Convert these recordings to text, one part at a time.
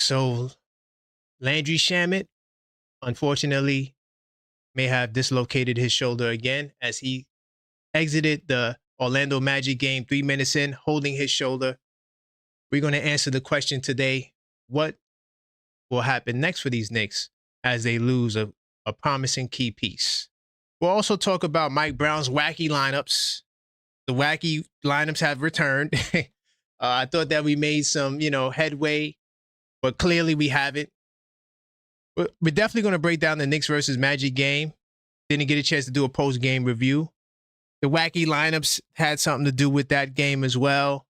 So Landry Shamet, unfortunately, may have dislocated his shoulder again as he exited the Orlando Magic game 3 minutes in, holding his shoulder. We're going to answer the question today: what will happen next for these Knicks as they lose a promising key piece? We'll also talk about Mike Brown's wacky lineups. The wacky lineups have returned. I thought that we made some, headway, but clearly we haven't. We're definitely going to break down the Knicks versus Magic game. Didn't get a chance to do a post-game review. The wacky lineups had something to do with that game as well.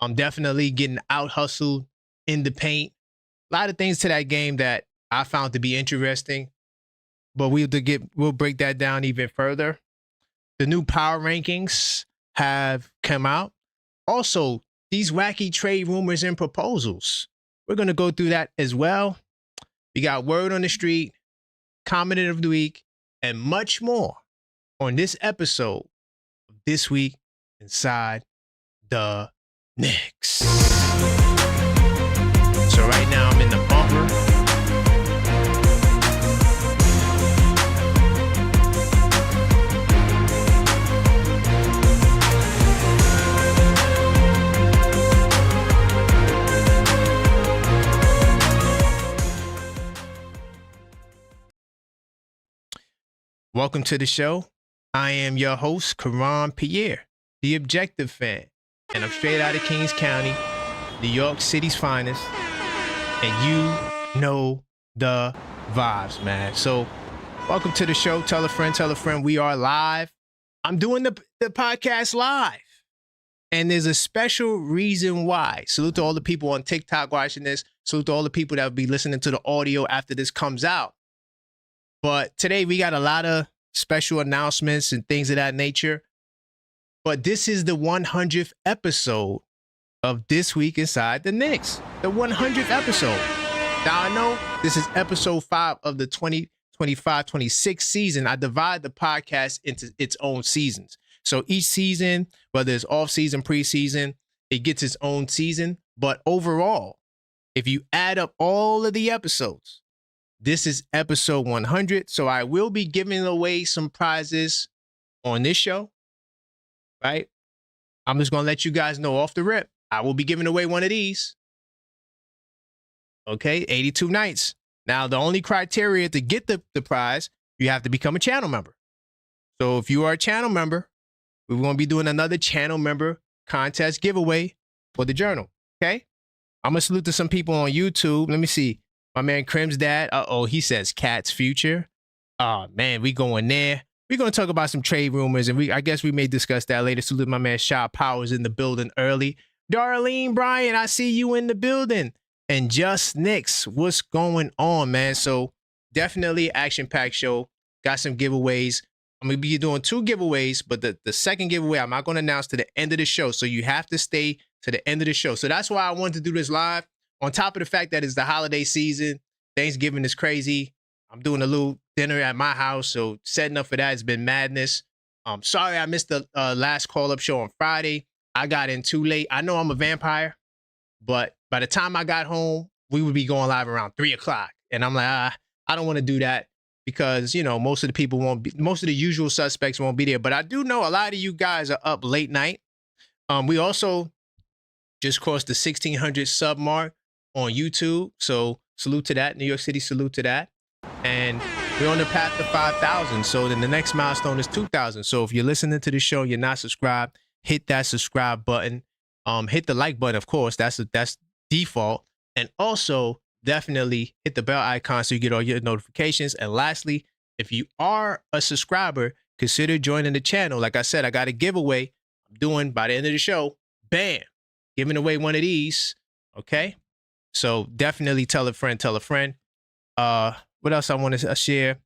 I'm definitely getting out-hustled in the paint. A lot of things to that game that I found to be interesting, but we'll break that down even further. The new power rankings have come out. Also, these wacky trade rumors and proposals. We're going to go through that as well. We got word on the street, comment of the week, and much more on this episode of This Week Inside the Knicks. So right now I'm in the bumper. Welcome to the show. I am your host, Karan Pierre, the Objective Fan, and I'm straight out of Kings County, New York City's finest, and you know the vibes, man. So welcome to the show. Tell a friend, we are live. I'm doing the podcast live, and there's a special reason why. Salute to all the people on TikTok watching this. Salute to all the people that will be listening to the audio after this comes out. But today we got a lot of special announcements and things of that nature. But this is the 100th episode of This Week Inside the Knicks. The 100th episode. Now I know this is episode 5 of the 2025-26 season. I divide the podcast into its own seasons. So each season, whether it's off-season, preseason, it gets its own season. But overall, if you add up all of the episodes, this is episode 100, so I will be giving away some prizes on this show, right? I'm just going to let you guys know off the rip. I will be giving away one of these. Okay, 82 nights. Now, the only criteria to get the prize, you have to become a channel member. So if you are a channel member, we're going to be doing another channel member contest giveaway for the journal, okay? I'm going to salute to some people on YouTube. Let me see. My man Crim's dad, he says Cat's future. Oh, man, we going there. We're going to talk about some trade rumors, and I guess we may discuss that later. Salute my man Shaw Powers in the building early. Darlene Bryan, I see you in the building. And Just Knicks, what's going on, man? So definitely action-packed show. Got some giveaways. I'm going to be doing 2 giveaways, but the second giveaway I'm not going to announce to the end of the show, so you have to stay to the end of the show. So that's why I wanted to do this live. On top of the fact that it's the holiday season, Thanksgiving is crazy. I'm doing a little dinner at my house, so setting up for that has been madness. Sorry I missed the last call-up show on Friday. I got in too late. I know I'm a vampire, but by the time I got home, we would be going live around 3 o'clock. And I'm like, I don't want to do that because, most of the people won't be, most of the usual suspects won't be there. But I do know a lot of you guys are up late night. We also just crossed the 1,600 sub mark on YouTube. So salute to that. New York City, salute to that. And we're on the path to 5,000. So then the next milestone is 2,000. So if you're listening to the show, you're not subscribed, hit that subscribe button. Hit the like button, of course. That's default. And also definitely hit the bell icon so you get all your notifications. And lastly, if you are a subscriber, consider joining the channel. Like I said, I got a giveaway I'm doing by the end of the show. Bam! Giving away one of these. Okay? So definitely tell a friend, what else I want to share?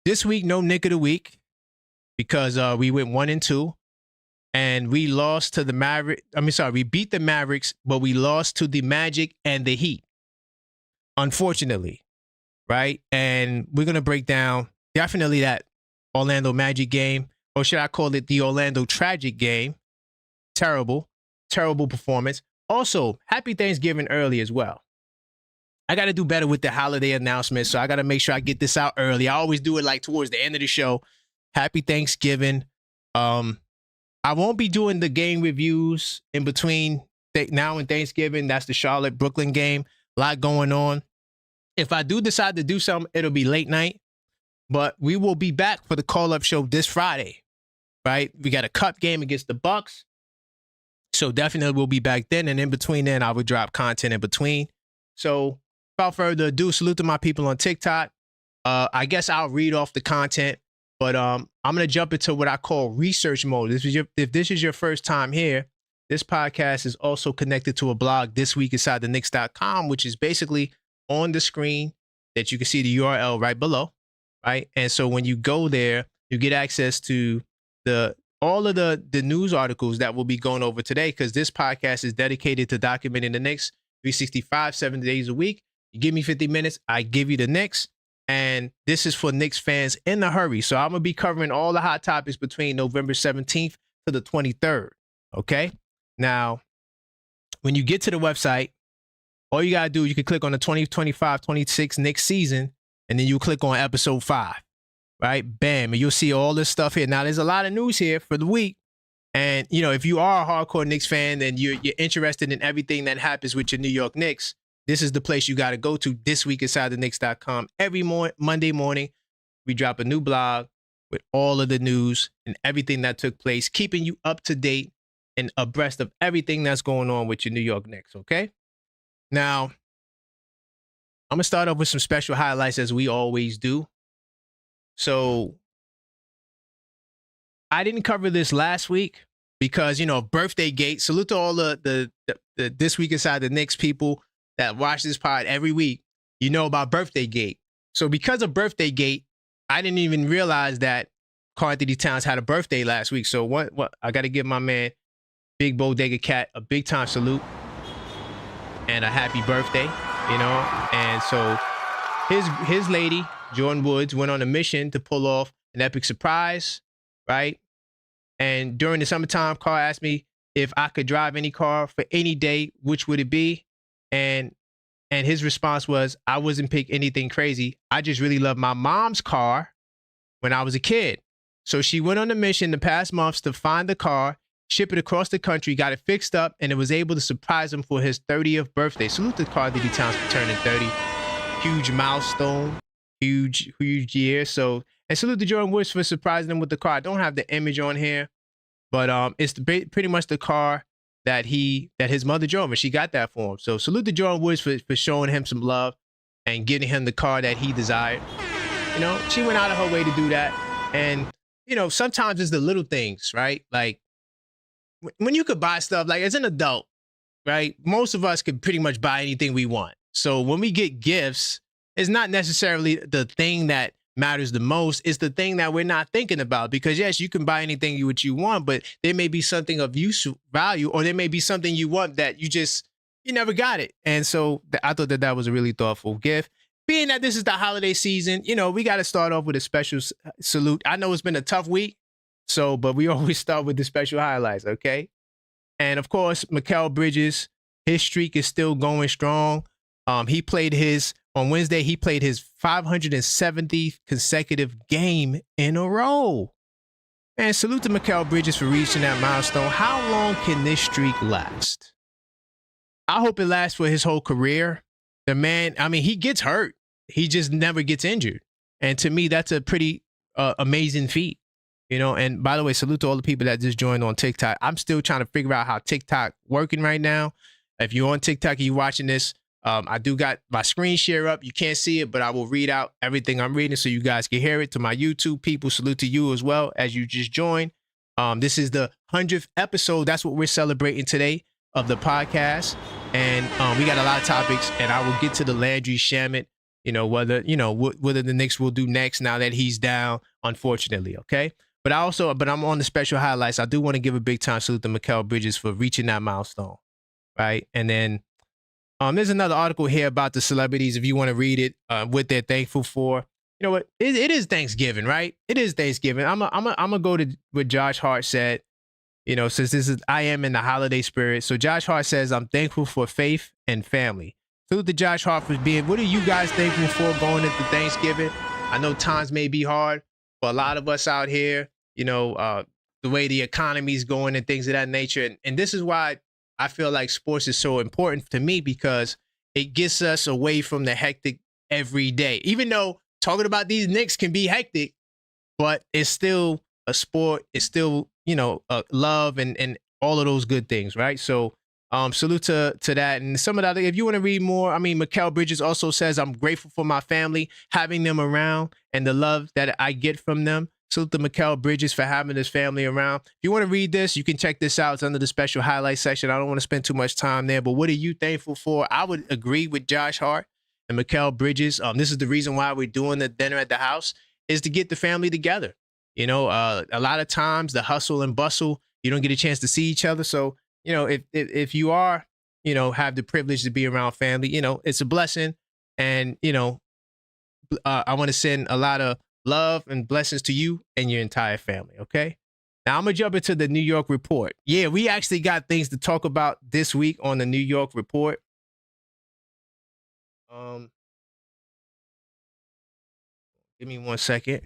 This week, no Nick of the week because we went 1-2 and we lost to the Mavericks. We beat the Mavericks, but we lost to the Magic and the Heat. Unfortunately, right? And we're going to break down definitely that Orlando Magic game, or should I call it the Orlando Tragic game? Terrible performance. Also, happy Thanksgiving early as well. I got to do better with the holiday announcements. So I got to make sure I get this out early. I always do it like towards the end of the show. Happy Thanksgiving. I won't be doing the game reviews in between now and Thanksgiving. That's the Charlotte Brooklyn game. A lot going on. If I do decide to do something, it'll be late night. But we will be back for the call-up show this Friday, right? We got a cup game against the Bucks. So definitely we'll be back then. And in between then, I will drop content in between. So without further ado, salute to my people on TikTok. I guess I'll read off the content. But I'm going to jump into what I call research mode. If this is your first time here, this podcast is also connected to a blog, thisweekinsidetheknicks.com, which is basically on the screen that you can see the URL right below, right? And so when you go there, you get access to all of the news articles that we'll be going over today, because this podcast is dedicated to documenting the Knicks 365, 7 days a week. You give me 50 minutes, I give you the Knicks. And this is for Knicks fans in a hurry. So I'm going to be covering all the hot topics between November 17th to the 23rd. Okay. Now, when you get to the website, all you got to do, you can click on the 2025-26 Knicks season, and then you click on episode 5. Right. Bam. And you'll see all this stuff here. Now, there's a lot of news here for the week. And, you know, if you are a hardcore Knicks fan and you're interested in everything that happens with your New York Knicks, this is the place you got to go to, thisweekinsidetheknicks.com. Every Monday morning, we drop a new blog with all of the news and everything that took place, keeping you up to date and abreast of everything that's going on with your New York Knicks, okay? Now, I'm going to start off with some special highlights as we always do. So, I didn't cover this last week because, you know, birthday gate. Salute to all the This Week Inside the Knicks people that watch this pod every week. You know about birthday gate. So because of birthday gate, I didn't even realize that Karl Anthony Towns had a birthday last week. So what I got to give my man Big Bodega Cat a big time salute and a happy birthday, you know. And so his lady Jordan Woods went on a mission to pull off an epic surprise, right? And during the summertime, Karl asked me if I could drive any car for any day, which would it be? And his response was, I wasn't pick anything crazy. I just really loved my mom's car when I was a kid. So she went on a mission the past months to find the car, ship it across the country, got it fixed up, and it was able to surprise him for his 30th birthday. Salute to Karl Anthony Towns for turning 30. Huge milestone, huge year. So, and salute to Jordan Woods for surprising him with the car. I don't have the image on here, but it's pretty much the car that his mother drove, and she got that for him. So salute to Jordan Woods for showing him some love and getting him the car that he desired. You know, she went out of her way to do that. And, you know, sometimes it's the little things, right? Like when you could buy stuff, like as an adult, right? Most of us could pretty much buy anything we want. So when we get gifts, it's not necessarily the thing that matters the most. It's the thing that we're not thinking about, because yes, you can buy anything you want, but there may be something of use value, or there may be something you want that you never got it. And so I thought that was a really thoughtful gift. Being that this is the holiday season, you know, we got to start off with a special salute. I know it's been a tough week, but we always start with the special highlights. Okay. And of course, Mikal Bridges, his streak is still going strong. On Wednesday, he played his 570th consecutive game in a row. And salute to Mikal Bridges for reaching that milestone. How long can this streak last? I hope it lasts for his whole career. The man, I mean, he gets hurt. He just never gets injured. And to me, that's a pretty amazing feat. You know, and by the way, salute to all the people that just joined on TikTok. I'm still trying to figure out how TikTok working right now. If you're on TikTok and you're watching this, I do got my screen share up. You can't see it, but I will read out everything I'm reading so you guys can hear it. To my YouTube people, salute to you as well as you just joined. This is the 100th episode. That's what we're celebrating today of the podcast. And we got a lot of topics, and I will get to the Landry Shamet, you know, whether the Knicks will do next now that he's down, unfortunately, okay? But I'm on the special highlights. I do want to give a big time salute to Mikal Bridges for reaching that milestone, right? And then there's another article here about the celebrities, if you want to read it, what they're thankful for. You know what? It is Thanksgiving, right? It is Thanksgiving. I'm gonna go to what Josh Hart said. You know, since I am in the holiday spirit. So Josh Hart says, I'm thankful for faith and family. Salute to Josh Hart for being. What are you guys thankful for going into Thanksgiving? I know times may be hard for a lot of us out here. The way the economy's going and things of that nature. And this is why I feel like sports is so important to me, because it gets us away from the hectic every day. Even though talking about these Knicks can be hectic, but it's still a sport. It's still, love and all of those good things, right? So salute to that. And some of that, if you want to read more, Mikal Bridges also says, I'm grateful for my family, having them around and the love that I get from them. Salute to Mikal Bridges for having his family around. If you want to read this, you can check this out. It's under the special highlight section. I don't want to spend too much time there, but what are you thankful for? I would agree with Josh Hart and Mikal Bridges. This is the reason why we're doing the dinner at the house, is to get the family together. A lot of times the hustle and bustle, you don't get a chance to see each other. So, if you are, have the privilege to be around family, it's a blessing. And, I want to send a lot of love and blessings to you and your entire family. Okay. Now I'm going to jump into the New York Report. Yeah, we actually got things to talk about this week on the New York Report. Give me 1 second.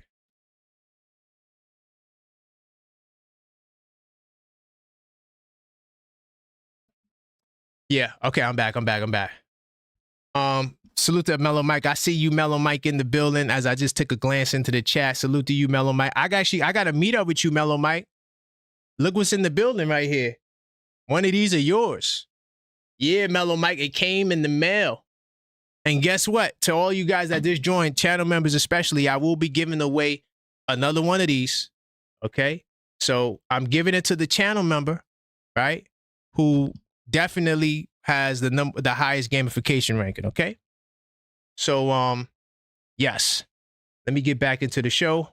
Yeah. Okay. I'm back. Salute to Mellow Mike. I see you, Mellow Mike, in the building as I just took a glance into the chat. Salute to you, Mellow Mike. I got to meet up with you, Mellow Mike. Look what's in the building right here. One of these are yours. Yeah, Mellow Mike. It came in the mail. And guess what? To all you guys that just joined, channel members especially, I will be giving away another one of these. Okay? So I'm giving it to the channel member, right? Who definitely has the highest gamification ranking, okay? So yes. Let me get back into the show.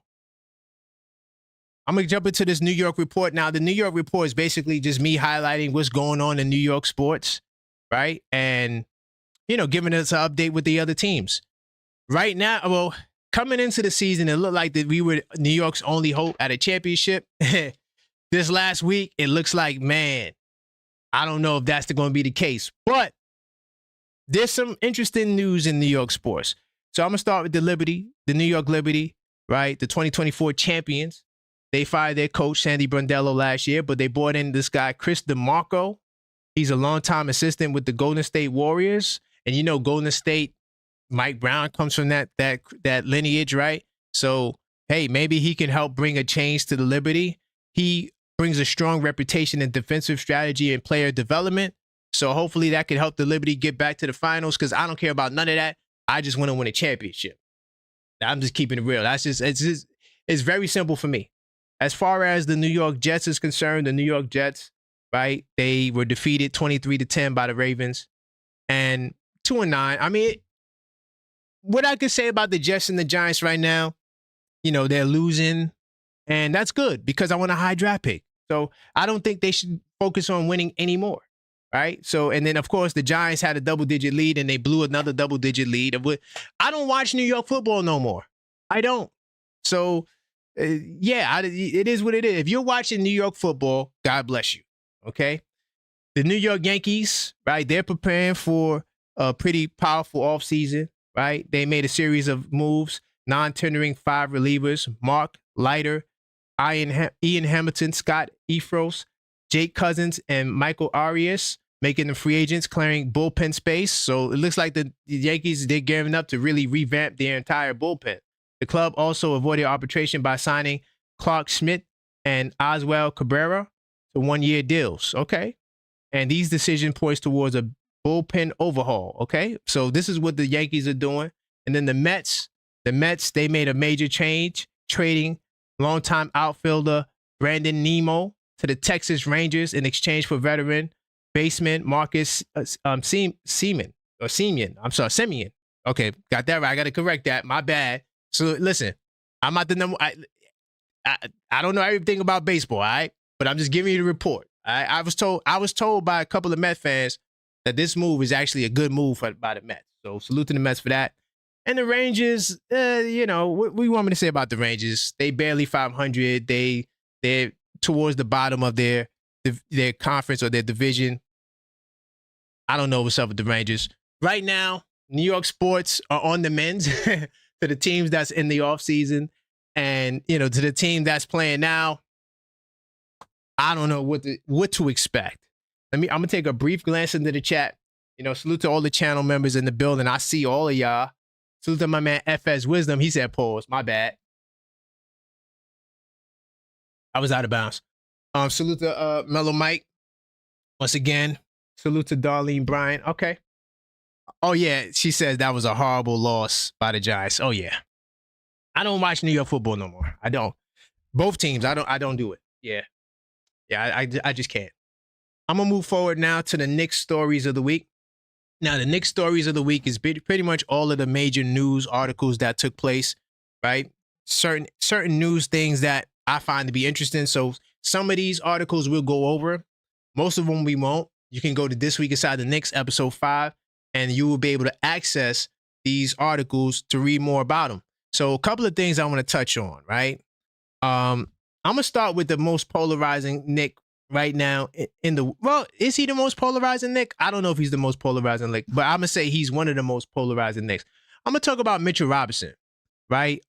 I'm going to jump into this New York Report. Now, the New York Report is basically just me highlighting what's going on in New York sports, right? And, giving us an update with the other teams. Right now, well, coming into the season, it looked like that we were New York's only hope at a championship. This last week, it looks like, man, I don't know if that's going to be the case. But there's some interesting news in New York sports. So I'm going to start with the New York Liberty, right? The 2024 champions. They fired their coach, Sandy Brondello, last year, but they brought in this guy, Chris DeMarco. He's a longtime assistant with the Golden State Warriors. And Golden State, Mike Brown comes from that lineage, right? So, hey, maybe he can help bring a change to the Liberty. He brings a strong reputation in defensive strategy and player development. So hopefully that can help the Liberty get back to the finals, because I don't care about none of that. I just want to win a championship. I'm just keeping it real. It's very simple for me. As far as the New York Jets is concerned, the New York Jets, right? They were defeated 23-10 by the Ravens and 2-9. What I could say about the Jets and the Giants right now, they're losing, and that's good because I want a high draft pick. So I don't think they should focus on winning anymore, right? So, and then of course the Giants had a double-digit lead and they blew another double-digit lead. I don't watch New York football no more. I don't. So, it is what it is. If you're watching New York football, God bless you. Okay. The New York Yankees, right? They're preparing for a pretty powerful offseason, right? They made a series of moves, non-tendering 5 relievers: Mark Leiter, Ian Hamilton, Scott Efros, Jake Cousins, and Michael Arias, making them free agents, clearing bullpen space. So it looks like the Yankees, they're gearing up to really revamp their entire bullpen. The club also avoided arbitration by signing Clark Schmidt and Oswald Cabrera to 1-year deals. Okay. And these decisions points towards a bullpen overhaul. Okay. So this is what the Yankees are doing. And then the Mets, they made a major change, trading longtime outfielder Brandon Nemo to the Texas Rangers in exchange for veteran baseman Marcus Semien. Okay. Got that right. I got to correct that. My bad. So listen, I'm not the number. I don't know everything about baseball, all right? But I'm just giving you the report. I was told by a couple of Mets fans that this move is actually a good move by the Mets. So salute to the Mets for that. And the Rangers, what you want me to say about the Rangers? They barely 500. They're towards the bottom of their conference or their division. I don't know what's up with the Rangers. right now, New York sports are on the mends to the teams that's in the offseason. And, to the team that's playing now, I don't know what to expect. I'm gonna take a brief glance into the chat. Salute to all the channel members in the building. I see all of y'all. Salute to my man FS Wisdom. He said pause. My bad. I was out of bounds. Salute to Mellow Mike. Once again, salute to Darlene Bryant. Okay. Oh yeah, she says that was a horrible loss by the Giants. Oh yeah. I don't watch New York football no more. I don't. Both teams. I don't do it. Yeah. Yeah, I just can't. I'm going to move forward now to the Knicks stories of the week. Now, the Knicks stories of the week is pretty much all of the major news articles that took place, right? Certain news things that I find to be interesting. So some of these articles we'll go over. Most of them we won't. You can go to This Week Inside the Knicks, episode 5, and you will be able to access these articles to read more about them. So a couple of things I want to touch on, right? I'm going to start with the most polarizing Knick right now is he the most polarizing Knick? I don't know if he's the most polarizing Knick, but I'm going to say he's one of the most polarizing Knicks. I'm going to talk about Mitchell Robinson, right?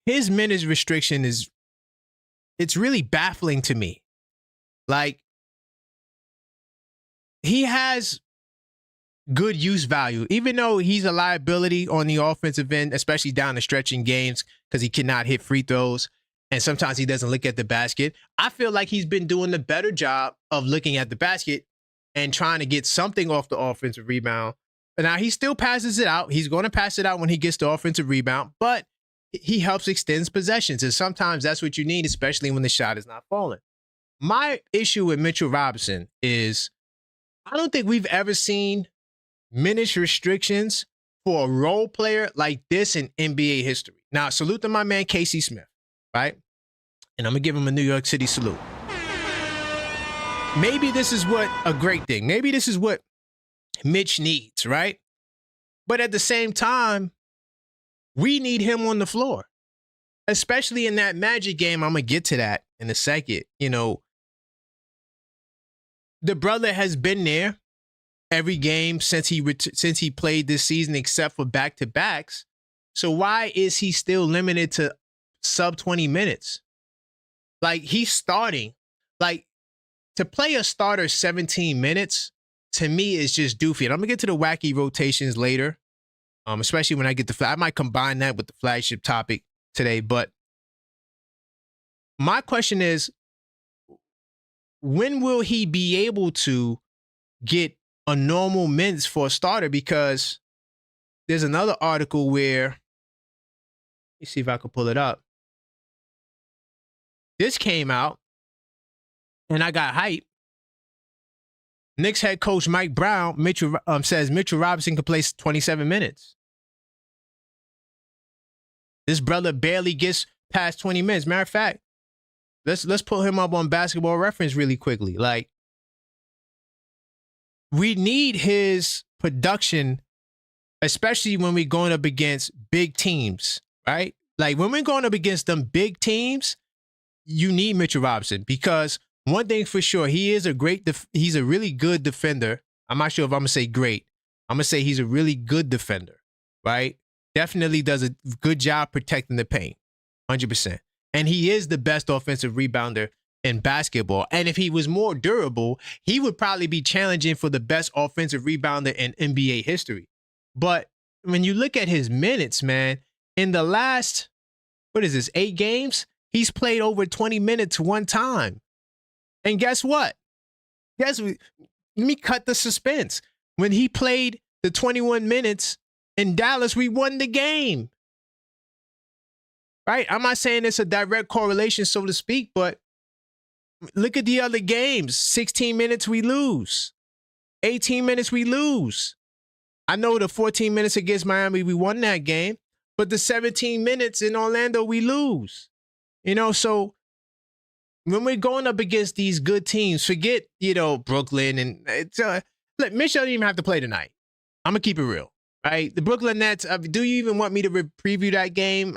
His minutes restriction it's really baffling to me. Like, he has good use value, even though he's a liability on the offensive end, especially down the stretch in games because he cannot hit free throws. And sometimes he doesn't look at the basket. I feel like he's been doing a better job of looking at the basket and trying to get something off the offensive rebound. Now, he still passes it out. He's going to pass it out when he gets the offensive rebound, but he helps extend possessions. And sometimes that's what you need, especially when the shot is not falling. My issue with Mitchell Robinson is I don't think we've ever seen minutes restrictions for a role player like this in NBA history. Now, salute to my man, Casey Smith, right? And I'm going to give him a New York City salute. Maybe this is a great thing. Maybe this is what Mitch needs, right? But at the same time, we need him on the floor, especially in that Magic game. I'm going to get to that in a second. The brother has been there every game since he played this season, except for back-to-backs. So why is he still limited to sub 20 minutes? Like, he's starting. Like, to play a starter 17 minutes, to me, is just doofy. And I'm going to get to the wacky rotations later, especially when I get I might combine that with the flagship topic today. But my question is, when will he be able to get a normal minutes for a starter? Because there's another article where, let me see if I can pull it up. This came out, and I got hype. Knicks head coach Mike Brown says Mitchell Robinson can play 27 minutes. This brother barely gets past 20 minutes. Matter of fact, let's pull him up on Basketball Reference really quickly. Like, we need his production, especially when we're going up against big teams, right? Like, when we're going up against them big teams, you need Mitchell Robinson, because one thing for sure, he's a really good defender. I'm not sure if I'm going to say great. I'm going to say he's a really good defender, right? Definitely does a good job protecting the paint, 100%. And he is the best offensive rebounder in basketball. And if he was more durable, he would probably be challenging for the best offensive rebounder in NBA history. But when you look at his minutes, man, in the last, 8 games, he's played over 20 minutes one time. And guess what? Let me cut the suspense. When he played the 21 minutes in Dallas, we won the game. Right? I'm not saying it's a direct correlation, so to speak, but look at the other games. 16 minutes, we lose. 18 minutes, we lose. I know the 14 minutes against Miami, we won that game, but the 17 minutes in Orlando, we lose. So when we're going up against these good teams, forget, Brooklyn, and look, Mitch doesn't even have to play tonight. I'm going to keep it real, right? The Brooklyn Nets, do you even want me to preview that game?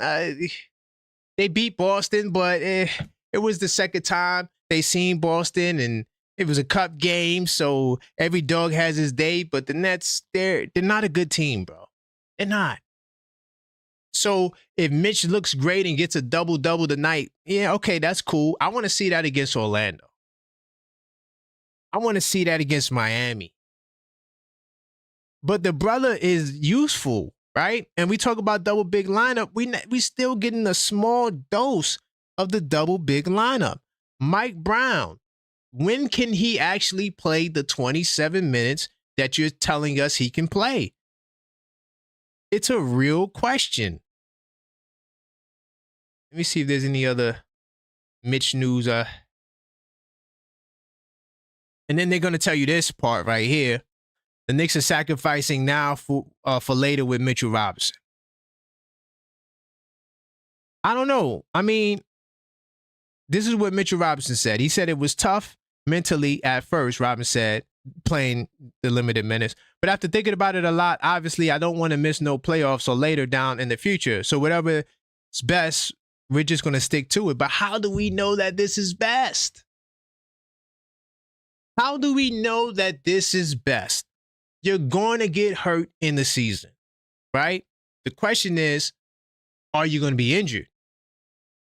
They beat Boston, but it was the second time they seen Boston, and It was a cup game, so every dog has his day. But the Nets, they're not a good team, bro. They're not. So if Mitch looks great and gets a double-double tonight, yeah, okay, that's cool. I want to see that against Orlando. I want to see that against Miami. But the brother is useful, right? And we talk about double big lineup. We still getting a small dose of the double big lineup. Mike Brown, when can he actually play the 27 minutes that you're telling us he can play? It's a real question. Let me see if there's any other Mitch news. And then they're going to tell you this part right here. The Knicks are sacrificing now for later with Mitchell Robinson. I don't know. I mean, this is what Mitchell Robinson said. He said it was tough mentally at first, Robinson said, playing the limited minutes. But after thinking about it a lot, obviously, I don't want to miss no playoffs or later down in the future. So whatever's best, we're just going to stick to it. But how do we know that this is best? How do we know that this is best? You're going to get hurt in the season, right? The question is, are you going to be injured?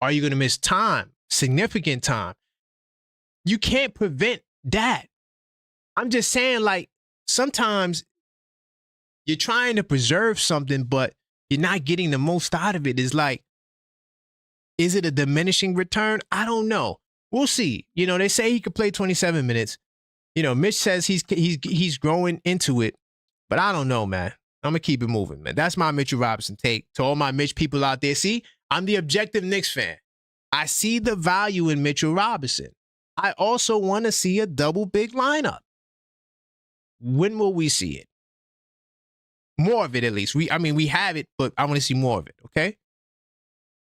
Are you going to miss time, significant time? You can't prevent that. I'm just saying, like, sometimes you're trying to preserve something, but you're not getting the most out of it. It's like, is it a diminishing return? I don't know. We'll see. You know, they say he could play 27 minutes. You know, Mitch says he's growing into it, but I don't know, man. I'm going to keep it moving, man. That's my Mitchell Robinson take. To all my Mitch people out there, see, I'm the objective Knicks fan. I see the value in Mitchell Robinson. I also want to see a double big lineup. When will we see it? More of it, at least. We have it, but I want to see more of it, okay?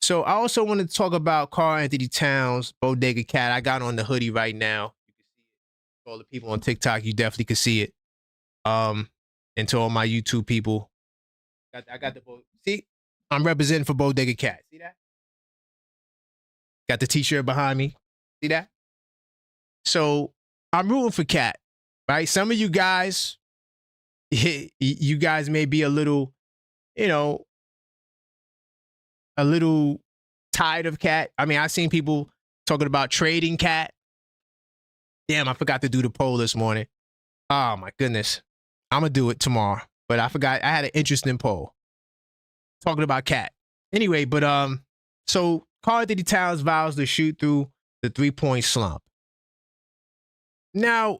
So I also want to talk about Karl-Anthony Towns, Bodega Cat. I got on the hoodie right now. You can see it. For all the people on TikTok, you definitely can see it. And to all my YouTube people, I got the see, I'm representing for Bodega Cat. See that? Got the t-shirt behind me. See that? So I'm rooting for Cat, right? Some of you guys, you guys may be a little, you know, a little tired of Cat. I mean, I've seen people talking about trading Cat. Damn, I forgot to do the poll this morning. Oh my goodness. I'm going to do it tomorrow. But I forgot. I had an interesting poll talking about Cat. Anyway, but so Karl-Anthony Towns vows to shoot through the three-point slump. Now,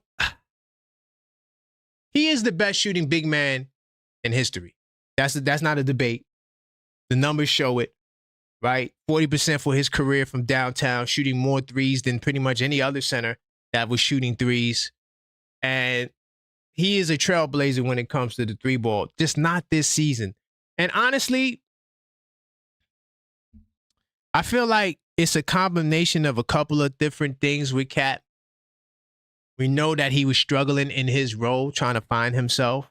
he is the best shooting big man in history. That's not a debate. The numbers show it, right? 40% for his career from downtown, shooting more threes than pretty much any other center that was shooting threes. And he is a trailblazer when it comes to the three ball, just not this season. And honestly, I feel like it's a combination of a couple of different things with Cat. We know that he was struggling in his role, trying to find himself.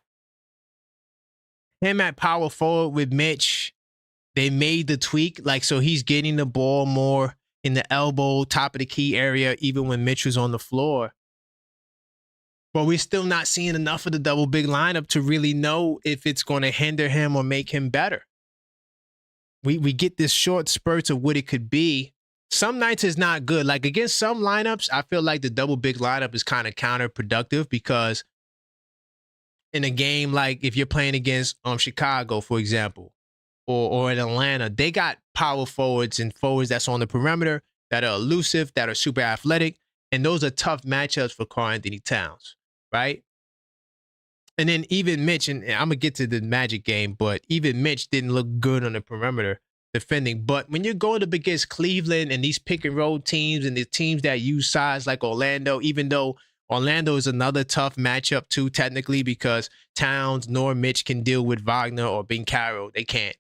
Him at power forward with Mitch, they made the tweak, like, so he's getting the ball more in the elbow, top of the key area, even when Mitch was on the floor. But we're still not seeing enough of the double big lineup to really know if it's going to hinder him or make him better. We get this short spurts of what it could be. Some nights is not good. Like against some lineups, I feel like the double big lineup is kind of counterproductive because in a game like if you're playing against Chicago, for example, or in Atlanta, they got power forwards and forwards that's on the perimeter that are elusive, that are super athletic, and those are tough matchups for Karl-Anthony Towns, right? And then even Mitch, and I'm going to get to the Magic game, but even Mitch didn't look good on the perimeter defending. But when you're going up against Cleveland and these pick and roll teams and the teams that use size like Orlando, even though Orlando is another tough matchup too, technically, because Towns nor Mitch can deal with Wagner or Bencaro. They can't.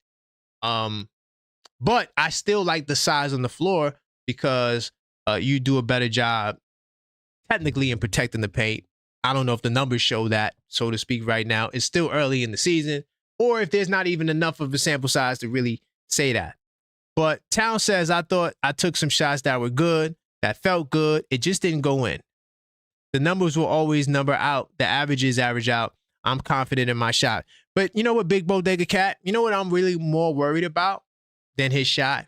But I still like the size on the floor because you do a better job technically in protecting the paint. I don't know if the numbers show that, so to speak, right now. It's still early in the season, or if there's not even enough of a sample size to really say that. But Towns says, I thought I took some shots that were good, that felt good. It just didn't go in. The numbers will always number out. The averages average out. I'm confident in my shot. But you know what, Big Bodega Cat? You know what I'm really more worried about than his shot?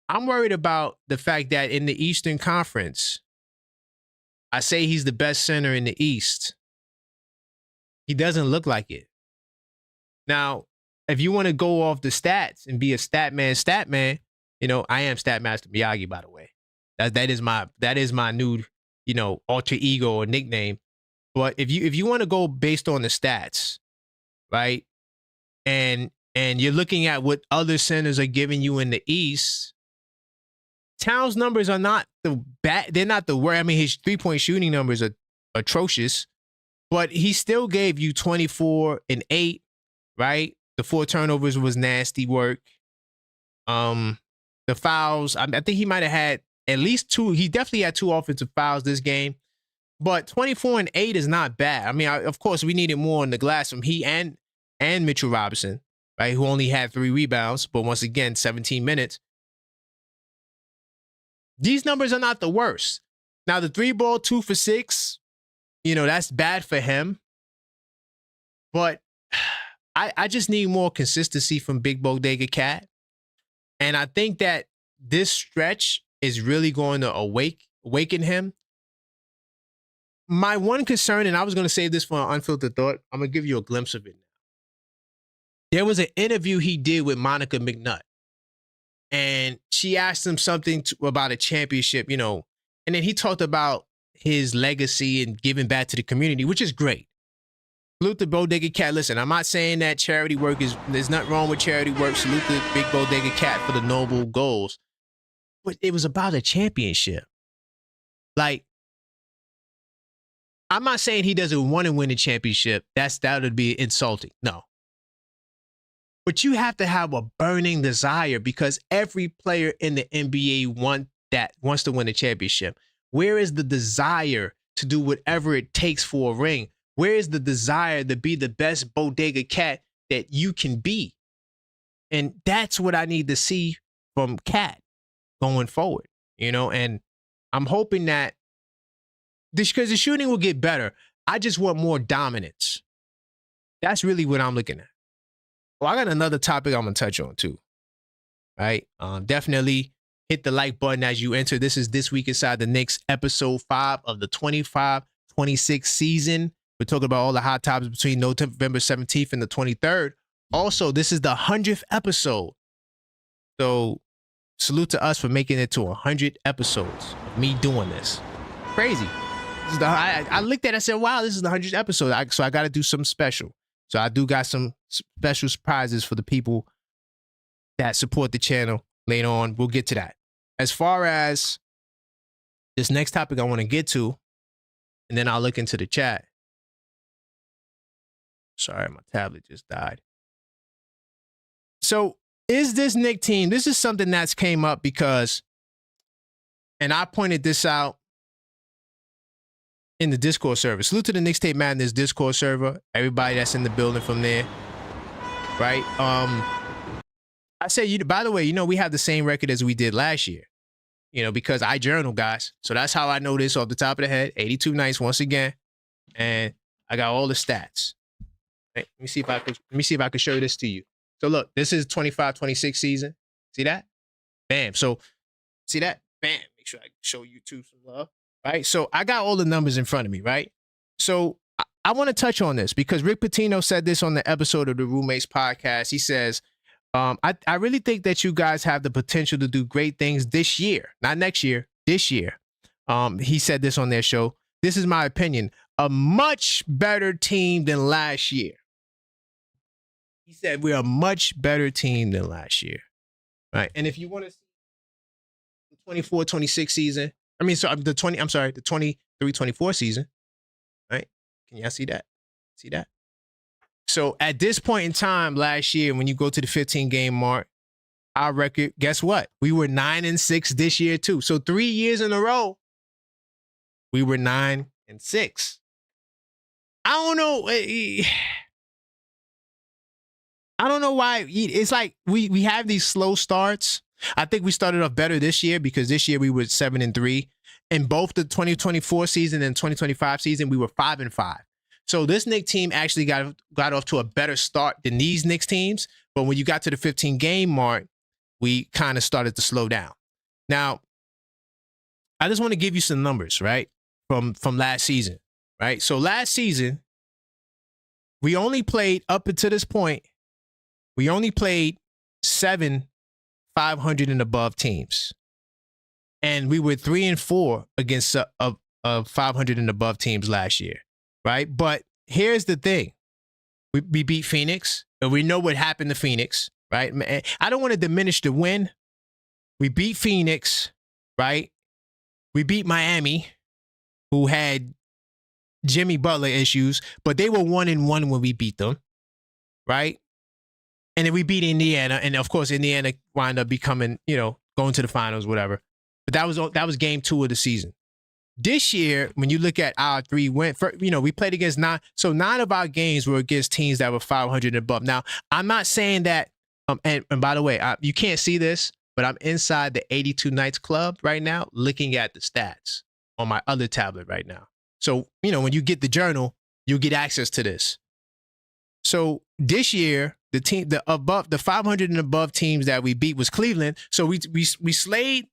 I'm worried about the fact that in the Eastern Conference, I say he's the best center in the East. He doesn't look like it. Now, if you want to go off the stats and be a stat man, you know, I am Statmaster Miyagi, by the way. That is my new, you know, alter ego or nickname. But if you want to go based on the stats, right? And you're looking at what other centers are giving you in the East, Towns' numbers are not the bad. They're not the worst. I mean, his 3-point shooting numbers are atrocious, but he still gave you 24 and 8, right? The 4 turnovers was nasty work. The fouls, I think he might have had at least 2. He definitely had 2 offensive fouls this game, but 24 and 8 is not bad. I mean, of course, we needed more on the glass from he and Mitchell Robinson, right? Who only had 3 rebounds, but once again, 17 minutes. These numbers are not the worst. Now, the 3-ball, 2 for 6, you know, that's bad for him. But I just need more consistency from Big Bodega Cat. And I think that this stretch is really going to awaken him. My one concern, and I was going to save this for an unfiltered thought, I'm going to give you a glimpse of it now. There was an interview he did with Monica McNutt. And she asked him something about a championship, you know, and then he talked about his legacy and giving back to the community, which is great. Salute to Bodega Cat. Listen, I'm not saying that charity work there's nothing wrong with charity work. Salute to Big Bodega Cat for the noble goals. But it was about a championship. Like, I'm not saying he doesn't want to win a championship. That would be insulting. No. But you have to have a burning desire because every player in the NBA wants to win a championship. Where is the desire to do whatever it takes for a ring? Where is the desire to be the best Bodega Cat that you can be? And that's what I need to see from Cat going forward, you know? And I'm hoping that because the shooting will get better. I just want more dominance. That's really what I'm looking at. Well, I got another topic I'm going to touch on too. Right? Definitely hit the like button as you enter. This is This Week Inside the Knicks, episode 5 of the 25-26 season. We're talking about all the hot topics between November 17th and the 23rd. Also, this is the 100th episode. So salute to us for making it to 100 episodes of me doing this. Crazy. I looked at it and said, wow, this is the 100th episode. So I got to do something special. So I do got some special surprises for the people that support the channel later on. We'll get to that. As far as this next topic I want to get to, and then I'll look into the chat. Sorry, my tablet just died. So is this Knicks team, this is something that's came up because, and I pointed this out in the Discord server. Salute to the Knicks Tape Madness Discord server. Everybody that's in the building from there. Right? I said, by the way, you know, we have the same record as we did last year. You know, because I journal, guys. So that's how I know this off the top of the head. 82 nights once again. And I got all the stats. Right? Let me see if I can show this to you. So look, this is 25-26 season. See that? Bam. So see that? Bam. Make sure I show YouTube some love. Right. So I got all the numbers in front of me. Right. So I want to touch on this because Rick Pitino said this on the episode of the Roommates podcast. He says, I really think that you guys have the potential to do great things this year, not next year, this year. He said this on their show. This is my opinion. A much better team than last year. He said we're a much better team than last year. Right. And if you want to see the 24-26 season, the 23-24 season, right? Can y'all see that? See that? So at this point in time last year, when you go to the 15-game mark, our record, guess what? We were 9-6 this year too. So 3 years in a row, we were 9-6. I don't know. I don't know why. It's like we have these slow starts. I think we started off better this year because this year we were 7-3. in both the 2024 season and 2025 season, we were 5-5. So this Knicks team actually got off to a better start than these Knicks teams. But when you got to the 15-game mark, we kind of started to slow down. Now, I just want to give you some numbers, right, from last season, right? So last season, we only played up until this point, we only played 7 500 and above teams. And we were 3-4 against 500 and above teams last year, right? But here's the thing. We beat Phoenix, and we know what happened to Phoenix, right? I don't want to diminish the win. We beat Phoenix, right? We beat Miami, who had Jimmy Butler issues, but they were 1-1 when we beat them, right? And then we beat Indiana, and of course Indiana wound up becoming, going to the finals, whatever. But that was game 2 of the season. This year, when you look at our 3 wins, we played against 9. So 9 of our games were against teams that were 500 and above. Now, I'm not saying that, and by the way, you can't see this, but I'm inside the 82 Nights Club right now looking at the stats on my other tablet right now. So, when you get the journal, you'll get access to this. So this year, the 500 and above teams that we beat was Cleveland. So we slayed.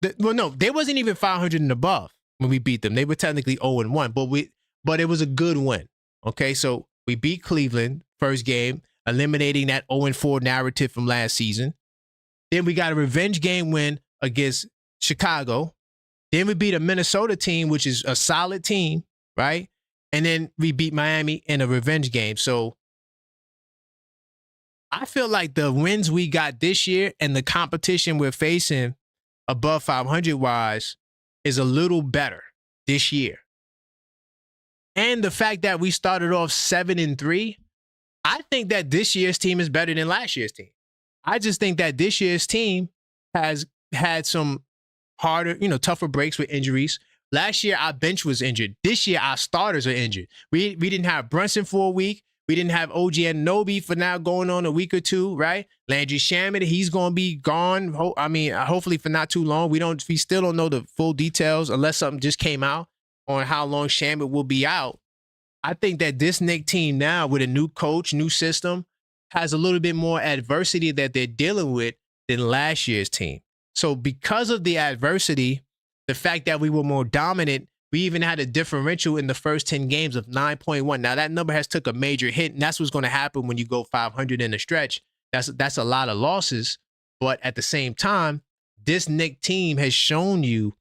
They wasn't even 500 and above when we beat them. They were technically 0-1, but it was a good win. Okay, so we beat Cleveland first game, eliminating that 0-4 narrative from last season. Then we got a revenge game win against Chicago. Then we beat a Minnesota team, which is a solid team, right? And then we beat Miami in a revenge game. So I feel like the wins we got this year and the competition we're facing above 500 wise is a little better this year. And the fact that we started off 7-3, I think that this year's team is better than last year's team. I just think that this year's team has had some harder, tougher breaks with injuries. Last year, our bench was injured. This year, our starters are injured. We didn't have Brunson for a week. We didn't have OG Anunoby for now going on a week or two, right? Landry Shamet, he's going to be gone. Hopefully for not too long. We still don't know the full details unless something just came out on how long Shamet will be out. I think that this Knicks team now with a new coach, new system, has a little bit more adversity that they're dealing with than last year's team. So because of the adversity, the fact that we were more dominant, we even had a differential in the first 10 games of 9.1. Now, that number has took a major hit, and that's what's going to happen when you go 500 in a stretch. That's a lot of losses. But at the same time, this Knicks team has shown you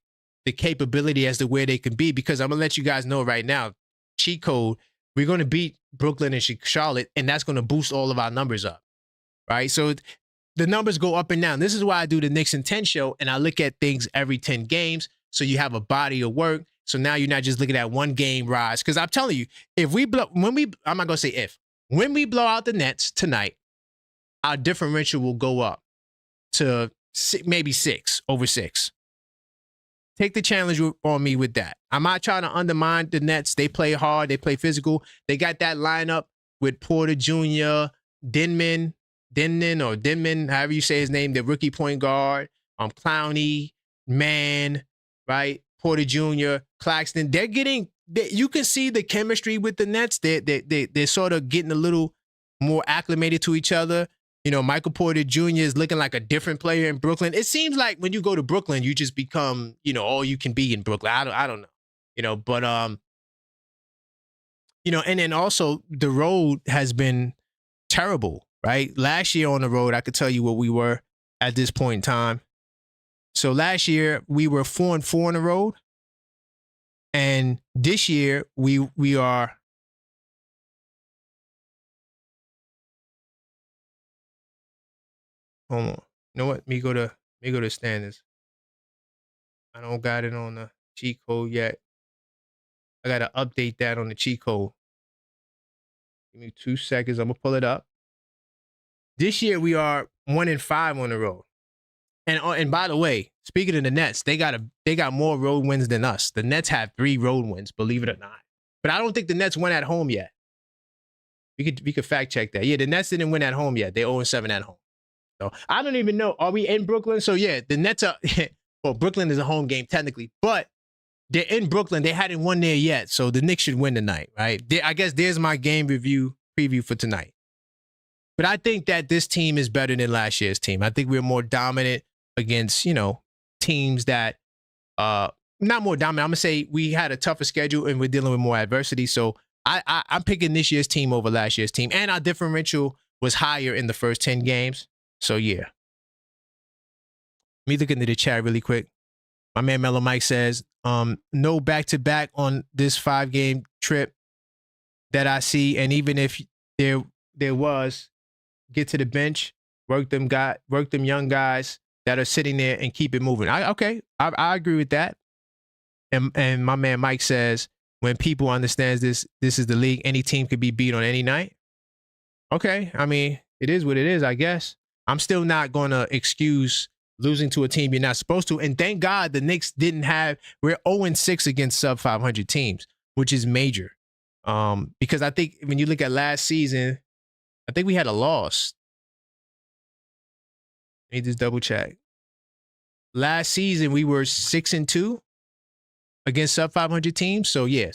the capability as to where they can be, because I'm going to let you guys know right now, cheat code, we're going to beat Brooklyn and Charlotte, and that's going to boost all of our numbers up, right? So the numbers go up and down. This is why I do the Knicks in 10 show, and I look at things every 10 games, so you have a body of work. So now you're not just looking at one game rise. Because I'm telling you, when we blow out the Nets tonight, our differential will go up to maybe 6 over 6. Take the challenge on me with that. I'm not trying to undermine the Nets. They play hard. They play physical. They got that lineup with Porter Jr., Denman, however you say his name, the rookie point guard, Clowney, Mann, right? Porter Jr., Claxton. You can see the chemistry with the Nets. They're sort of getting a little more acclimated to each other. Michael Porter Jr. is looking like a different player in Brooklyn. It seems like when you go to Brooklyn, you just become, all you can be in Brooklyn. I don't know, but and then also the road has been terrible, right? Last year on the road, I could tell you what we were at this point in time. So last year we were 4-4 on the road, and this year we are. Hold on. You know what? Let me go to standards. I don't got it on the cheat code yet. I gotta update that on the cheat code. Give me 2 seconds. I'm gonna pull it up. This year we are 1-5 on the road. And by the way, speaking of the Nets, they got more road wins than us. The Nets have 3 road wins, believe it or not. But I don't think the Nets won at home yet. We could fact check that. Yeah, the Nets didn't win at home yet. They 0-7 at home. So I don't even know. Are we in Brooklyn? So yeah, the Nets are. Well, Brooklyn is a home game technically, but they're in Brooklyn. They hadn't won there yet, so the Knicks should win tonight, right? I guess there's my game review preview for tonight. But I think that this team is better than last year's team. I think we're more dominant against, teams that not more dominant. I'm gonna say we had a tougher schedule and we're dealing with more adversity. So I'm picking this year's team over last year's team, and our differential was higher in the first 10 games. So yeah. Let me look into the chat really quick. My man Mellow Mike says, no back-to-back on this 5-game trip that I see, and even if there was, get to the bench, work them young guys that are sitting there and keep it moving. I agree with that. And my man Mike says, when people understands this is the league, any team could be beat on any night. Okay, I mean, it is what it is, I guess. I'm still not going to excuse losing to a team you're not supposed to. And thank God the Knicks we're 0-6 against sub 500 teams, which is major. Because I think when you look at last season, I think we had a loss. Let me just double check. Last season, we were 6-2 against sub 500 teams. So yeah,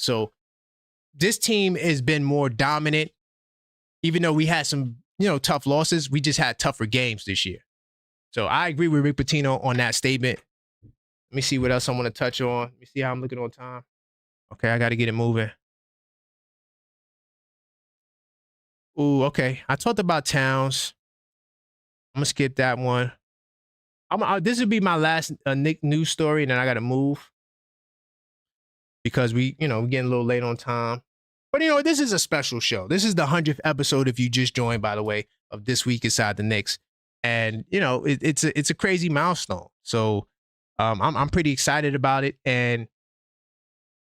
this team has been more dominant. Even though we had some, tough losses, we just had tougher games this year. So I agree with Rick Pitino on that statement. Let me see what else I want to touch on. Let me see how I'm looking on time. Okay, I got to get it moving. Ooh, okay. I talked about Towns. I'm going to skip that one. This would be my last Nick news story, and then I got to move because we're getting a little late on time. But, this is a special show. This is the 100th episode, if you just joined, by the way, of This Week Inside the Knicks. And, it's a crazy milestone. So I'm pretty excited about it. And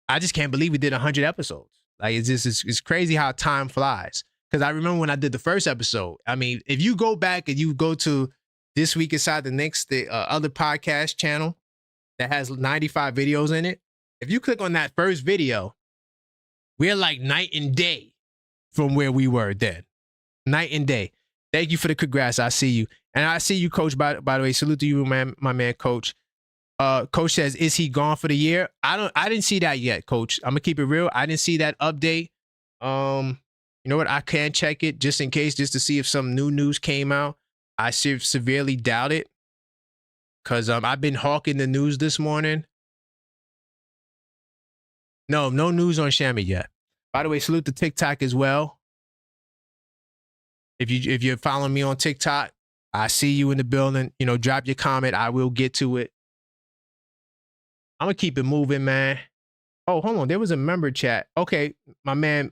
I just can't believe we did 100 episodes. Like, it's crazy how time flies. Because I remember when I did the first episode. I mean, if you go back and you go to This Week Inside the Knicks, the other podcast channel that has 95 videos in it, if you click on that first video, we're like night and day from where we were then. Night and day. Thank you for the congrats. I see you. And I see you, Coach, by the way. Salute to you, man, my man, Coach. Coach says, is he gone for the year? I didn't see that yet, Coach. I'm going to keep it real. I didn't see that update. You know what? I can check it just in case, just to see if some new news came out. I severely doubt it because I've been hawking the news this morning. No news on Shamet yet. By the way, salute to TikTok as well. If you're following me on TikTok, I see you in the building. Drop your comment. I will get to it. I'm gonna keep it moving, man. Oh, hold on. There was a member chat. Okay, my man.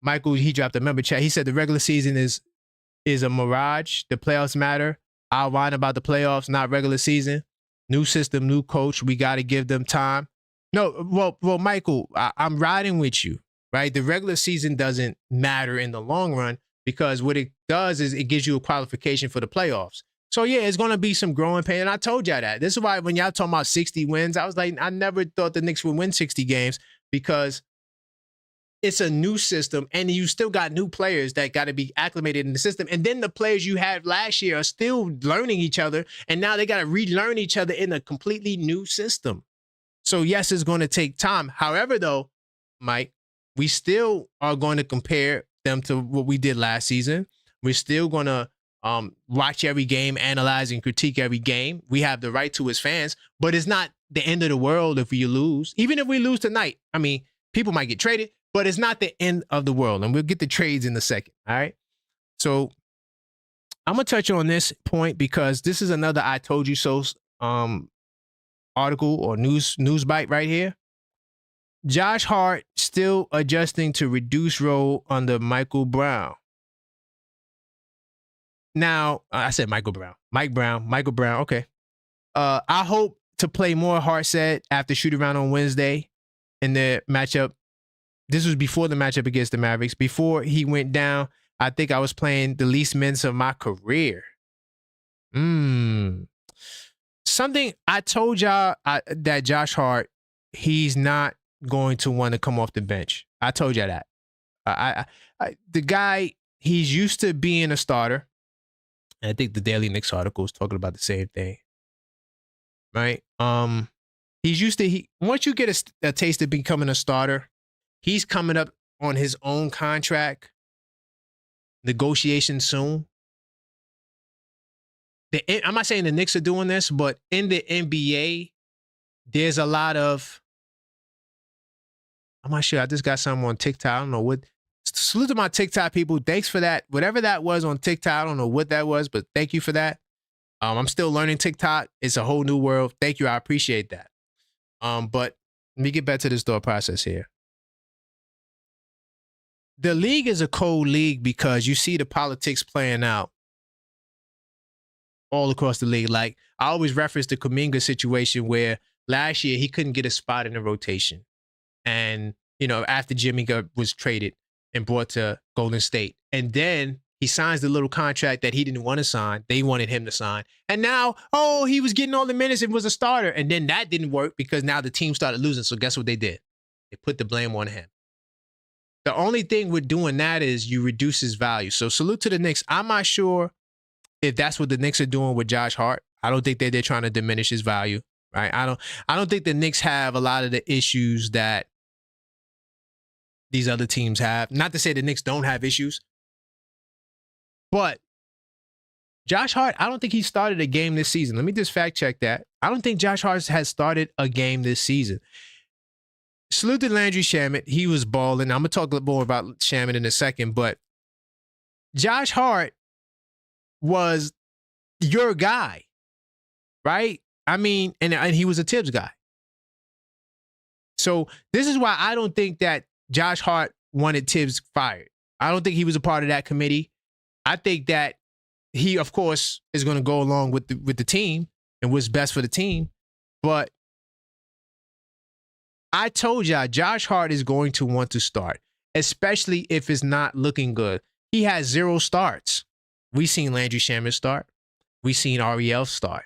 Michael, he dropped a member chat. He said the regular season is a mirage. The playoffs matter. I'll whine about the playoffs, not regular season. New system, new coach. We got to give them time. No, well, Michael, I'm riding with you, right? The regular season doesn't matter in the long run because what it does is it gives you a qualification for the playoffs. So, yeah, it's going to be some growing pain. And I told y'all that. This is why when y'all talking about 60 wins, I was like, I never thought the Knicks would win 60 games because it's a new system and you still got new players that got to be acclimated in the system. And then the players you had last year are still learning each other. And now they got to relearn each other in a completely new system. So, yes, it's going to take time. However, though, Mike, we still are going to compare them to what we did last season. We're still going to watch every game, analyze and critique every game. We have the right to as fans, but it's not the end of the world if we lose. Even if we lose tonight, I mean, people might get traded, but it's not the end of the world. And we'll get the trades in a second, all right? So I'm going to touch on this point because this is another I told you so article or news bite right here. Josh Hart still adjusting to reduced role under Michael Brown. Now, I said Michael Brown. Michael Brown. Okay. I hope to play more, Hart said after shoot around on Wednesday in the matchup. This was before the matchup against the Mavericks. Before he went down, I think I was playing the least minutes of my career. Something I told y'all that Josh Hart, he's not going to want to come off the bench. I told y'all that. The guy, he's used to being a starter. And I think the Daily Knicks article is talking about the same thing. Right? He's used to, once you get a taste of becoming a starter, he's coming up on his own contract negotiation soon. I'm not saying the Knicks are doing this, but in the NBA, there's a lot of, I'm not sure. I just got something on TikTok. I don't know what. Salute to my TikTok people. Thanks for that. Whatever that was on TikTok, I don't know what that was, but thank you for that. I'm still learning TikTok. It's a whole new world. Thank you. I appreciate that. But let me get back to this thought process here. The league is a cold league because you see the politics playing out all across the league. Like, I always reference the Kuminga situation where last year he couldn't get a spot in the rotation. And, after Jimmy was traded and brought to Golden State. And then he signs the little contract that he didn't want to sign. They wanted him to sign. And now, he was getting all the minutes and was a starter. And then that didn't work because now the team started losing. So guess what they did? They put the blame on him. The only thing with doing that is you reduce his value. So salute to the Knicks. I'm not sure if that's what the Knicks are doing with Josh Hart. I don't think that they're trying to diminish his value. Right? I don't think the Knicks have a lot of the issues that these other teams have. Not to say the Knicks don't have issues, but Josh Hart, I don't think he started a game this season. Let me just fact check that. I don't think Josh Hart has started a game this season. Salute to Landry Shamet. He was balling. I'm going to talk more about Shamet in a second, but Josh Hart was your guy, right? I mean, and he was a Tibbs guy. So this is why I don't think that Josh Hart wanted Tibbs fired. I don't think he was a part of that committee. I think that he, of course, is going to go along with the team and what's best for the team. But I told y'all, Josh Hart is going to want to start, especially if it's not looking good. He has 0 starts. We've seen Landry Shamet start. We've seen Ariel start.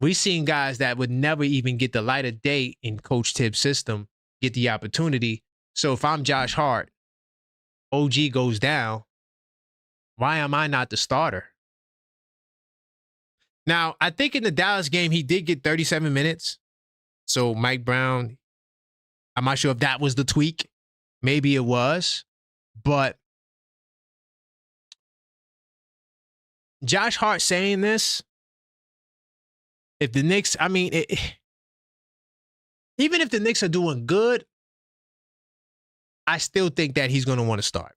We've seen guys that would never even get the light of day in Coach Tibbs' system get the opportunity. So if I'm Josh Hart, OG goes down, why am I not the starter? Now, I think in the Dallas game, he did get 37 minutes. So Mike Brown, I'm not sure if that was the tweak. Maybe it was. But Josh Hart saying this, if the Knicks, even if the Knicks are doing good, I still think that he's going to want to start.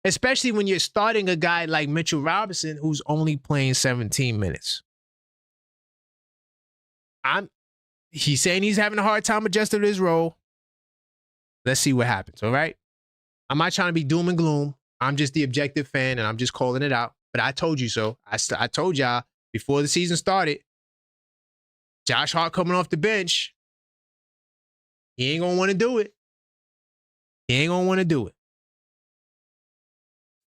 Especially when you're starting a guy like Mitchell Robinson, who's only playing 17 minutes. He's saying he's having a hard time adjusting to his role. Let's see what happens, all right? I'm not trying to be doom and gloom. I'm just the objective fan, and I'm just calling it out. But I told you so. I told y'all before the season started, Josh Hart coming off the bench, he ain't going to want to do it. He ain't going to want to do it.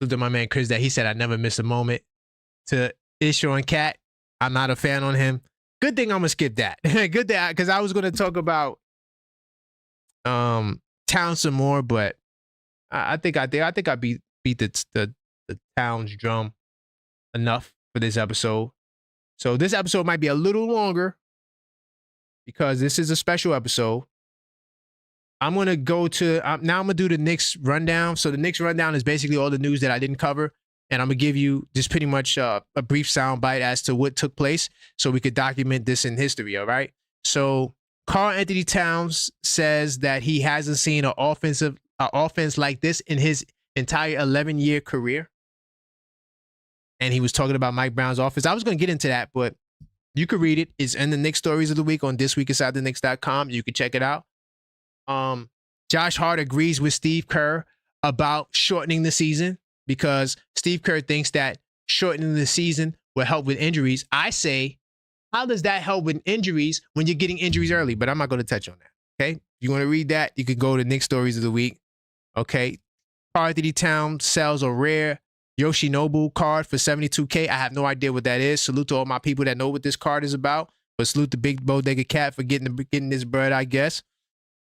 Look at my man Chris that he said I never miss a moment. To Isho and Cat, I'm not a fan on him. Good thing I'm gonna skip that. Good thing, because I was gonna talk about Towns some more, but I think I beat the Towns drum enough for this episode. So this episode might be a little longer because this is a special episode. I'm going to go to, now I'm going to do the Knicks rundown. So the Knicks rundown is basically all the news that I didn't cover. And I'm going to give you just pretty much a brief soundbite as to what took place so we could document this in history, all right? So Karl-Anthony Towns says that he hasn't seen an offense like this in his entire 11-year career. And he was talking about Mike Brown's offense. I was going to get into that, but you could read it. It's in the Knicks Stories of the Week on thisweekinsidethenix.com. You can check it out. Josh Hart agrees with Steve Kerr about shortening the season because Steve Kerr thinks that shortening the season will help with injuries. I say, how does that help with injuries when you're getting injuries early? But I'm not going to touch on that. Okay. If you want to read that, you can go to Knicks Stories of the Week. Okay. Karl-Anthony Towns sells a rare Yoshinobu card for $72K. I have no idea what that is. Salute to all my people that know what this card is about. But salute the Big Bodega Cat for getting this bread, I guess.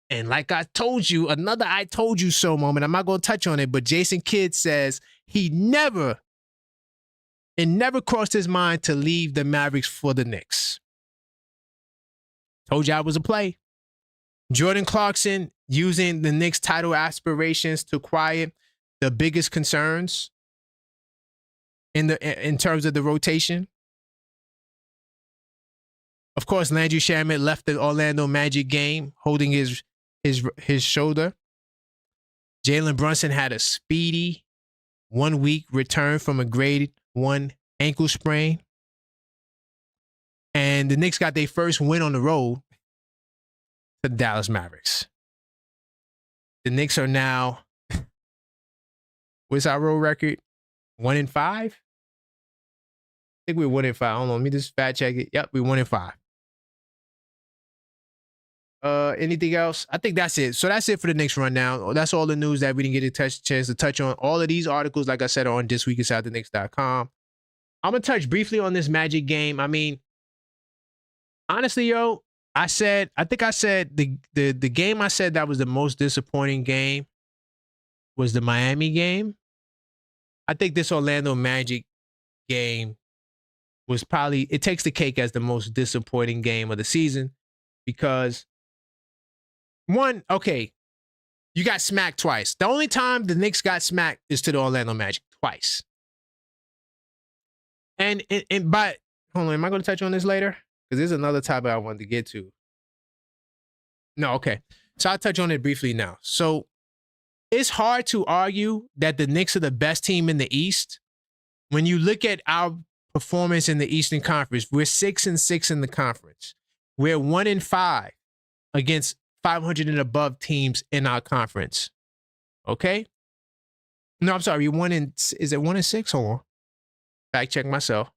And like I told you, another I told you so moment. I'm not going to touch on it, but Jason Kidd says it never crossed his mind to leave the Mavericks for the Knicks. Told you I was a play. Jordan Clarkson using the Knicks title aspirations to quiet the biggest concerns in terms of the rotation. Of course, Landry Shamet left the Orlando Magic game holding his shoulder. Jalen Brunson had a speedy 1 week return from a grade 1 ankle sprain. And the Knicks got their first win on the road to the Dallas Mavericks. The Knicks are now, what's our road record? 1-5? I think we're 1-5. Hold on, let me just fact check it. Yep, we're 1-5. Anything else? I think that's it. So that's it for the Knicks rundown. That's all the news that we didn't get a chance to touch on. All of these articles, like I said, are on thisweekinsidetheknicks.com. I'm going to touch briefly on this Magic game. I mean, honestly, yo, I think I said the game I said that was the most disappointing game was the Miami game. I think this Orlando Magic game was probably, it takes the cake as the most disappointing game of the season because one, okay, you got smacked twice. The only time the Knicks got smacked is to the Orlando Magic twice. And but hold on, am I going to touch on this later? Because there's another topic I wanted to get to. No, okay. So I'll touch on it briefly now. So it's hard to argue that the Knicks are the best team in the East. When you look at our performance in the Eastern Conference, we're 6-6 in the conference. We're 1-5 against 500 and above teams in our conference. Okay? No, I'm sorry. Is it 1-6? Hold on. Fact check myself.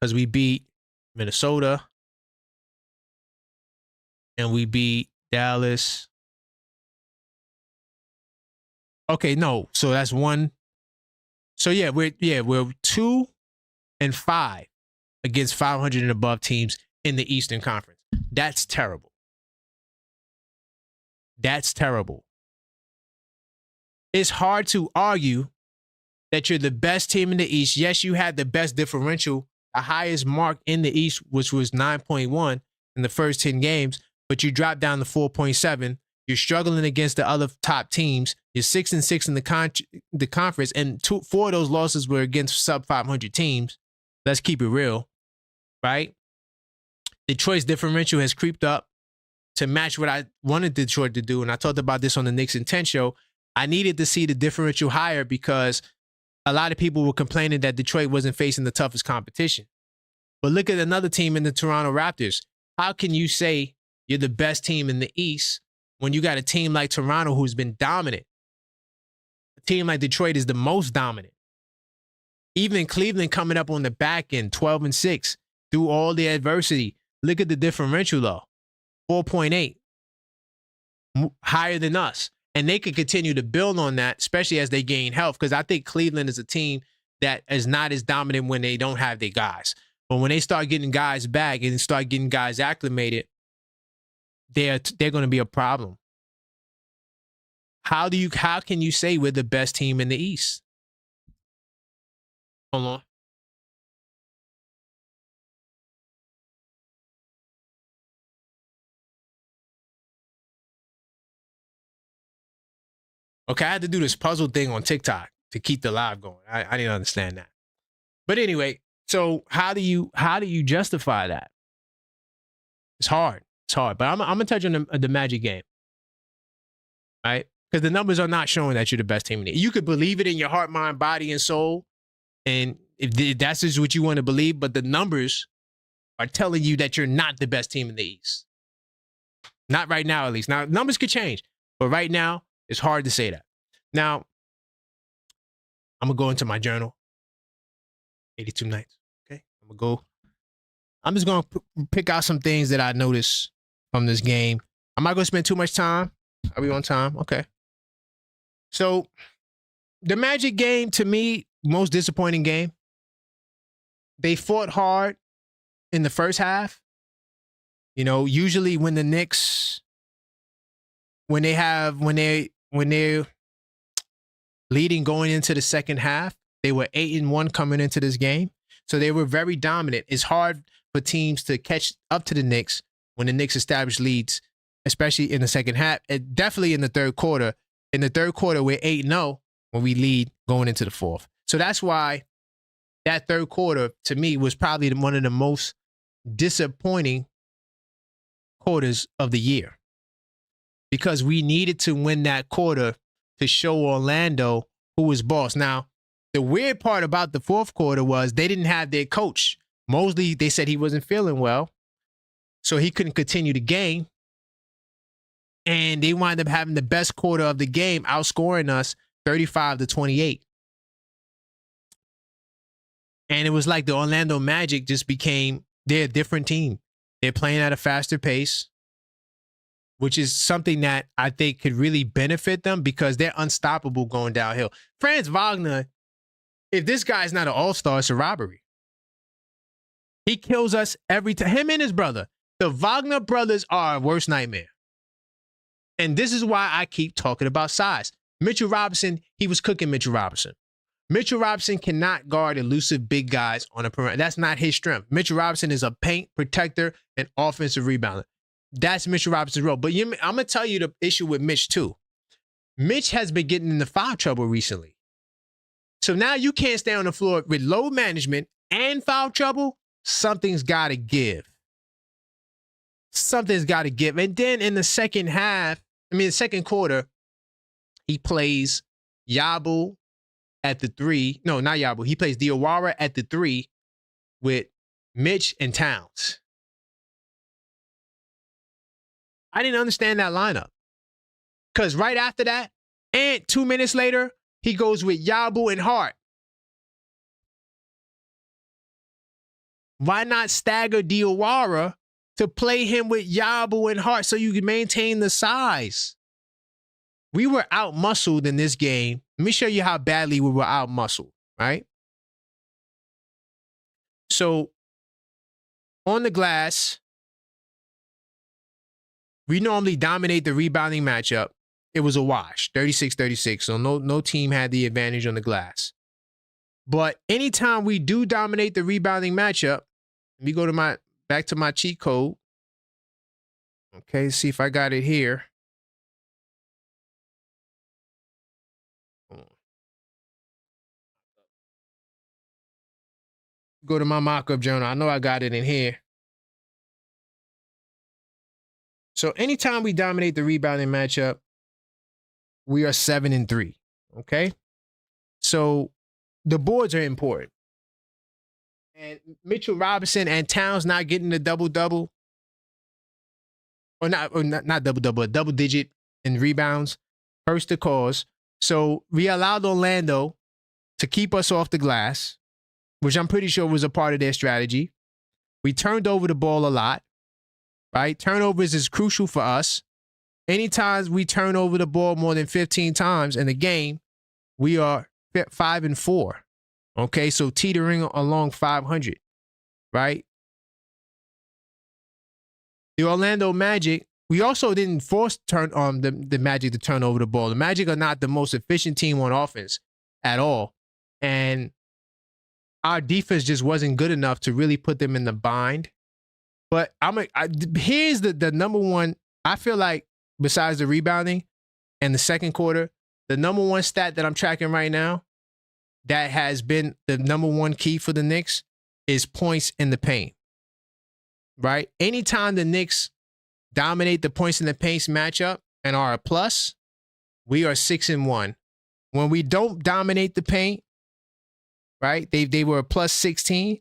Because we beat Minnesota and we beat Dallas. Okay, no. So that's one. So yeah, we're 2-5 against 500 and above teams in the Eastern Conference. That's terrible. That's terrible. It's hard to argue that you're the best team in the East. Yes, you had the best differential, the highest mark in the East, which was 9.1 in the first 10 games, but you dropped down to 4.7. You're struggling against the other top teams. You're 6-6 in the conference, and 4 of those losses were against sub 500 teams. Let's keep it real, right? Detroit's differential has creeped up to match what I wanted Detroit to do, and I talked about this on the Knicks Intent show. I needed to see the differential higher because a lot of people were complaining that Detroit wasn't facing the toughest competition. But look at another team in the Toronto Raptors. How can you say you're the best team in the East when you got a team like Toronto who's been dominant? A team like Detroit is the most dominant. Even Cleveland coming up on the back end, 12-6, through all the adversity. Look at the differential, though. 4.8. Higher than us. And they could continue to build on that, especially as they gain health, because I think Cleveland is a team that is not as dominant when they don't have their guys. But when they start getting guys back and start getting guys acclimated, they're going to be a problem. How can you say we're the best team in the East? Hold on. Okay, I had to do this puzzle thing on TikTok to keep the live going. I didn't understand that. But anyway, so how do you justify that? It's hard. It's hard. But I'm gonna touch on the Magic game, right? Because the numbers are not showing that you're the best team in the East. You could believe it in your heart, mind, body, and soul, and if that's just what you want to believe, but the numbers are telling you that you're not the best team in the East. Not right now, at least. Now, numbers could change, but right now, it's hard to say that. Now, I'm going to go into my journal. 82 nights. Okay. I'm just going to pick out some things that I noticed from this game. I'm not going to spend too much time. Are we on time? Okay. So, the Magic game, to me, most disappointing game. They fought hard in the first half. You know, usually when the Knicks, when they're leading going into the second half, they were 8-1 coming into this game. So they were very dominant. It's hard for teams to catch up to the Knicks when the Knicks establish leads, especially in the second half, and definitely in the third quarter. In the third quarter, we're 8-0 when we lead going into the fourth. So that's why that third quarter, to me, was probably one of the most disappointing quarters of the year, because we needed to win that quarter to show Orlando who was boss. Now, the weird part about the fourth quarter was they didn't have their coach. Mosley, they said he wasn't feeling well, so he couldn't continue the game. And they wound up having the best quarter of the game, outscoring us 35-28. And it was like the Orlando Magic just became, they're a different team. They're playing at a faster pace, which is something that I think could really benefit them because they're unstoppable going downhill. Franz Wagner, if this guy's not an all-star, it's a robbery. He kills us every time. Him and his brother. The Wagner brothers are our worst nightmare. And this is why I keep talking about size. Mitchell Robinson, he was cooking Mitchell Robinson. Mitchell Robinson cannot guard elusive big guys on a perimeter. That's not his strength. Mitchell Robinson is a paint protector and offensive rebounder. That's Mitchell Robinson's role. But I'm going to tell you the issue with Mitch, too. Mitch has been getting into foul trouble recently. So now you can't stay on the floor with load management and foul trouble. Something's got to give. Something's got to give. And then in the second quarter, he plays Yabu at the 3. No, not Yabu. He plays Diawara at the 3 with Mitch and Towns. I didn't understand that lineup. Because right after that, and 2 minutes later, he goes with Yabu and Hart. Why not stagger Diawara to play him with Yabu and Hart so you can maintain the size? We were out-muscled in this game. Let me show you how badly we were out-muscled, right? So, on the glass, we normally dominate the rebounding matchup. It was a wash, 36-36, so no team had the advantage on the glass. But anytime we do dominate the rebounding matchup, let me go to back to my cheat code. Okay, let's see if I got it here. Go to my mock-up journal. I know I got it in here. So anytime we dominate the rebounding matchup, we are 7-3. Okay? So the boards are important. And Mitchell Robinson and Towns not getting the double-double, or not double-double, a double-digit in rebounds, hurts the cause. So we allowed Orlando to keep us off the glass, which I'm pretty sure was a part of their strategy. We turned over the ball a lot, right? Turnovers is crucial for us. Anytime we turn over the ball more than 15 times in a game, we are 5-4. Okay, so teetering along 500, right? The Orlando Magic, we also didn't force the Magic to turn over the ball. The Magic are not the most efficient team on offense at all. And our defense just wasn't good enough to really put them in the bind. But here's the number one, I feel like, besides the rebounding and the second quarter, the number one stat that I'm tracking right now that has been the number one key for the Knicks is points in the paint, right? Anytime the Knicks dominate the points in the paint matchup and are a plus, we are 6-1. When we don't dominate the paint, right? They were plus 18,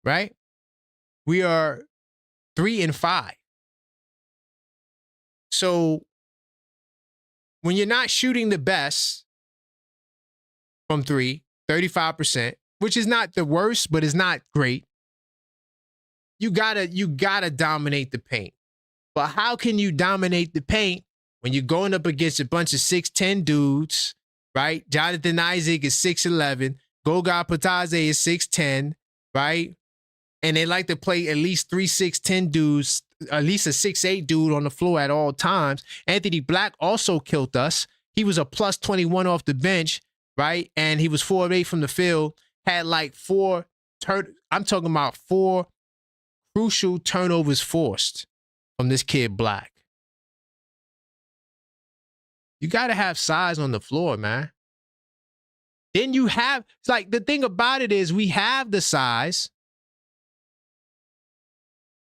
right? We are 3-5. So when you're not shooting the best from 35%, which is not the worst, but is not great, you gotta dominate the paint. But how can you dominate the paint when you're going up against a bunch of 6'10 dudes, right? Jonathan Isaac is 6'11, Goga Pataze is 6'10, right? And they like to play at least 3 6'10 dudes, at least a 6'8 dude on the floor at all times. Anthony Black also killed us. He was a plus 21 off the bench, right? And he was 4 of 8 from the field, had like 4 I'm talking about 4 crucial turnovers forced from this kid Black. You got to have size on the floor, man. Then you have, it's like the thing about it is we have the size.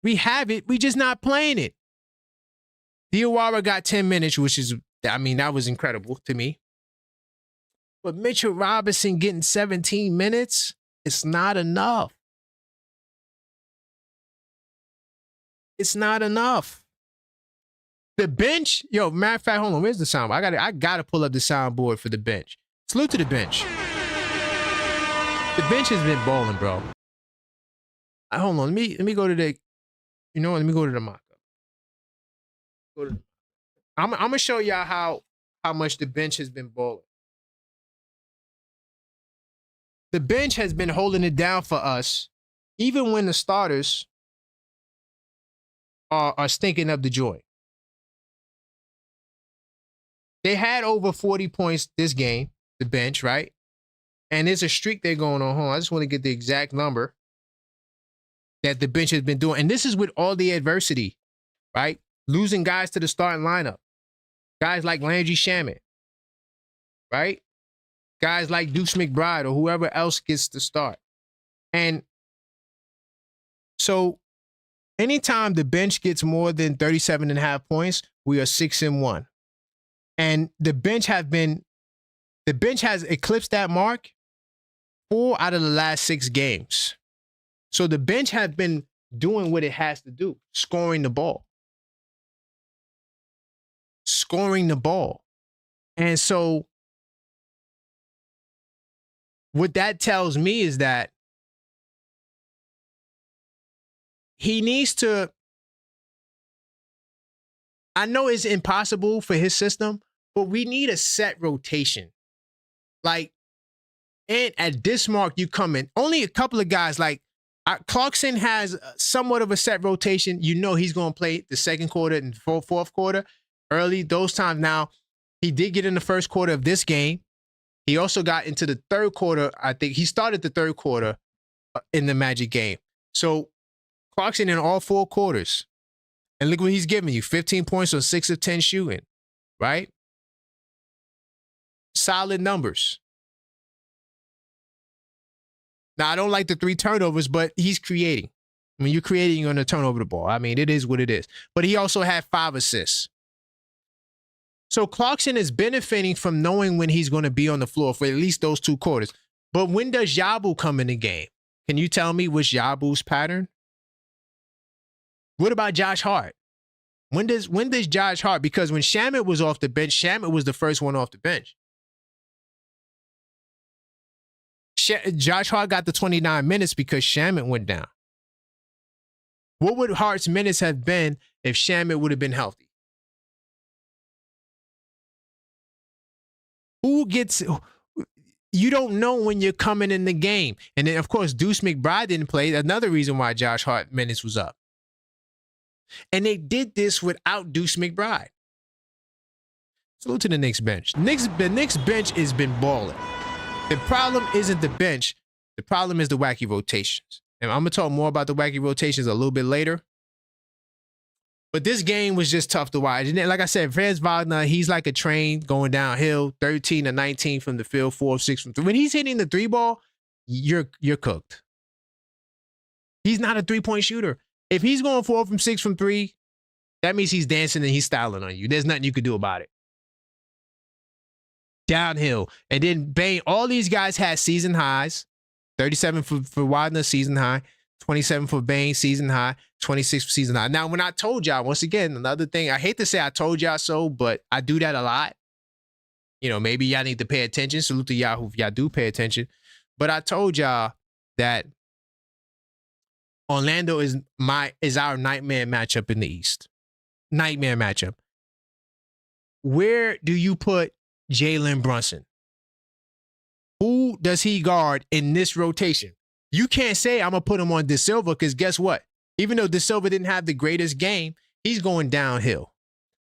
We have it. We just not playing it. Diawara got 10 minutes, which is, I mean, that was incredible to me. But Mitchell Robinson getting 17 minutes, it's not enough. It's not enough. The bench, yo, matter of fact, hold on, where's the soundboard? I gotta pull up the soundboard for the bench. Salute to the bench. The bench has been balling, bro. Hold on, let me go to the, you know what? Let me go to the mock-up. I'm gonna show y'all how much the bench has been balling. The bench has been holding it down for us, even when the starters are stinking up the joint. They had over 40 points this game, the bench, right? And there's a streak they're going on. Hold on, I just want to get the exact number that the bench has been doing. And this is with all the adversity, right? Losing guys to the starting lineup. Guys like Landry Shamet, right? Guys like Deuce McBride or whoever else gets to start. And so anytime the bench gets more than 37.5 points, we are 6-1. And the bench has eclipsed that mark 4 out of the last 6 games. So the bench has been doing what it has to do, scoring the ball. Scoring the ball. And so what that tells me is that he needs to, I know it's impossible for his system, but we need a set rotation. Like, and at this mark, you come in. Only a couple of guys, like Clarkson has somewhat of a set rotation. You know he's going to play the second quarter and fourth quarter early. Those times now, he did get in the first quarter of this game. He also got into the third quarter. I think he started the third quarter in the Magic game. So Clarkson in all 4 quarters. And look what he's giving you. 15 points on 6 of 10 shooting, right? Solid numbers. Now, I don't like the 3 turnovers, but he's creating. When you're creating, you're going to turn over the ball. I mean, it is what it is. But he also had 5 assists. So Clarkson is benefiting from knowing when he's going to be on the floor for at least those 2 quarters. But when does Yabu come in the game? Can you tell me what's Yabu's pattern? What about Josh Hart? When does Josh Hart? Because when Shamet was off the bench, Shamet was the first one off the bench. Josh Hart got the 29 minutes because Shamet went down. What would Hart's minutes have been if Shamet would have been healthy? You don't know when you're coming in the game. And then, of course, Deuce McBride didn't play. Another reason why Josh Hart minutes was up. And they did this without Deuce McBride. Salute to the Knicks bench. The Knicks bench has been balling. The problem isn't the bench. The problem is the wacky rotations. And I'm going to talk more about the wacky rotations a little bit later. But this game was just tough to watch. And like I said, Franz Wagner, he's like a train going downhill, 13 to 19 from the field, 4 of 6 from 3. When he's hitting the 3 ball, you're cooked. He's not a 3-point shooter. If he's going 4 from 6 from 3, that means he's dancing and he's styling on you. There's nothing you could do about it. Downhill. And then Bane, all these guys had season highs. 37 for Wagner, season high. 27 for Bane, season high. 26 for season high. Now, when I told y'all, once again, another thing, I hate to say I told y'all so, but I do that a lot. You know, maybe y'all need to pay attention. Salute to y'all if y'all do pay attention. But I told y'all that Orlando is our nightmare matchup in the East. Nightmare matchup. Where do you put Jalen Brunson? Who does he guard in this rotation? You can't say I'm going to put him on De Silva because guess what? Even though De Silva didn't have the greatest game, he's going downhill.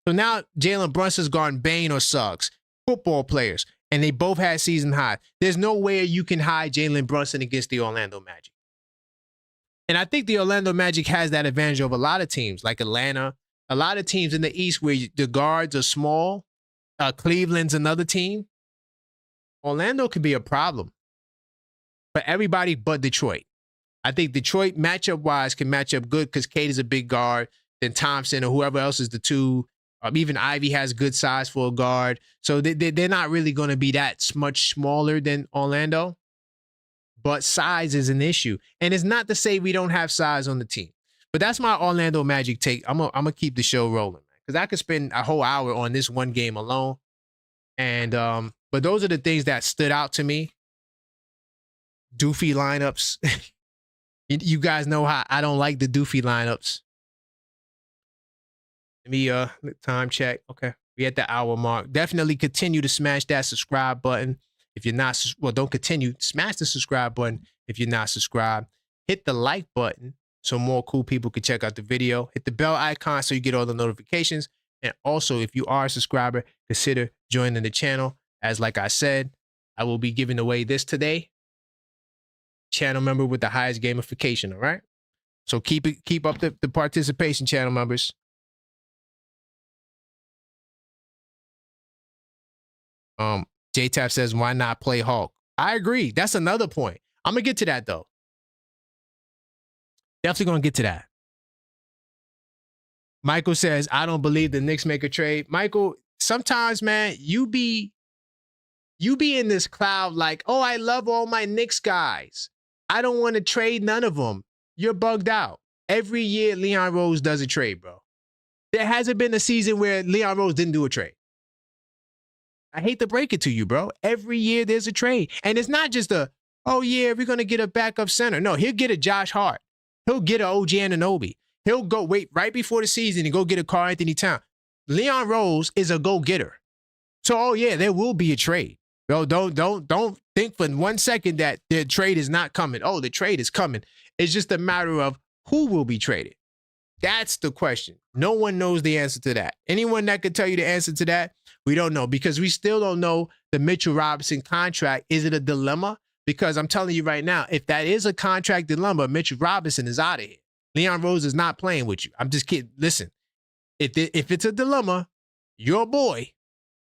So now Jalen Brunson's guarding Bane or Suggs, football players, and they both had season high. There's no way you can hide Jalen Brunson against the Orlando Magic. And I think the Orlando Magic has that advantage over a lot of teams, like Atlanta, a lot of teams in the East where the guards are small. Cleveland's another team. Orlando could be a problem for everybody but Detroit. I think Detroit matchup-wise can match up good because Cade is a big guard, then Thompson or whoever else is the two. Even Ivy has good size for a guard. So they're not really going to be that much smaller than Orlando. But size is an issue. And it's not to say we don't have size on the team. But that's my Orlando Magic take. I'm gonna keep the show rolling, because I could spend a whole hour on this one game alone. And but those are the things that stood out to me. Doofy lineups. You guys know how I don't like the doofy lineups. Let me time check. Okay. We at the hour mark. Definitely continue to smash that subscribe button. If you're not, well, don't continue. Smash the subscribe button if you're not subscribed. Hit the like button so more cool people can check out the video. Hit the bell icon so you get all the notifications. And also, if you are a subscriber, consider joining the channel. As like I said, I will be giving away this today. Channel member with the highest gamification, all right? So keep up the participation, channel members. J-Tap says, why not play Hulk? I agree. That's another point. I'm going to get to that, though. Definitely going to get to that. Michael says, I don't believe the Knicks make a trade. Michael, sometimes, man, you be in this cloud like, oh, I love all my Knicks guys. I don't want to trade none of them. You're bugged out. Every year, Leon Rose does a trade, bro. There hasn't been a season where Leon Rose didn't do a trade. I hate to break it to you, bro. Every year there's a trade. And it's not just oh, yeah, we're going to get a backup center. No, he'll get a Josh Hart. He'll get an OG Anunoby. He'll go wait right before the season and go get a Karl Anthony Towns. Leon Rose is a go-getter. So, oh, yeah, there will be a trade. Bro, don't think for 1 second that the trade is not coming. Oh, the trade is coming. It's just a matter of who will be traded. That's the question. No one knows the answer to that. Anyone that could tell you the answer to that, we don't know, because we still don't know the Mitchell Robinson contract. Is it a dilemma? Because I'm telling you right now, if that is a contract dilemma, Mitchell Robinson is out of here. Leon Rose is not playing with you. I'm just kidding. Listen, if it's a dilemma, your boy,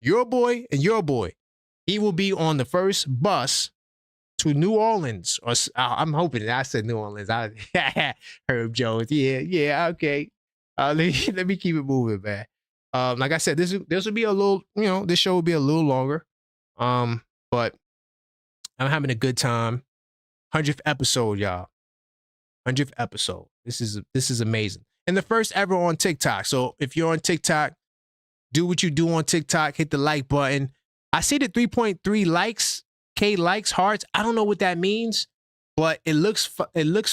and your boy, he will be on the first bus to New Orleans. Or I'm hoping that I said New Orleans. Herb Jones. Yeah, okay. Let me keep it moving, man. Like I said, this will be a little, this show will be a little longer. But I'm having a good time. 100th episode, y'all. 100th episode. This is amazing. And the first ever on TikTok. So if you're on TikTok, do what you do on TikTok. Hit the like button. I see the 3.3 likes, K likes, hearts. I don't know what that means, but it looks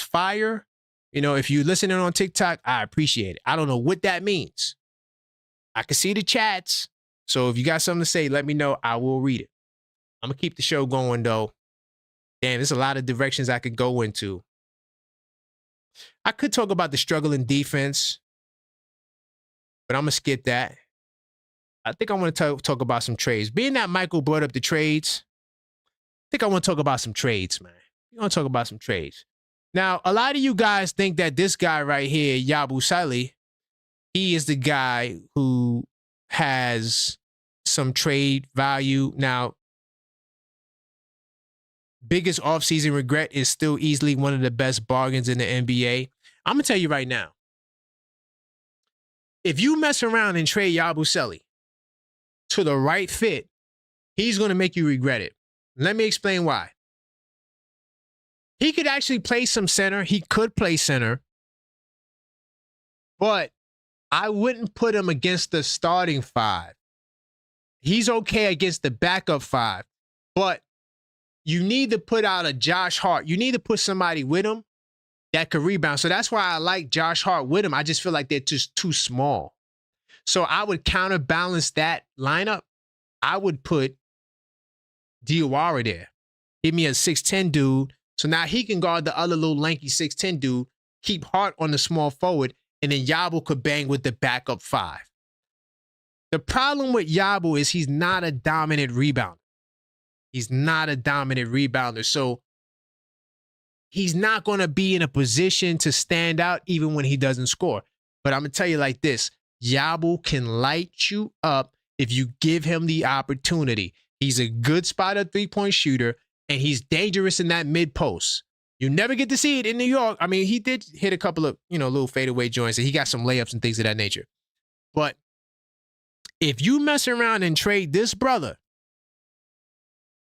fire. If you're listening on TikTok, I appreciate it. I don't know what that means. I can see the chats. So if you got something to say, let me know. I will read it. I'm going to keep the show going, though. Damn, there's a lot of directions I could go into. I could talk about the struggling defense, but I'm going to skip that. I think I want to talk about some trades. Being that Michael brought up the trades, I think I want to talk about some trades, man. I want to talk about some trades. Now, a lot of you guys think that this guy right here, Yabusele, he is the guy who has some trade value. Now, biggest offseason regret is still easily one of the best bargains in the NBA. I'm going to tell you right now. If you mess around and trade Yabusele to the right fit, he's going to make you regret it. Let me explain why. He could actually play some center. He could play center. But I wouldn't put him against the starting five. He's okay against the backup five. But you need to put out a Josh Hart. You need to put somebody with him that could rebound. So that's why I like Josh Hart with him. I just feel like they're just too small. So I would counterbalance that lineup. I would put Diawara there. Give me a 6'10 dude. So now he can guard the other little lanky 6'10 dude, keep Hart on the small forward, and then Yabu could bang with the backup five. The problem with Yabu is he's not a dominant rebounder. He's not a dominant rebounder. So he's not going to be in a position to stand out even when he doesn't score. But I'm going to tell you like this, Yabu can light you up if you give him the opportunity. He's a good spotter three-point shooter, and he's dangerous in that mid-post. You never get to see it in New York. I mean, he did hit a couple of, little fadeaway joints, and he got some layups and things of that nature. But if you mess around and trade this brother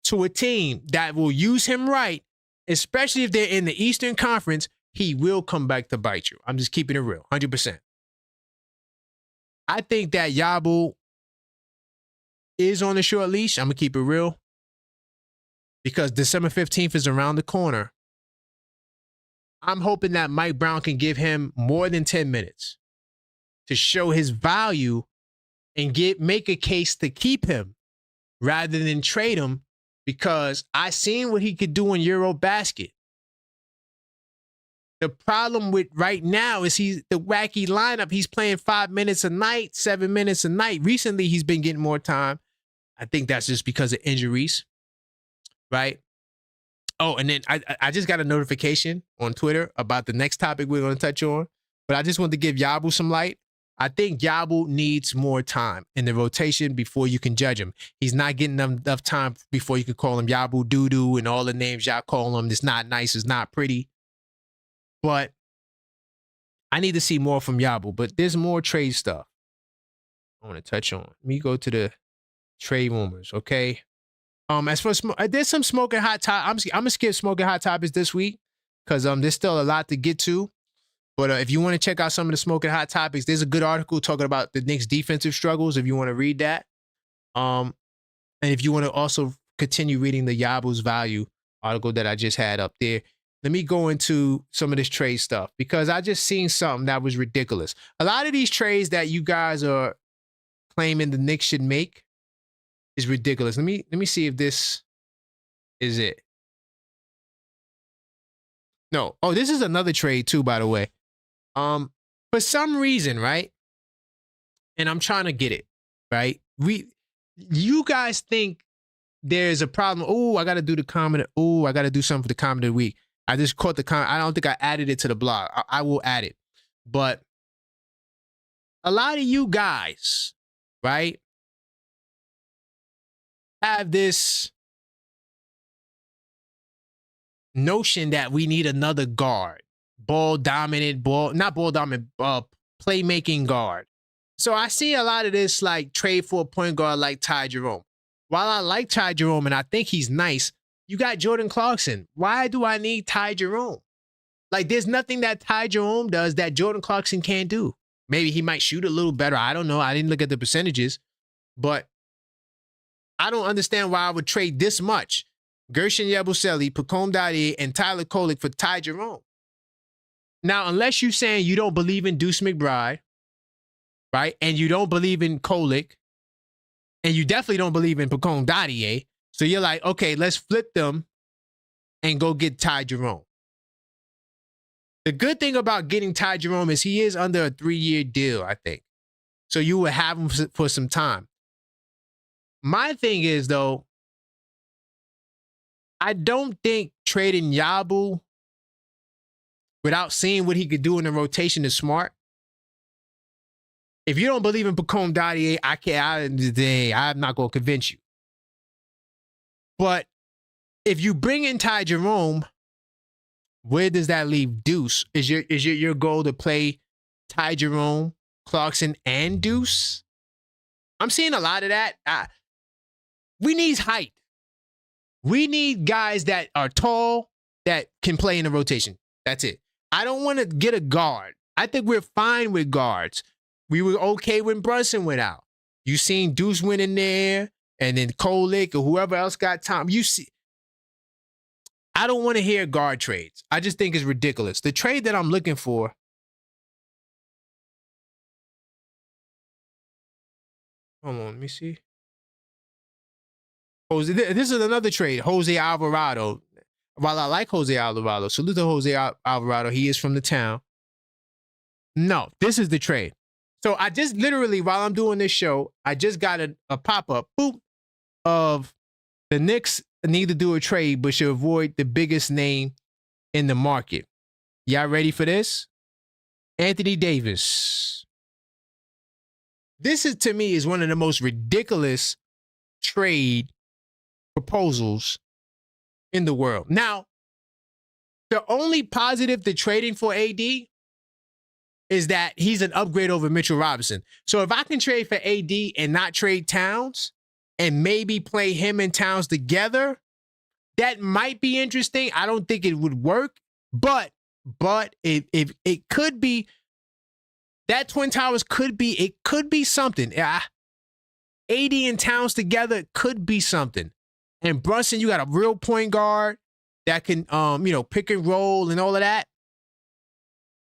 to a team that will use him right, especially if they're in the Eastern Conference, he will come back to bite you. I'm just keeping it real, 100%. I think that Yabu is on the short leash. I'm going to keep it real. Because December 15th is around the corner. I'm hoping that Mike Brown can give him more than 10 minutes to show his value and make a case to keep him rather than trade him, because I seen what he could do in Eurobasket. The problem with right now is the wacky lineup. He's playing 5 minutes a night, 7 minutes a night. Recently, he's been getting more time. I think that's just because of injuries, right? Oh, and then I just got a notification on Twitter about the next topic we're going to touch on, but I just want to give Yabu some light. I think Yabu needs more time in the rotation before you can judge him. He's not getting enough time before you can call him Yabu Doo-Doo and all the names y'all call him. It's not nice. It's not pretty. But I need to see more from Yabu. But there's more trade stuff I want to touch on. Let me go to the trade rumors, okay? As for there's some smoking hot topics. I'm gonna skip smoking hot topics this week because there's still a lot to get to. But if you want to check out some of the smoking hot topics, there's a good article talking about the Knicks' defensive struggles. If you want to read that, and if you want to also continue reading the Yabu's value article that I just had up there, let me go into some of this trade stuff because I just seen something that was ridiculous. A lot of these trades that you guys are claiming the Knicks should make is ridiculous. Let me see if this is it. No. Oh, this is another trade too, by the way. For some reason, right? And I'm trying to get it, right? You guys think there's a problem. Oh, I got to do the comment. Oh, I got to do something for the comment of the week. I just caught the comment. I don't think I added it to the blog. I will add it. But a lot of you guys, right, have this notion that we need another guard, playmaking guard. So I see a lot of this like trade for a point guard like Ty Jerome. While I like Ty Jerome and I think he's nice, you got Jordan Clarkson. Why do I need Ty Jerome? Like there's nothing that Ty Jerome does that Jordan Clarkson can't do. Maybe he might shoot a little better. I don't know. I didn't look at the percentages, but I don't understand why I would trade this much. Gershon Yabusele, Pacome Dadier, and Tyler Kolek for Ty Jerome. Now, unless you're saying you don't believe in Deuce McBride, right, and you don't believe in Kolek, and you definitely don't believe in Pacome Dadier, so you're like, okay, let's flip them and go get Ty Jerome. The good thing about getting Ty Jerome is he is under a 3-year deal, I think. So you will have him for some time. My thing is, though, I don't think trading Yabu without seeing what he could do in the rotation is smart. If you don't believe in Pacome Dadier, I'm not going to convince you. But if you bring in Ty Jerome, where does that leave Deuce? Is your goal to play Ty Jerome, Clarkson, and Deuce? I'm seeing a lot of that. We need height. We need guys that are tall that can play in the rotation. That's it. I don't want to get a guard. I think we're fine with guards. We were okay when Brunson went out. You seen Deuce went in there, and then Kolek or whoever else got time. You see, I don't want to hear guard trades. I just think it's ridiculous. The trade that I'm looking for. Hold on, let me see. This is another trade. Jose Alvarado. While I like Jose Alvarado, salute to Jose Alvarado. He is from the town. No, this is the trade. So I just literally, while I'm doing this show, I just got a pop-up, boop, of the Knicks need to do a trade, but should avoid the biggest name in the market. Y'all ready for this? Anthony Davis. This is, to me, is one of the most ridiculous trade proposals in the world. Now, the only positive to trading for AD is that he's an upgrade over Mitchell Robinson. So if I can trade for AD and not trade Towns and maybe play him and Towns together, that might be interesting. I don't think it would work, but it could be, that Twin Towers could be something. AD and Towns together could be something. And Brunson, you got a real point guard that can, pick and roll and all of that.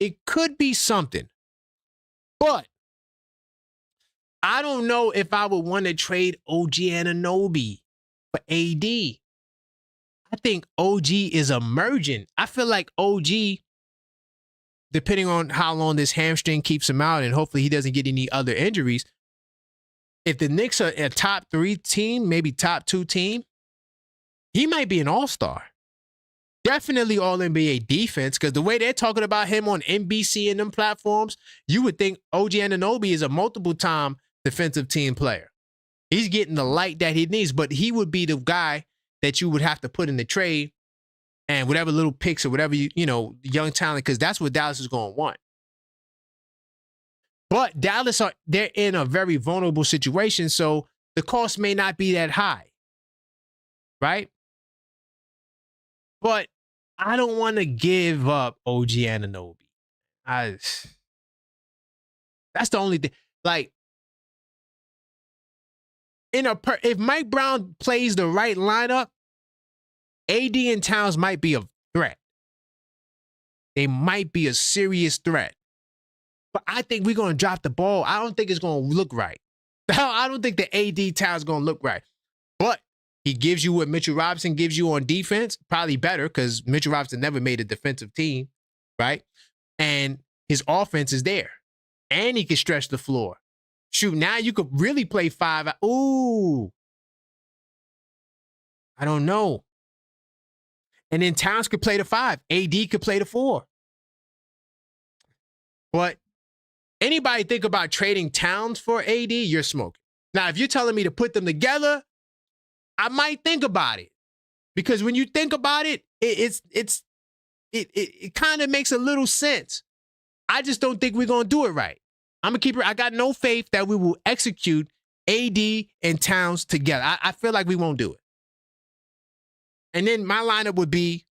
It could be something. But I don't know if I would want to trade OG Anunoby for AD. I think OG is emerging. I feel like OG, depending on how long this hamstring keeps him out and hopefully he doesn't get any other injuries, if the Knicks are a top 3 team, maybe top 2 team, he might be an all-star. Definitely all-NBA defense, because the way they're talking about him on NBC and them platforms, you would think OG Anunoby is a multiple-time defensive team player. He's getting the light that he needs, but he would be the guy that you would have to put in the trade and whatever little picks or whatever, young talent, because that's what Dallas is going to want. But Dallas, they're in a very vulnerable situation, so the cost may not be that high, right? But I don't want to give up OG Anunoby. That's the only thing. Like, if Mike Brown plays the right lineup, AD and Towns might be a threat. They might be a serious threat. But I think we're going to drop the ball. I don't think it's going to look right. I don't think the AD Towns is going to look right. But he gives you what Mitchell Robinson gives you on defense, probably better, because Mitchell Robinson never made a defensive team, right? And his offense is there. And he can stretch the floor. Shoot, now you could really play 5. Ooh. I don't know. And then Towns could play the 5. AD could play the 4. But anybody think about trading Towns for AD, you're smoking. Now, if you're telling me to put them together, I might think about it, because when you think about it, it kind of makes a little sense. I just don't think we're gonna do it right. I'm gonna keep it. I got no faith that we will execute AD and Towns together. I feel like we won't do it. And then my lineup would be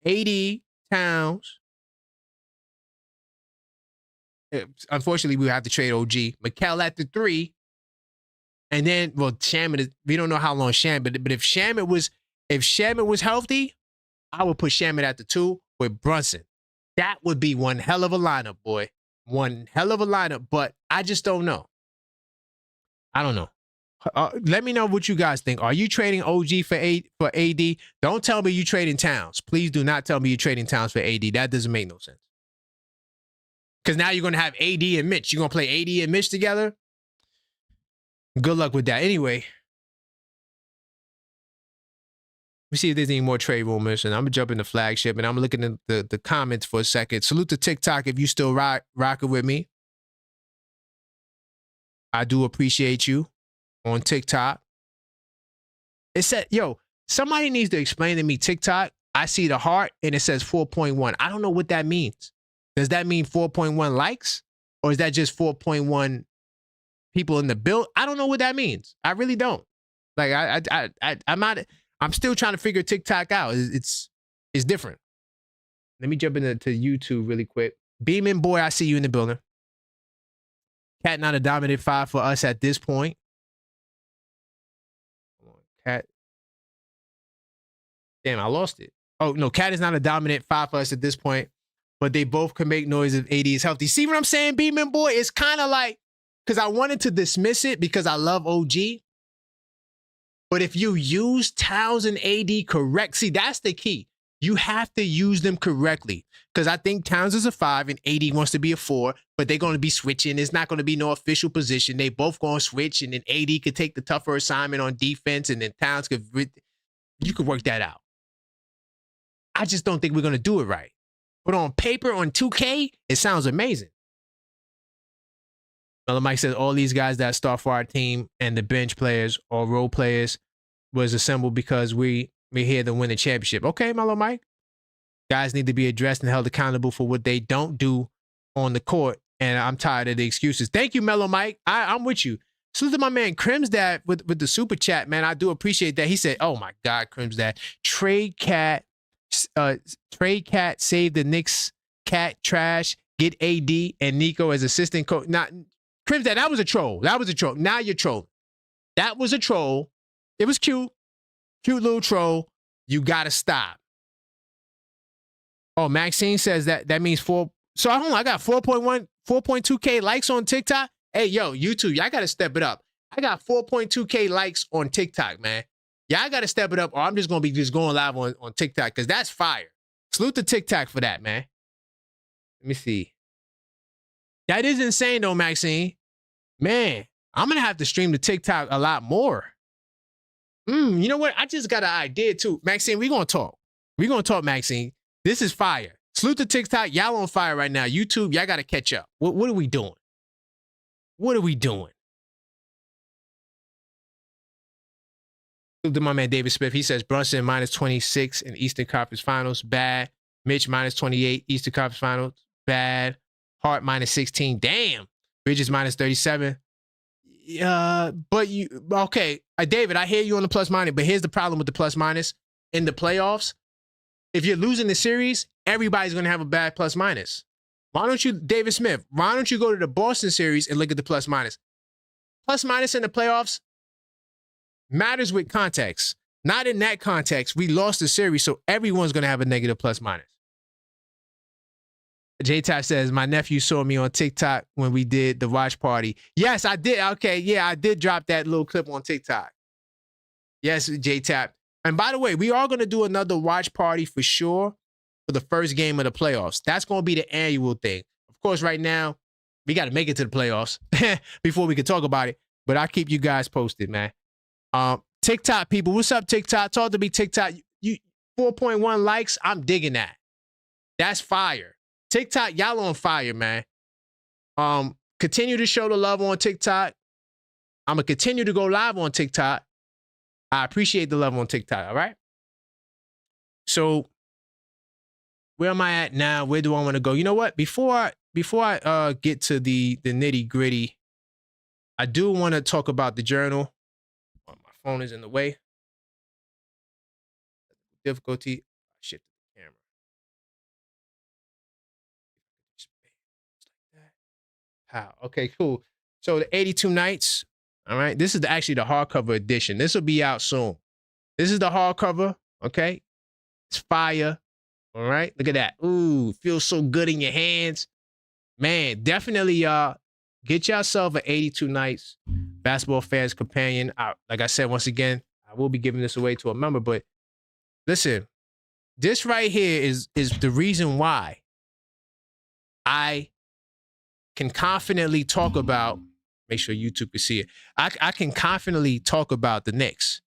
AD, Towns. Unfortunately, we have to trade OG. Mikal at the 3. And then, Shamet is, we don't know how long Shamet, but if Shamet was healthy, I would put Shamet at the 2 with Brunson. That would be one hell of a lineup, boy. One hell of a lineup, but I just don't know. I don't know. Let me know what you guys think. Are you trading OG for AD? Don't tell me you trading Towns. Please do not tell me you're trading Towns for AD. That doesn't make no sense. Because now you're going to have AD and Mitch. You're going to play AD and Mitch together? Good luck with that. Anyway, let me see if there's any more trade rumors. And I'm going to jump into flagship, and I'm looking at the comments for a second. Salute to TikTok if you still rocking with me. I do appreciate you on TikTok. It said, somebody needs to explain to me TikTok. I see the heart, and it says 4.1. I don't know what that means. Does that mean 4.1 likes? Or is that just 4.1 people in the build? I don't know what that means. I really don't. Like, I'm still trying to figure TikTok out. It's different. Let me jump into YouTube really quick. Beeman boy, I see you in the building. Cat not a dominant 5 for us at this point. Come on, Cat. Damn, I lost it. Oh, no, Cat is not a dominant 5 for us at this point, but they both can make noise if AD is healthy. See what I'm saying, Beeman boy? It's kind of like, because I wanted to dismiss it because I love OG. But if you use Towns and AD correct, see, that's the key. You have to use them correctly. Because I think Towns is a 5 and AD wants to be a 4, but they're going to be switching. It's not going to be no official position. They both going to switch, and then AD could take the tougher assignment on defense, and then Towns you could work that out. I just don't think we're going to do it right. But on paper, on 2K, it sounds amazing. Mellow Mike says all these guys that start for our team and the bench players or role players was assembled because we're here to win the championship. Okay, Mellow Mike. Guys need to be addressed and held accountable for what they don't do on the court. And I'm tired of the excuses. Thank you, Mellow Mike. I'm with you. Salute to my man Crim's dad with the super chat, man. I do appreciate that. He said, "Oh my God, Crim's dad, trade cat save the Knicks cat trash. Get AD and Nico as assistant coach." Not Crim's dad. That was a troll. Now you're trolling. That was a troll. It was cute little troll. You gotta stop. Oh, Maxine says that means 4. So hold on, I got 4.2K likes on TikTok. Hey, yo, YouTube, y'all got to step it up. I got 4.2K likes on TikTok, man. Y'all got to step it up, or I'm just going to be going live on TikTok because that's fire. Salute to TikTok for that, man. Let me see. That is insane, though, Maxine. Man, I'm going to have to stream the TikTok a lot more. You know what? I just got an idea, too. Maxine, we're going to talk. We're going to talk, Maxine. This is fire. Salute to TikTok. Y'all on fire right now. YouTube, y'all got to catch up. What are we doing? What are we doing? Salute to my man David Smith. He says Brunson minus 26 in Eastern Conference Finals. Bad. Mitch minus 28 Eastern Conference Finals. Bad. Hart minus 16. Damn. Bridges minus 37. But you, okay. David, I hear you on the plus minus, but here's the problem with the plus minus. In the playoffs, if you're losing the series, everybody's going to have a bad plus minus. Why don't you, David Smith, why don't you go to the Boston series and look at the plus minus? Plus minus in the playoffs matters with context. Not in that context. We lost the series, so everyone's going to have a negative plus minus. J-Tap says, my nephew saw me on TikTok when we did the watch party. Yes, I did. Okay, yeah, I did drop that little clip on TikTok. Yes, J-Tap. And by the way, we are going to do another watch party for sure for the first game of the playoffs. That's going to be the annual thing. Of course, right now, we got to make it to the playoffs before we can talk about it. But I'll keep you guys posted, man. TikTok people, what's up, TikTok? Talk to me, TikTok. You 4.1 likes. I'm digging that. That's fire. TikTok, y'all on fire, man. Continue to show the love on TikTok. I'm going to continue to go live on TikTok. I appreciate the love on TikTok, all right? So where am I at now? Where do I want to go? You know what? Before I get to the nitty gritty, I do want to talk about the journal. Oh, my phone is in the way. Difficulty. Shift the camera. How? Okay, cool. So the 82 Nights. All right. This is actually the hardcover edition. This will be out soon. This is the hardcover. Okay. It's fire. All right. Look at that. Ooh, feels so good in your hands. Man, definitely, y'all, get yourself an 82 Nights Basketball Fans Companion. Like I said, once again, I will be giving this away to a member. But listen, this right here is the reason why I can confidently talk about. Make sure YouTube can see it. I can confidently talk about the Knicks.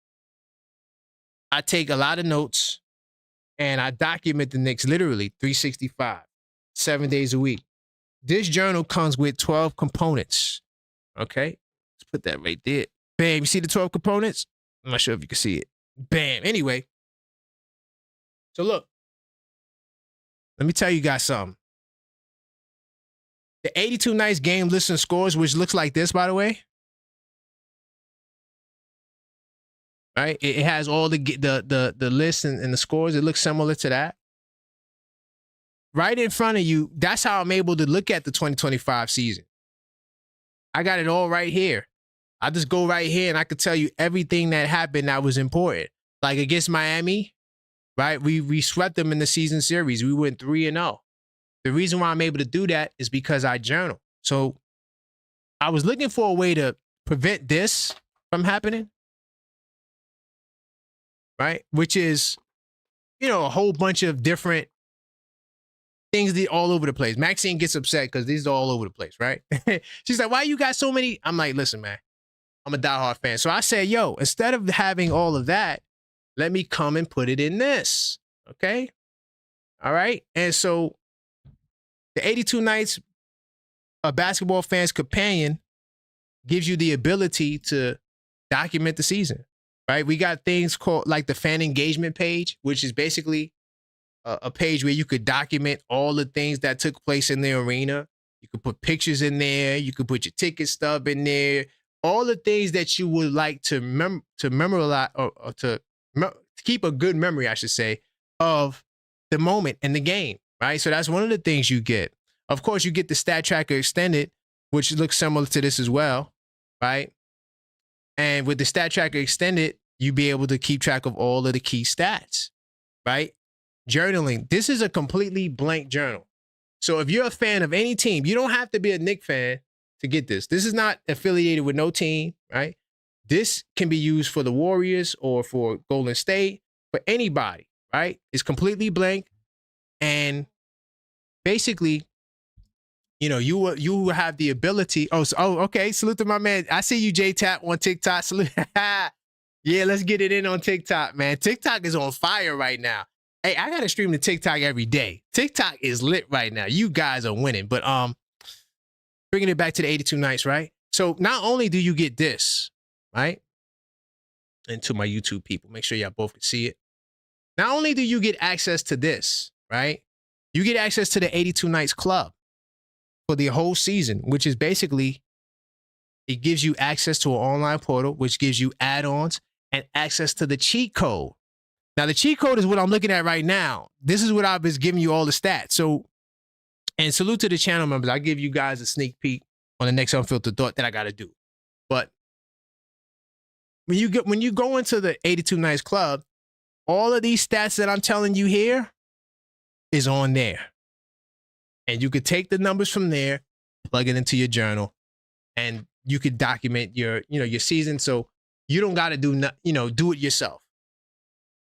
I take a lot of notes and I document the Knicks literally 365, 7 days a week. This journal comes with 12 components. Okay? Let's put that right there. Bam, you see the 12 components? I'm not sure if you can see it. Bam. Anyway. So look. Let me tell you guys something. The 82 Nights game list and scores, which looks like this, by the way. Right? It has all the lists and the scores. It looks similar to that. Right in front of you, that's how I'm able to look at the 2025 season. I got it all right here. I just go right here and I could tell you everything that happened that was important. Like against Miami, right? We swept them in the season series. We went 3-0. The reason why I'm able to do that is because I journal. So I was looking for a way to prevent this from happening, right? Which is, a whole bunch of different things that all over the place. Maxine gets upset because these are all over the place, right? She's like, why you got so many? I'm like, listen, man, I'm a diehard fan. So I said, instead of having all of that, let me come and put it in this, okay? All right. And so the 82 Nights, a basketball fan's companion, gives you the ability to document the season, right? We got things called like the fan engagement page, which is basically a page where you could document all the things that took place in the arena. You could put pictures in there. You could put your ticket stub in there. All the things that you would like to memorialize or to keep a good memory, I should say, of the moment in the game, right? So that's one of the things you get. Of course, you get the Stat Tracker Extended, which looks similar to this as well, right? And with the Stat Tracker Extended, you be able to keep track of all of the key stats, right? Journaling. This is a completely blank journal. So if you're a fan of any team, you don't have to be a Knicks fan to get this. This is not affiliated with no team, right? This can be used for the Warriors or for Golden State, for anybody, right? It's completely blank. And basically, you know, you will have the ability. Okay. Salute to my man. I see you, J Tap, on TikTok. Salute. Yeah, let's get it in on TikTok, man. TikTok is on fire right now. Hey, I gotta stream to TikTok every day. TikTok is lit right now. You guys are winning. But bringing it back to the 82 Nights, right? So not only do you get this, right? And to my YouTube people, make sure y'all both can see it. Not only do you get access to this, right? You get access to the 82 Nights Club for the whole season, which is basically, it gives you access to an online portal, which gives you add-ons and access to the cheat code. Now, the cheat code is what I'm looking at right now. This is what I've been giving you all the stats. So, and salute to the channel members. I'll give you guys a sneak peek on the next Unfiltered Thought that I got to do. But when you go into the 82 Nights Club, all of these stats that I'm telling you here is on there. And you could take the numbers from there, plug it into your journal, and you could document your season. So you don't got to do it yourself.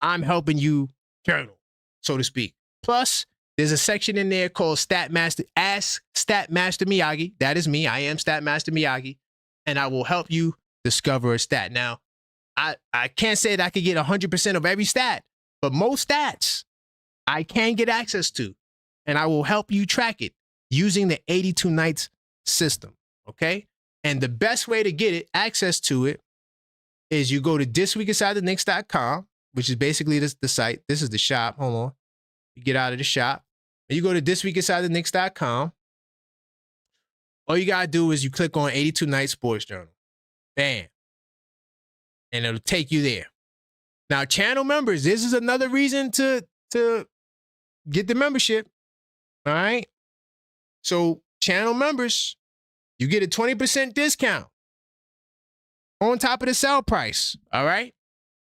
I'm helping you journal, so to speak. Plus, there's a section in there called Stat Master. Ask Stat Master Miyagi. That is me. I am Stat Master Miyagi, and I will help you discover a stat. Now, I can't say that I could get 100% of every stat, but most stats I can get access to, and I will help you track it using the 82 Nights system, okay? And the best way to get it, access to it, is you go to thisweekinsidetheknicks.com, which is basically the site. This is the shop. Hold on. You get out of the shop. And you go to thisweekinsidetheknicks.com. All you got to do is you click on 82 Nights Sports Journal. Bam. And it'll take you there. Now, channel members, this is another reason to get the membership. All right? So, channel members, you get a 20% discount on top of the sale price. All right?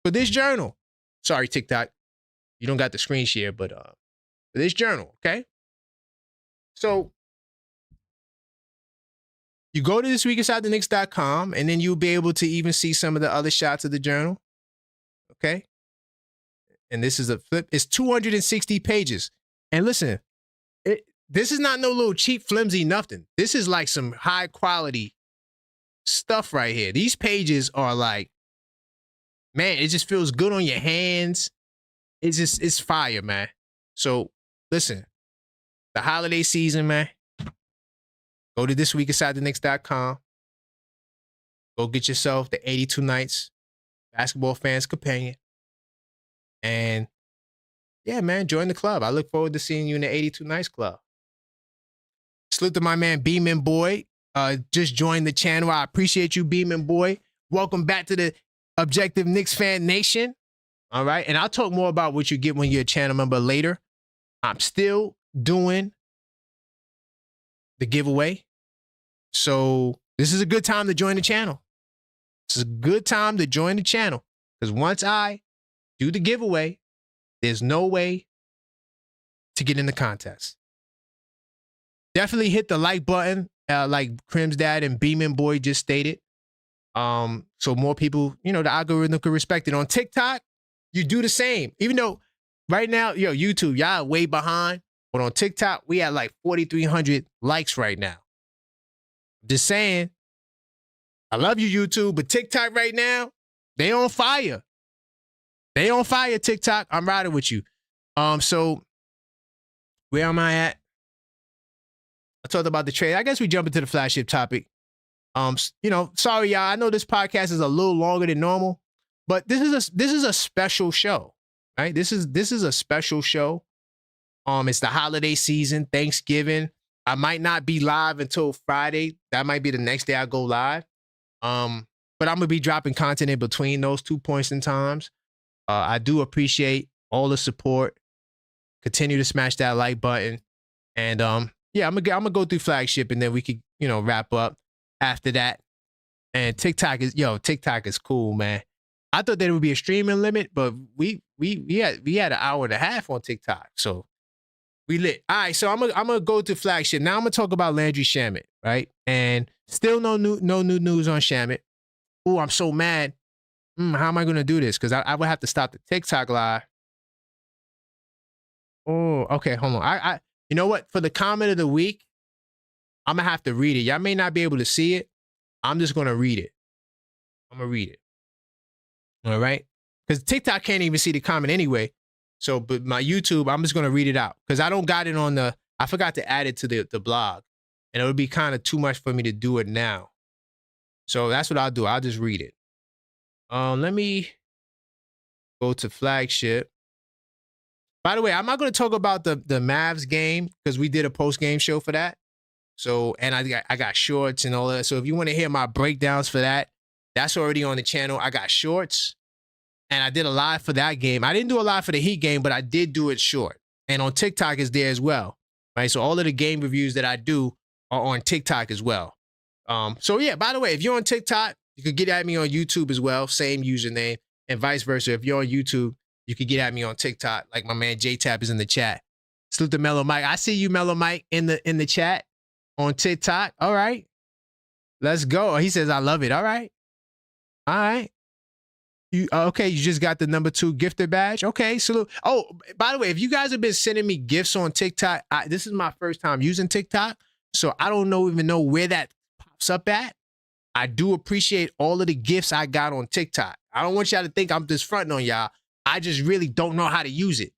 For this journal. Sorry, TikTok. You don't got the screen share, but for this journal, okay? So you go to thisweekinsidetheknicks.com, and then you'll be able to even see some of the other shots of the journal, okay? And this is a flip. It's 260 pages. And listen, this is not no little cheap, flimsy nothing. This is like some high quality stuff right here. These pages are like, man, it just feels good on your hands. It's fire, man. So listen, the holiday season, man, go to thisweekinsidetheknicks.com. Go get yourself the 82 Nights Basketball Fans Companion. And yeah, man, join the club. I look forward to seeing you in the 82 Nights Club. Salute to my man, Beeman Boy. Just joined the channel. I appreciate you, Beeman Boy. Welcome back to the Objective Knicks Fan Nation. All right. And I'll talk more about what you get when you're a channel member later. I'm still doing the giveaway. So this is a good time to join the channel. This is a good time to join the channel. Because once I do the giveaway, there's no way to get in the contest. Definitely hit the like button, like Crim's Dad and Beeman Boy just stated. So more people, the algorithm could respect it. On TikTok, you do the same. Even though right now, YouTube, y'all way behind. But on TikTok, we have like 4,300 likes right now. Just saying, I love you, YouTube, but TikTok right now, they on fire. They on fire, TikTok. I'm riding with you. So Where am I at? I talked about the trade. I guess we jump into the flagship topic. Sorry, y'all. I know this podcast is a little longer than normal, but this is a special show, right? This is a special show. It's the holiday season, Thanksgiving. I might not be live until Friday. That might be the next day I go live. But I'm gonna be dropping content in between those 2 points in times. I do appreciate all the support. Continue to smash that like button, and yeah, I'm gonna go through flagship, and then we could wrap up after that. And TikTok is cool, man. I thought there would be a streaming limit, but we had an hour and a half on TikTok, so we lit. All right, so I'm gonna go to flagship now. I'm gonna talk about Landry Shamet, right? And still no new news on Shamet. Oh, I'm so mad. How am I gonna do this? Because I would have to stop the TikTok live. Oh, okay, hold on. I you know what? For the comment of the week, I'm gonna have to read it. Y'all may not be able to see it. I'm just gonna read it. I'm gonna read it. All right, because TikTok can't even see the comment anyway. So, but my YouTube, I'm just gonna read it out because I don't got it on the. I forgot to add it to the blog, and it would be kind of too much for me to do it now. So that's what I'll do. I'll just read it. Let me go to flagship. By the way, I'm not going to talk about the Mavs game because we did a post game show for that. So, and I got shorts and all that. So if you want to hear my breakdowns for that, that's already on the channel. I got shorts, and I did a live for that game. I didn't do a live for the Heat game, but I did do it short. And on TikTok is there as well, right? So all of the game reviews that I do are on TikTok as well. So yeah, by the way, if you're on TikTok, you could get at me on YouTube as well, same username, and vice versa. If you're on YouTube, you could get at me on TikTok, like my man J-Tap is in the chat. Salute to Mellow Mike. I see you, Mellow Mike, in the chat on TikTok. All right. Let's go. He says, I love it. All right. All right. Okay, you just got the number 2 gifted badge. Okay, salute. Oh, by the way, if you guys have been sending me gifts on TikTok, this is my first time using TikTok, so I don't even know where that pops up at. I do appreciate all of the gifts I got on TikTok. I don't want y'all to think I'm just fronting on y'all. I just really don't know how to use it.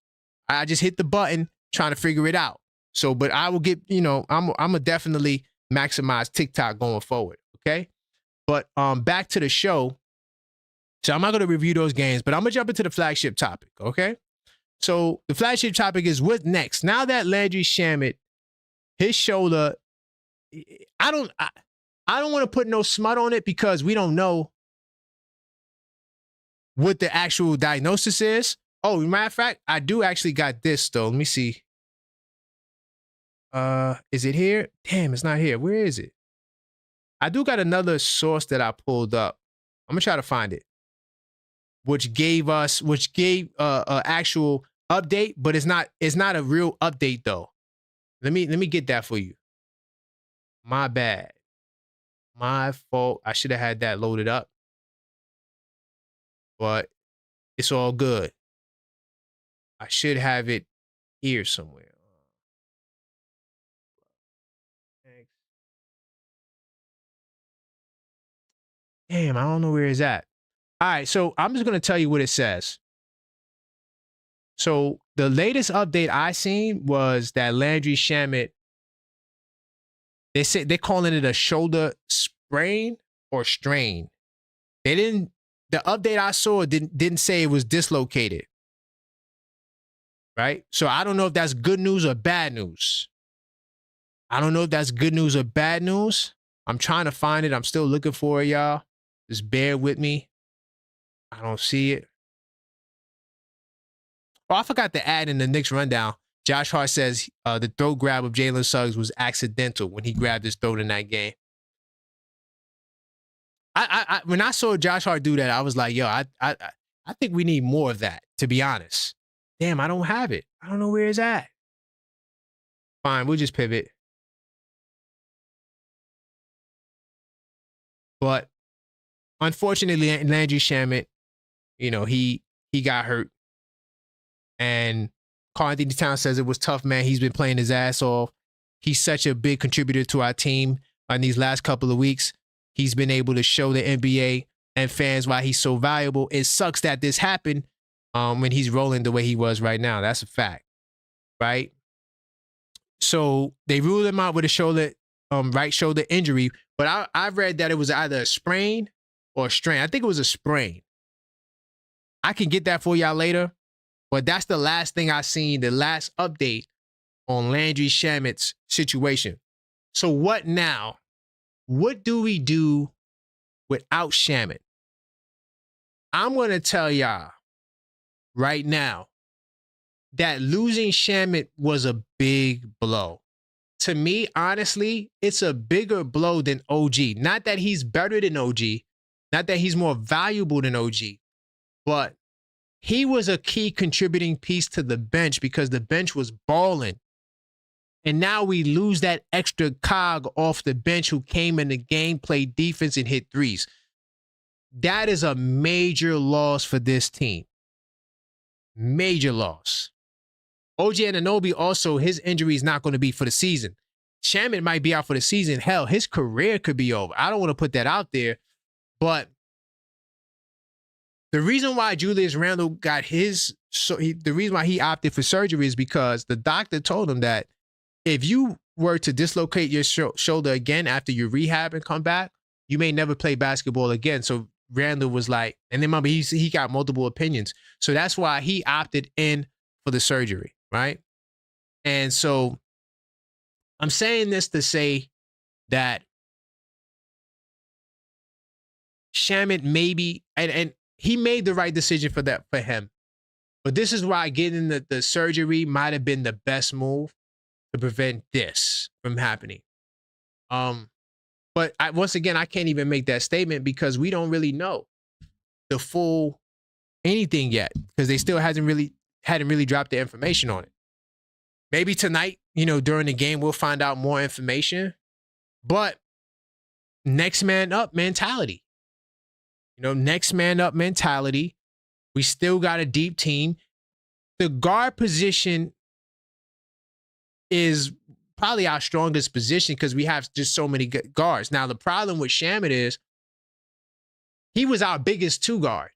I just hit the button trying to figure it out. So, but I will get, I'm gonna definitely maximize TikTok going forward. Okay. But back to the show. So I'm not gonna review those games, but I'm gonna jump into the flagship topic. Okay. So the flagship topic is what next? Now that Landry Shamet, his shoulder, I don't want to put no smut on it because we don't know what the actual diagnosis is. Oh, matter of fact, I do actually got this though. Let me see. Is it here? Damn, it's not here. Where is it? I do got another source that I pulled up. I'm gonna try to find it, which gave actual update, but it's not a real update though. Let me get that for you. My bad. My fault. I should have had that loaded up, but it's all good. I should have it here somewhere. Damn, I don't know where it's at. All right, so I'm just going to tell you what it says. So the latest update I seen was that Landry Shamet, they said they're calling it a shoulder sprain or strain. The update I saw didn't say it was dislocated. Right? So I don't know if that's good news or bad news. I'm trying to find it. I'm still looking for it, y'all. Just bear with me. I don't see it. Oh, I forgot to add in the Knicks rundown. Josh Hart says the throat grab of Jalen Suggs was accidental when he grabbed his throat in that game. When I saw Josh Hart do that, I was like, yo, I think we need more of that, to be honest. Damn, I don't have it. I don't know where it's at. Fine, we'll just pivot. But unfortunately, Landry Shamet, he got hurt. And Karl-Anthony Towns says it was tough, man. He's been playing his ass off. He's such a big contributor to our team in these last couple of weeks. He's been able to show the NBA and fans why he's so valuable. It sucks that this happened when he's rolling the way he was right now. That's a fact, right? So they ruled him out with a shoulder, right shoulder injury. But I've read that it was either a sprain or a strain. I think it was a sprain. I can get that for y'all later. But that's the last thing I seen, the last update on Landry Shamet's situation. So what now? What do we do without Shamet? I'm going to tell y'all right now that losing Shamet was a big blow. To me, honestly, it's a bigger blow than OG. Not that he's better than OG, not that he's more valuable than OG, but he was a key contributing piece to the bench because the bench was balling. And now we lose that extra cog off the bench who came in the game, played defense, and hit threes. That is a major loss for this team. Major loss. OG Anunoby also, his injury is not going to be for the season. Shamet might be out for the season. Hell, his career could be over. I don't want to put that out there, but the reason why Julius Randle got the reason why he opted for surgery is because the doctor told him that if you were to dislocate your shoulder again after you rehab and come back, you may never play basketball again. So Randle was like, and then remember, he got multiple opinions. So that's why he opted in for the surgery, right? And so I'm saying this to say that Shamet maybe, and he made the right decision for him. But this is why getting the surgery might have been the best move to prevent this from happening. But once again, I can't even make that statement because we don't really know the full anything yet because they still hadn't really dropped the information on it. Maybe tonight, during the game, we'll find out more information. But next man up mentality. Next man up mentality. We still got a deep team. The guard position is probably our strongest position because we have just so many guards. Now, the problem with Shamet is he was our biggest two guard,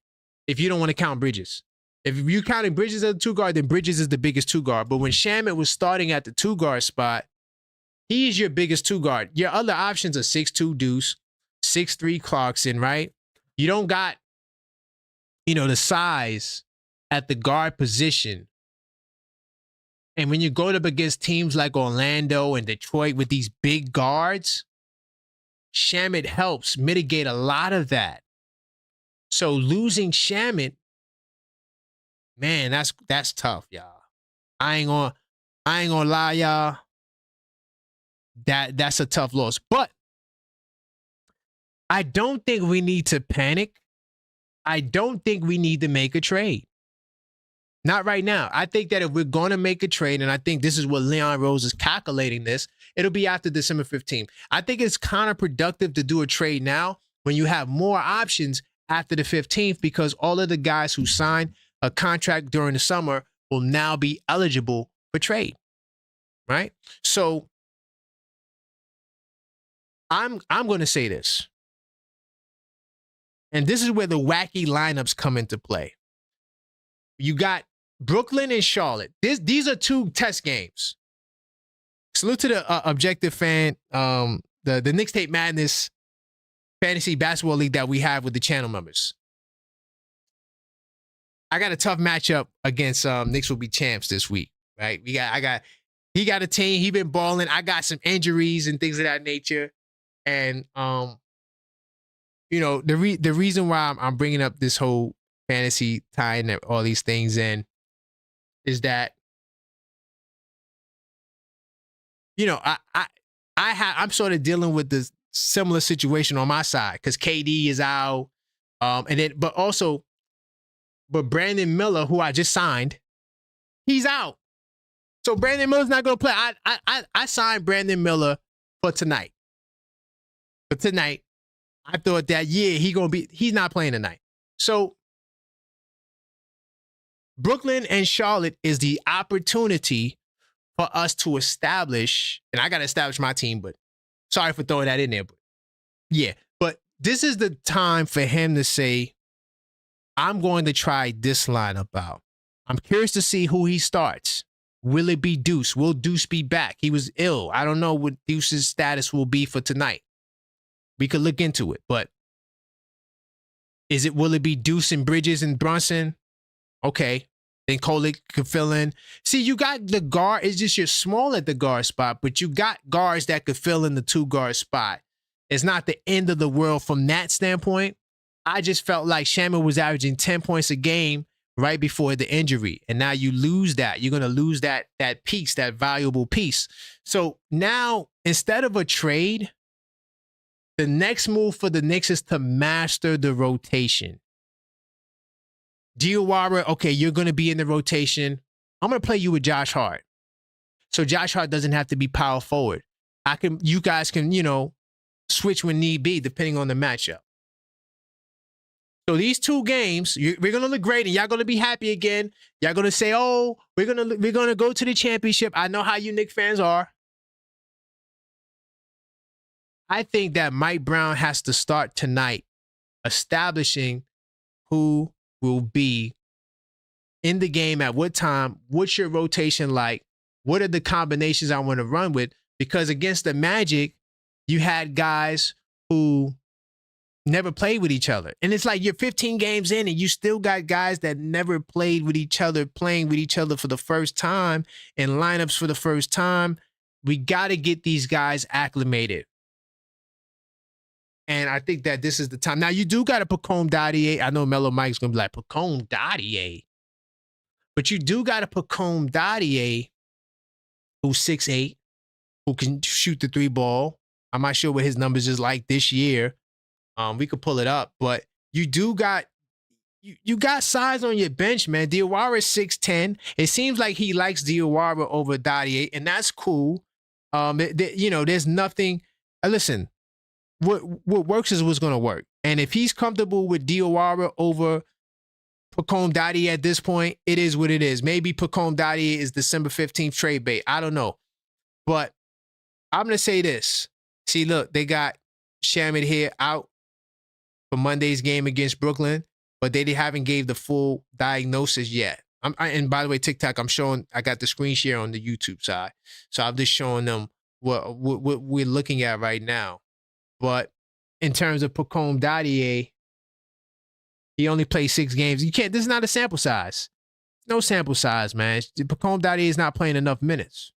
if you don't want to count Bridges. If you're counting Bridges as a two guard, then Bridges is the biggest two guard. But when Shamet was starting at the two guard spot, he's your biggest two guard. Your other options are 6'2" Deuce, 6'3" Clarkson, right? You don't got, the size at the guard position. And when you're going up against teams like Orlando and Detroit with these big guards, Shamet helps mitigate a lot of that. So losing Shamet, man, that's tough, y'all. I ain't gonna lie, y'all. That's a tough loss. But I don't think we need to panic. I don't think we need to make a trade. Not right now. I think that if we're going to make a trade, and I think this is what Leon Rose is calculating this, it'll be after December 15th. I think it's counterproductive to do a trade now when you have more options after the 15th because all of the guys who signed a contract during the summer will now be eligible for trade, right? So I'm going to say this. And this is where the wacky lineups come into play. You got Brooklyn and Charlotte. These are two test games. Salute to the objective fan, the Knicks Tape Madness fantasy basketball league that we have with the channel members. I got a tough matchup against Knicks will be champs this week, right? He got a team. He been balling. I got some injuries and things of that nature, and the reason why I'm bringing up this whole fantasy tying all these things in is that I'm sort of dealing with this similar situation on my side because KD is out, but Brandon Miller, who I just signed, he's out. So Brandon Miller's not going to play. I signed Brandon Miller for tonight. But tonight, I thought that he's not playing tonight. So Brooklyn and Charlotte is the opportunity for us to establish, and I got to establish my team, but sorry for throwing that in there. But yeah, but this is the time for him to say, I'm going to try this lineup out. I'm curious to see who he starts. Will it be Deuce? Will Deuce be back? He was ill. I don't know what Deuce's status will be for tonight. We could look into it, but will it be Deuce and Bridges and Brunson? Okay. Then Kolek could fill in. See, you got the guard. It's just you're small at the guard spot, but you got guards that could fill in the 2-guard spot. It's not the end of the world from that standpoint. I just felt like Shamet was averaging 10 points a game right before the injury. And now you lose that. You're going to lose that piece, that valuable piece. So now, instead of a trade, the next move for the Knicks is to master the rotation. Diawara, okay, you're going to be in the rotation. I'm going to play you with Josh Hart. So Josh Hart doesn't have to be power forward. You guys can, switch when need be, depending on the matchup. So these 2 games, we're going to look great and y'all going to be happy again. Y'all going to say, oh, we're going to go to the championship. I know how you Knicks fans are. I think that Mike Brown has to start tonight establishing who will be in the game at what time, what's your rotation like, what are the combinations I want to run with, because against the Magic, you had guys who never played with each other. And it's like you're 15 games in and you still got guys that never played with each other, playing with each other for the first time in lineups for the first time. We got to get these guys acclimated. And I think that this is the time. Now, you do got a Pacome Dadier. I know Mellow Mike's going to be like, Pacome Dadier. But you do got a Pacome Dadier who's 6'8", who can shoot the 3 ball. I'm not sure what his numbers is like this year. We could pull it up. But you do got you got size on your bench, man. Diawara is 6'10". It seems like he likes Diawara over Dadier, and that's cool. There's nothing. Listen. What works is what's going to work. And if he's comfortable with Diawara over Pacome Dadier at this point, it is what it is. Maybe Pacome Dadier is December 15th trade bait. I don't know. But I'm going to say this. See, look, they got Shamet here out for Monday's game against Brooklyn, but they haven't gave the full diagnosis yet. And by the way, TikTok, I got the screen share on the YouTube side. So I'm just showing them what we're looking at right now. But in terms of Pacome Dadier, he only played 6 games. This is not a sample size. No sample size, man. Pacome Dadier is not playing enough minutes.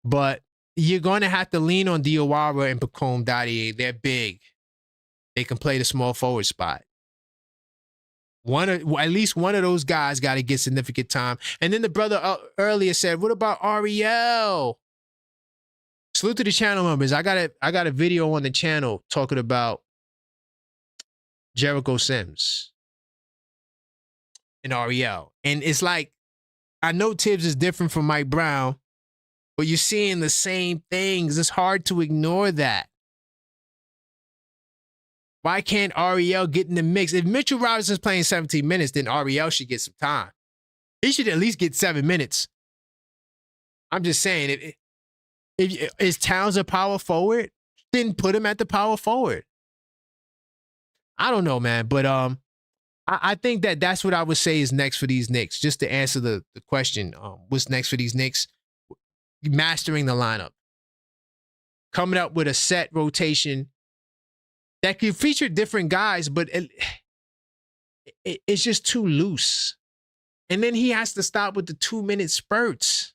But you're going to have to lean on Diawara and Pacome Dadier. They're big. They can play the small forward spot. At least one of those guys got to get significant time. And then the brother earlier said, what about Ariel? Salute to the channel members. I got a video on the channel talking about Jericho Sims and Ariel. And it's like, I know Tibbs is different from Mike Brown, but you're seeing the same things. It's hard to ignore that. Why can't Ariel get in the mix? If Mitchell Robinson's playing 17 minutes, then Ariel should get some time. He should at least get 7 minutes. I'm just saying, if is Towns a power forward, then put him at the power forward. I don't know, man, but I think that's what I would say is next for these Knicks. Just to answer the question, what's next for these Knicks? Mastering the lineup, coming up with a set rotation that could feature different guys, but it's just too loose. And then he has to stop with the 2-minute spurts.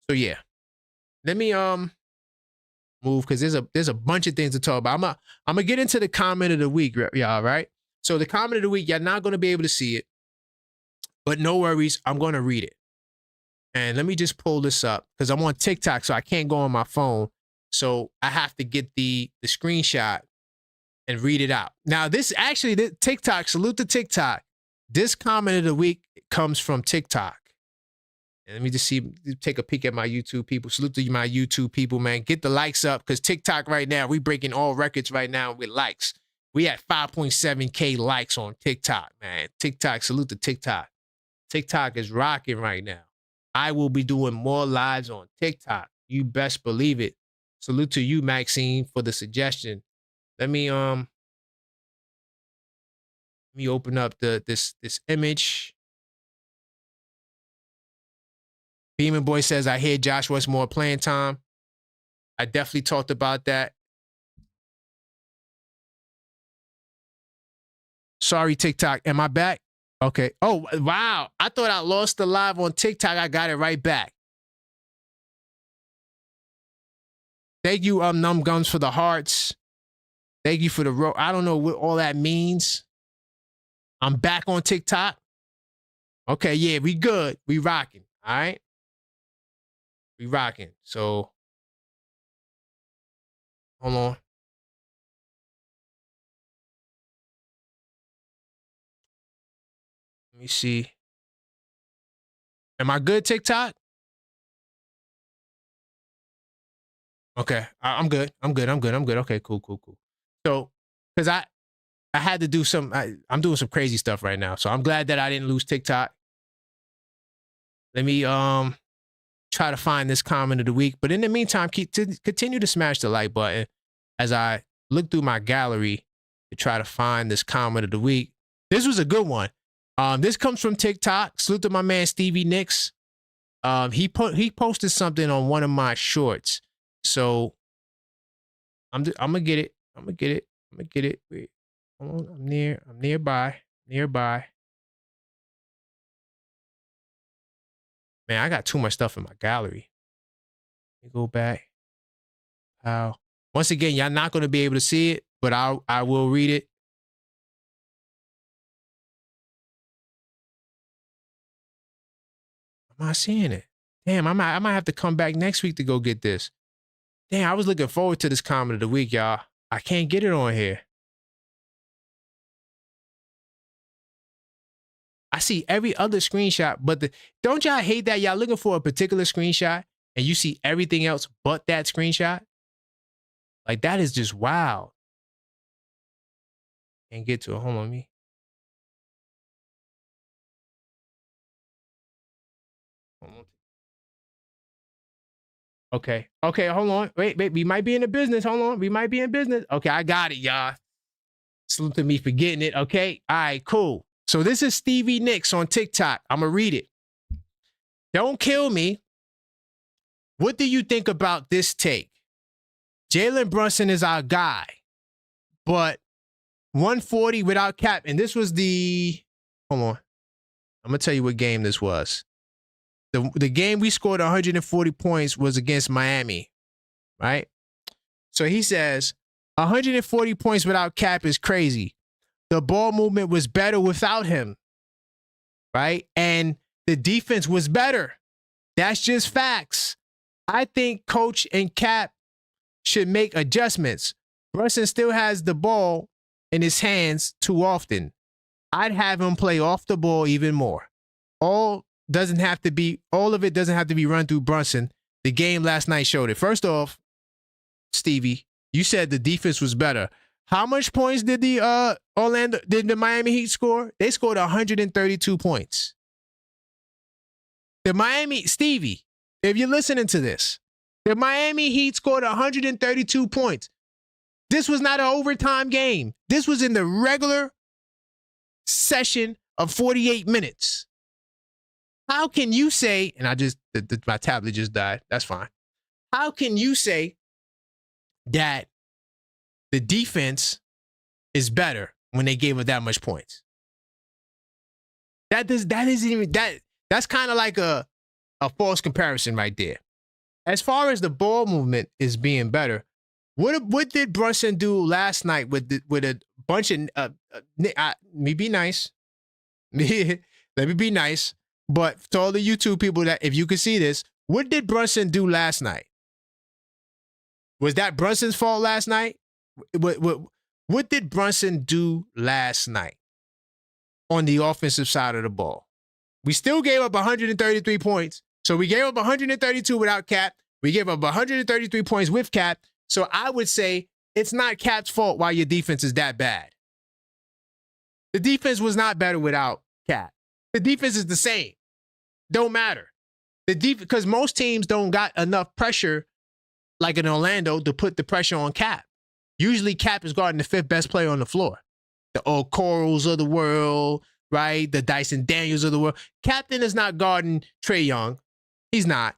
So yeah, let me move because there's a bunch of things to talk about. I'm gonna get into the comment of the week, y'all. Right? So the comment of the week, you're not gonna be able to see it, but no worries, I'm gonna read it. And let me just pull this up because I'm on TikTok, so I can't go on my phone. So I have to get the screenshot and read it out. Now this actually, TikTok, salute to TikTok. This comment of the week comes from TikTok. And let me just take a peek at my YouTube people. Salute to my YouTube people, man. Get the likes up because TikTok right now, we breaking all records right now with likes. We at 5.7K likes on TikTok, man. TikTok, salute to TikTok. TikTok is rocking right now. I will be doing more lives on TikTok. You best believe it. Salute to you, Maxine, for the suggestion. Let me open up this image. Beeman Boy says, I hear Josh wants more playing time. I definitely talked about that. Sorry, TikTok. Am I back? Okay. Oh, wow. I thought I lost the live on TikTok. I got it right back. Thank you, Numb Gums, for the hearts. Thank you for the I don't know what all that means. I'm back on TikTok. Okay, yeah, we good. We rocking. All right. We rocking. So, hold on. Let me see. Am I good, TikTok? Okay, I'm good. I'm good. Okay, cool. So, because I had to do I'm doing some crazy stuff right now. So I'm glad that I didn't lose TikTok. Let me try to find this comment of the week. But in the meantime, continue to smash the like button as I look through my gallery to try to find this comment of the week. This was a good one. This comes from TikTok. Salute to my man Stevie Knicks. He posted something on one of my shorts. So I'm gonna get it. Wait, hold on. I'm nearby. Man, I got too much stuff in my gallery. Let me go back. Once again, y'all not gonna be able to see it, but I will read it. I'm not seeing it. Damn, I might have to come back next week to go get this. Damn, I was looking forward to this comment of the week, y'all. I can't get it on here. I see every other screenshot, but don't y'all hate that y'all looking for a particular screenshot and you see everything else but that screenshot? Like, that is just wild. Can't get to it. Hold on me. Okay, hold on. Wait, we might be in the business. Hold on. We might be in business. Okay, I got it, y'all. Salute to me for getting it. Okay, all right, cool. So this is Stevie Knicks on TikTok. I'm going to read it. Don't kill me. What do you think about this take? Jalen Brunson is our guy, but 140 without cap. And this was hold on. I'm going to tell you what game this was. The game we scored 140 points was against Miami, right? So he says, 140 points without cap is crazy. The ball movement was better without him, right? And the defense was better. That's just facts. I think coach and cap should make adjustments. Brunson still has the ball in his hands too often. I'd have him play off the ball even more. All of it doesn't have to be run through Brunson. The game last night showed it. First off, Stevie, you said the defense was better. How much points did the Miami Heat score? They scored 132 points. Stevie, if you're listening to this, the Miami Heat scored 132 points. This was not an overtime game. This was in the regular session of 48 minutes. How can you say, and my tablet just died. That's fine. How can you say that the defense is better when they gave up that much points? That's kind of like a false comparison right there. As far as the ball movement is being better, what did Brunson do last night with a bunch of me be nice. Let me be nice. But to all the YouTube people, that if you could see this, what did Brunson do last night? Was that Brunson's fault last night? What did Brunson do last night on the offensive side of the ball? We still gave up 133 points. So we gave up 132 without cap. We gave up 133 points with cap. So I would say it's not Cap's fault why your defense is that bad. The defense was not better without Cap. The defense is the same. Don't matter. Because most teams don't got enough pressure like in Orlando to put the pressure on Cap. Usually Cap is guarding the fifth best player on the floor. The old Corals of the world, right? The Dyson Daniels of the world. Captain is not guarding Trae Young. He's not.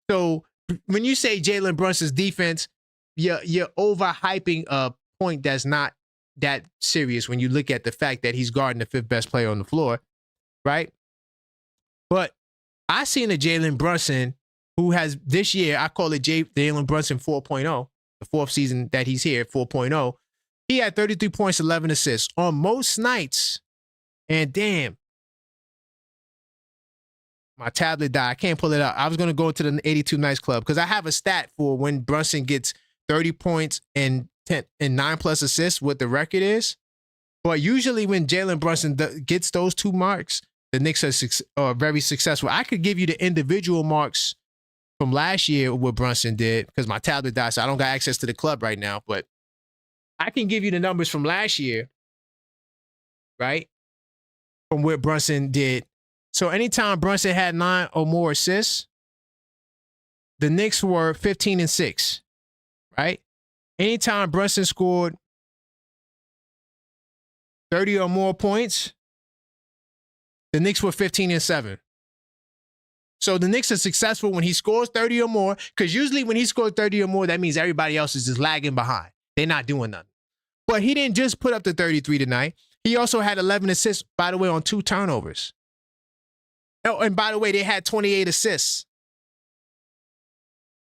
So when you say Jalen Brunson's defense, you're overhyping a point that's not that serious when you look at the fact that he's guarding the fifth best player on the floor, right? But I seen a Jalen Brunson who has this year, I call it Jalen Brunson 4.0, the fourth season that he's here, 4.0. He had 33 points, 11 assists on most nights. And damn, my tablet died. I can't pull it up. I was going to go to the 82 Nights Club because I have a stat for when Brunson gets 30 points and 10 and 9+ assists, what the record is. But usually when Jalen Brunson gets those two marks, the Knicks are very successful. I could give you the individual marks from last year, what Brunson did, because my tablet died, so I don't got access to the club right now. But I can give you the numbers from last year, right? From what Brunson did. So anytime Brunson had 9 or more assists, the Knicks were 15-6, right? Anytime Brunson scored 30 or more points, the Knicks were 15-7. So the Knicks are successful when he scores 30 or more, because usually when he scores 30 or more, that means everybody else is just lagging behind. They're not doing nothing. But he didn't just put up the 33 tonight. He also had 11 assists, by the way, on 2 turnovers. Oh, and by the way, they had 28 assists,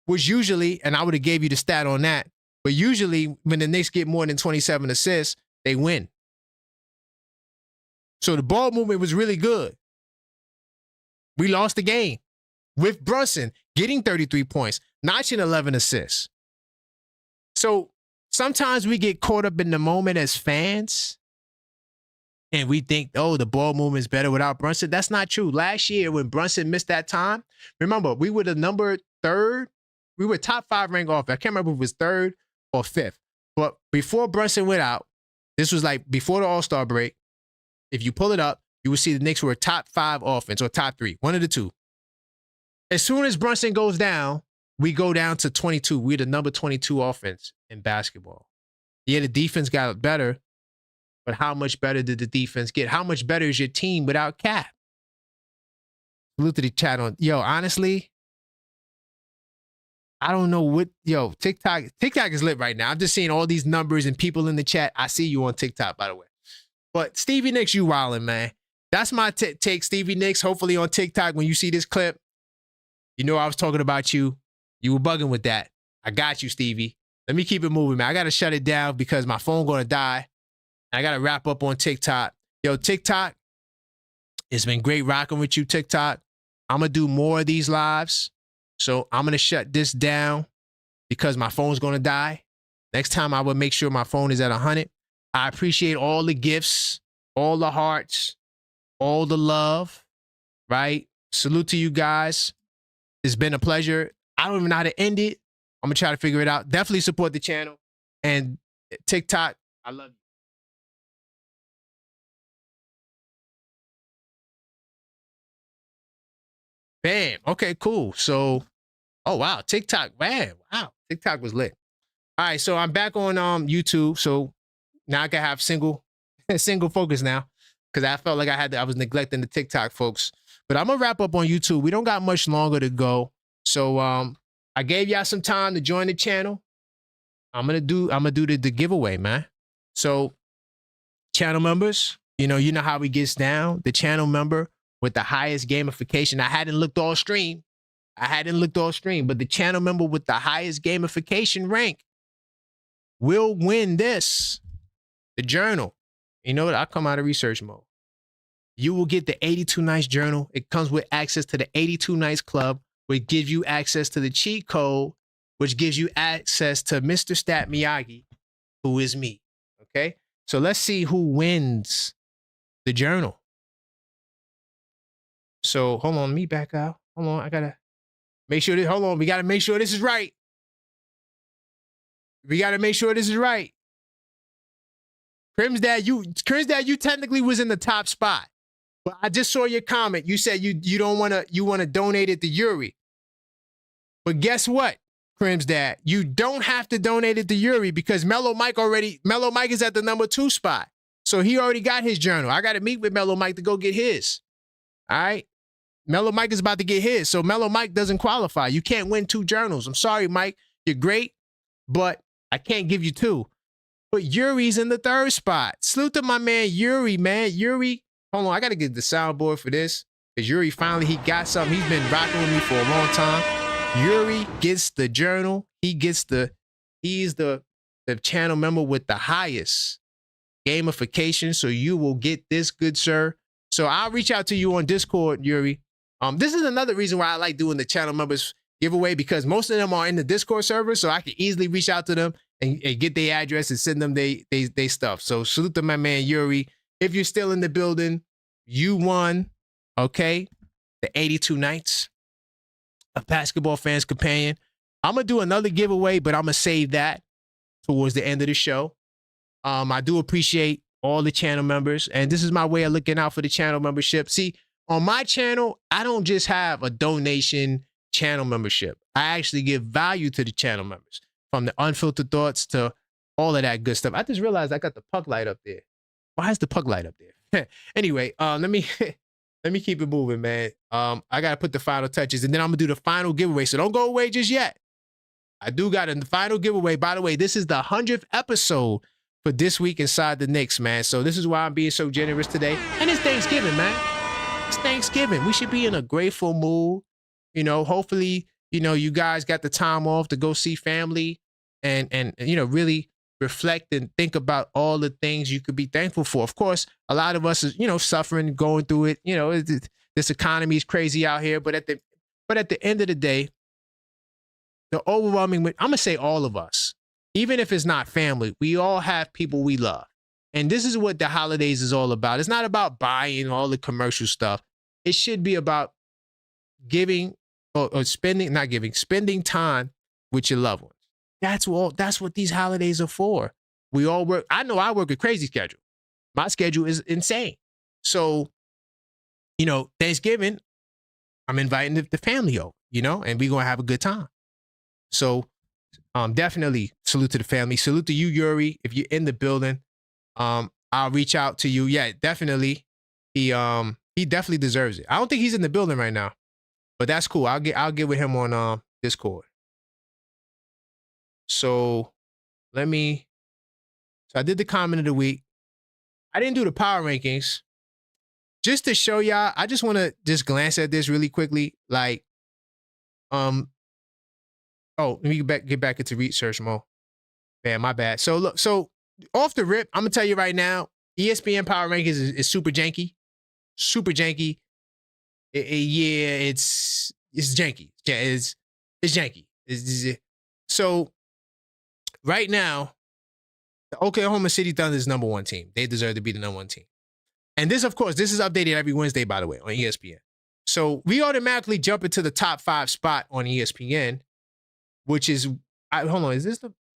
which usually, and I would have gave you the stat on that, but usually when the Knicks get more than 27 assists, they win. So the ball movement was really good. We lost the game with Brunson getting 33 points, notching 11 assists. So sometimes we get caught up in the moment as fans and we think, oh, the ball movement is better without Brunson. That's not true. Last year when Brunson missed that time, remember, we were the number 3rd. We were top 5 ranked offense. I can't remember if it was 3rd or 5th. But before Brunson went out, this was like before the All-Star break. If you pull it up, you will see the Knicks were top 5 offense or top 3, one of the two. As soon as Brunson goes down, we go down to 22. We're the number 22 offense in basketball. Yeah, the defense got better, but how much better did the defense get? How much better is your team without Cap? Salute to the chat on. Yo, honestly, I don't know what, TikTok is lit right now. I'm just seeing all these numbers and people in the chat. I see you on TikTok, by the way. But Stevie Nicks, you wildin', man. That's my take, Stevie Nicks. Hopefully on TikTok, when you see this clip, you know I was talking about you. You were bugging with that. I got you, Stevie. Let me keep it moving, man. I got to shut it down because my phone going to die. I got to wrap up on TikTok. Yo, TikTok, it's been great rocking with you, TikTok. I'm going to do more of these lives. So I'm going to shut this down because my phone's going to die. Next time I will make sure my phone is at 100. I appreciate all the gifts, all the hearts, all the love, right? Salute to you guys. It's been a pleasure. I don't even know how to end it. I'm going to try to figure it out. Definitely support the channel. And TikTok, I love you. Bam. Okay, cool. So, oh, wow. TikTok, man. Wow. TikTok was lit. All right, so I'm back on YouTube. So now I can have single focus now because I felt like I was neglecting the TikTok folks. But I'm going to wrap up on YouTube. We don't got much longer to go. So I gave y'all some time to join the channel. I'm gonna do the giveaway, man. So channel members, you know how we gets down. The channel member with the highest gamification. I hadn't looked all stream, but the channel member with the highest gamification rank will win this. The journal. You know what? I'll come out of research mode. You will get the 82 Nights journal. It comes with access to the 82 Nights Club, which gives you access to the cheat code, which gives you access to Mr. Stat Miyagi, who is me. Okay? So let's see who wins the journal. So hold on, me back out. Hold on, I gotta make sure this. Hold on, we gotta make sure this is right. Crim's dad, you technically was in the top spot. But I just saw your comment. You said you don't wanna donate it to Yuri. But guess what, Crim's dad? You don't have to donate it to Yuri because Mellow Mike is at the number 2 spot. So he already got his journal. I gotta meet with Mellow Mike to go get his. All right. Mellow Mike is about to get his. So Mellow Mike doesn't qualify. You can't win 2 journals. I'm sorry, Mike. You're great, but I can't give you 2. But Yuri's in the 3rd spot. Salute to my man Yuri, man. Yuri, hold on. I got to get the soundboard for this. Because Yuri finally, he got something. He's been rocking with me for a long time. Yuri gets the journal. He's the channel member with the highest gamification. So you will get this, good sir. So I'll reach out to you on Discord, Yuri. This is another reason why I like doing the channel members giveaway, because most of them are in the Discord server. So I can easily reach out to them and get their address and send them they stuff. So salute to my man Yuri. If you're still in the building, you won. Okay, the 82 Nights, a basketball fan's companion. I'm going to do another giveaway, but I'm going to save that towards the end of the show. I do appreciate all the channel members, and this is my way of looking out for the channel membership. See, on my channel, I don't just have a donation channel membership. I actually give value to the channel members, from the unfiltered thoughts to all of that good stuff. I just realized I got the puck light up there. Why is the puck light up there? Anyway, let me... Let me keep it moving, man. I got to put the final touches, and then I'm going to do the final giveaway. So don't go away just yet. I do got the final giveaway. By the way, this is the 100th episode for this week inside the Knicks, man. So this is why I'm being so generous today. And it's Thanksgiving, man. It's Thanksgiving. We should be in a grateful mood. You know, hopefully, you know, you guys got the time off to go see family and you know, really reflect and think about all the things you could be thankful for. Of course, a lot of us is, you know, suffering, going through it. You know, this economy is crazy out here. But at the end of the day, the overwhelming, I'm gonna say all of us, even if it's not family, we all have people we love. And this is what the holidays is all about. It's not about buying all the commercial stuff. It should be about giving or spending time with your loved ones. That's what these holidays are for. We all work. I know I work a crazy schedule. My schedule is insane. So, you know, Thanksgiving, I'm inviting the family over, you know, and we're going to have a good time. So definitely salute to the family. Salute to you, Yuri. If you're in the building, I'll reach out to you. Yeah, definitely. He definitely deserves it. I don't think he's in the building right now, but that's cool. I'll get with him on Discord. So I did the comment of the week. I didn't do the power rankings. Just to show y'all, I just want to just glance at this really quickly. Like, oh, let me get back into research mode. Man, my bad. So look, off the rip, I'm gonna tell you right now, ESPN power rankings is super janky. Super janky. Yeah, it's janky. It's janky. So right now, the Oklahoma City Thunder is number 1 team. They deserve to be the number 1 team. And this, of course, this is updated every Wednesday, by the way, on ESPN. So we automatically jump into the top 5 spot on ESPN, which is, hold on,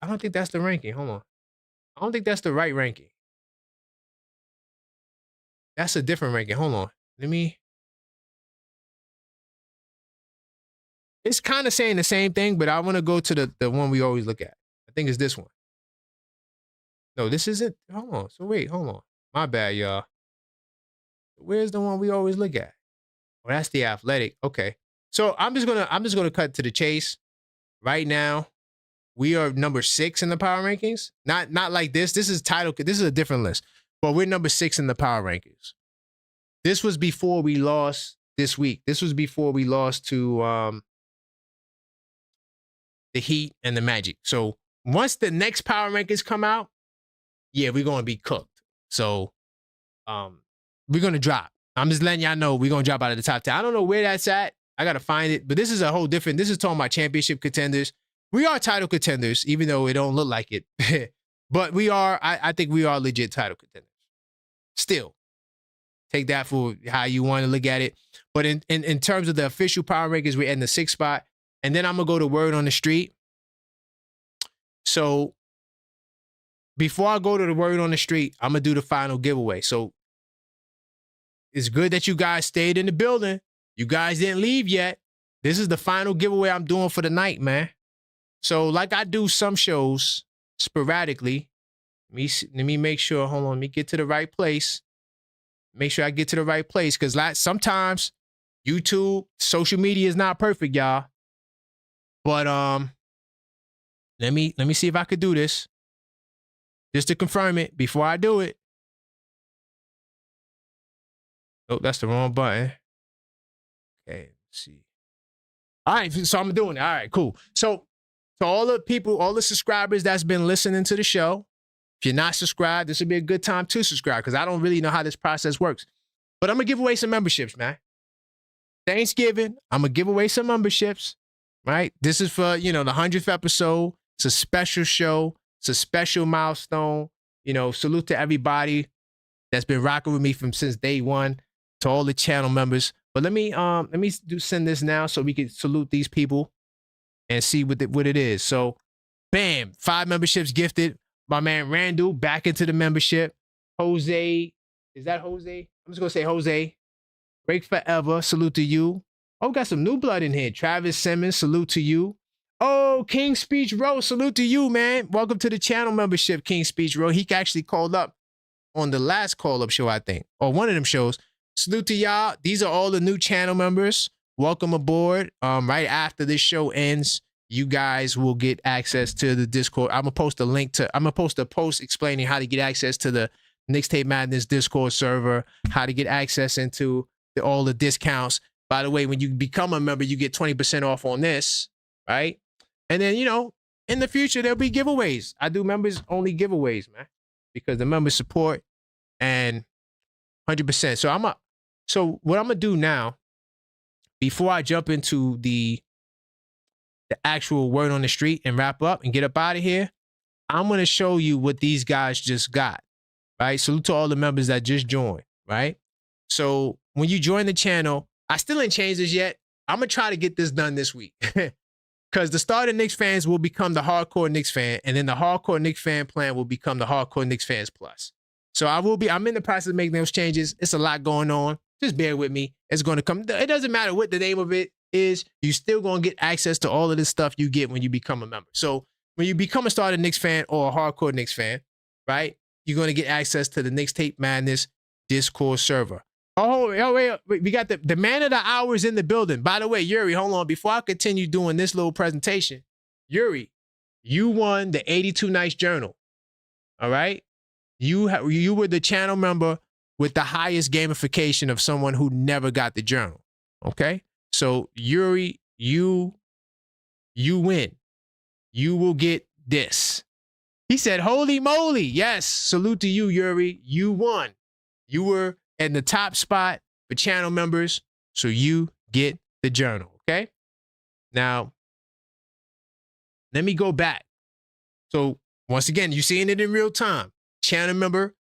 I don't think that's the ranking. Hold on. I don't think that's the right ranking. That's a different ranking. Hold on. It's kind of saying the same thing, but I want to go to the one we always look at. I think it's this one. No, this isn't. Hold on. So wait, hold on. My bad, y'all. Where's the one we always look at? Oh, that's the Athletic. Okay. So I'm just gonna cut to the chase. Right now, we are number 6 in the power rankings. Not like this. This is a different list. But we're number 6 in the power rankings. This was before we lost this week. This was before we lost to the Heat and the Magic. So once the next power rankings come out, yeah, we're gonna be cooked. So we're gonna drop. I'm just letting y'all know we're gonna drop out of the top 10. I don't know where that's at. I gotta find it. But this is a whole different. This is talking about championship contenders. We are title contenders, even though it don't look like it. But we are. I think we are legit title contenders. Still, take that for how you want to look at it. But in terms of the official power rankings, we're in the 6th spot. And then I'm gonna go to word on the street. So before I go to the word on the street, I'm gonna do the final giveaway. So it's good that you guys stayed in the building. You guys didn't leave yet. This is the final giveaway I'm doing for the night, man. So like I do some shows sporadically. Let me make sure. Hold on. Let me get to the right place. Make sure I get to the right place, because sometimes YouTube, social media is not perfect, y'all. But let me see if I could do this. Just to confirm it before I do it. Oh, that's the wrong button. Okay, let's see. All right, so I'm doing it. All right, cool. So to all the people, all the subscribers that's been listening to the show, if you're not subscribed, this would be a good time to subscribe because I don't really know how this process works. But I'm going to give away some memberships, man. Thanksgiving, I'm going to give away some memberships, right? This is for, the 100th episode. It's a special show. It's a special milestone. Salute to everybody that's been rocking with me since day one, to all the channel members. But let me send this now so we can salute these people and see what it is. So, bam, 5 memberships gifted. My man Randall back into the membership. Jose, is that Jose? I'm just gonna say Jose. Break Forever, salute to you. Oh, got some new blood in here. Travis Simmons, salute to you. Oh, King Speech Row, salute to you, man. Welcome to the channel membership, King Speech Row. He actually called up on the last call-up show, I think, or one of them shows. Salute to y'all. These are all the new channel members. Welcome aboard. Right after this show ends, you guys will get access to the Discord. I'm gonna post a post explaining how to get access to the Mixtape Madness Discord server, how to get access into all the discounts. By the way, when you become a member, you get 20% off on this, right? And then, in the future, there'll be giveaways. I do members only giveaways, man, because the members support and 100%. So what I'm gonna do now, before I jump into the actual word on the street and wrap up and get up out of here, I'm gonna show you what these guys just got, right? Salute to all the members that just joined, right? So when you join the channel, I still ain't changed this yet. I'm gonna try to get this done this week. Because the starter Knicks fans will become the hardcore Knicks fan, and then the hardcore Knicks fan plan will become the hardcore Knicks fans plus. So I'm in the process of making those changes. It's a lot going on. Just bear with me. It's going to come. It doesn't matter what the name of it is. You still going to get access to all of this stuff you get when you become a member. So when you become a starter Knicks fan or a hardcore Knicks fan, right, you're going to get access to the Mixtape Madness Discord server. Oh, wait. We got the man of the hours in the building. By the way, Yuri, hold on. Before I continue doing this little presentation, Yuri, you won the 82 Nights Journal. All right? You were the channel member with the highest gamification of someone who never got the journal. Okay? So, Yuri, you win. You will get this. He said, holy moly. Yes. Salute to you, Yuri. You won. You were in the top spot for channel members, so you get the journal, okay? Now, let me go back. So, once again, you're seeing it in real time. Channel member,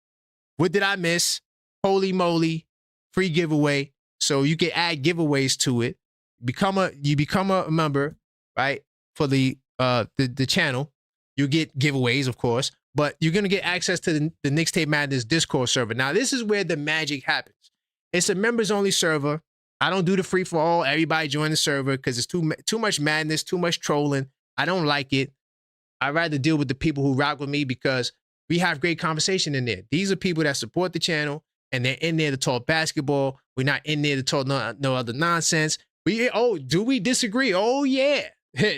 what did I miss? Holy moly, free giveaway. So you can add giveaways to it. You become a member, right? For the channel. You get giveaways, of course. But you're going to get access to the Mixtape Madness Discord server. Now, this is where the magic happens. It's a members-only server. I don't do the free-for-all. Everybody join the server because it's too much madness, too much trolling. I don't like it. I'd rather deal with the people who rock with me because we have great conversation in there. These are people that support the channel, and they're in there to talk basketball. We're not in there to talk no other nonsense. Do we disagree? Oh, yeah.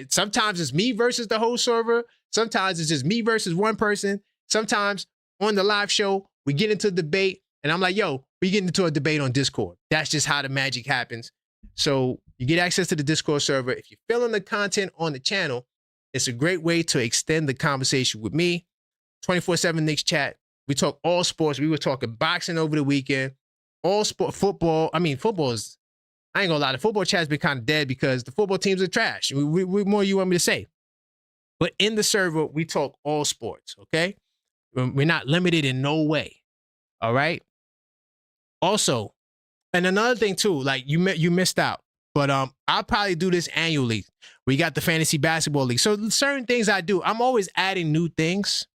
Sometimes it's me versus the whole server. Sometimes it's just me versus one person. Sometimes on the live show, we get into debate, and I'm like, yo, we get into a debate on Discord. That's just how the magic happens. So you get access to the Discord server. If you're feeling the content on the channel, it's a great way to extend the conversation with me. 24/7 Knicks chat. We talk all sports. We were talking boxing over the weekend. All sport, football. I mean, football is, I ain't gonna lie, the football chat's been kind of dead because the football teams are trash. What more you want me to say? But in the server, we talk all sports, okay? We're not limited in no way, all right? Also, and another thing too, like you missed out, but I'll probably do this annually. We got the Fantasy Basketball League. So certain things I do, I'm always adding new things,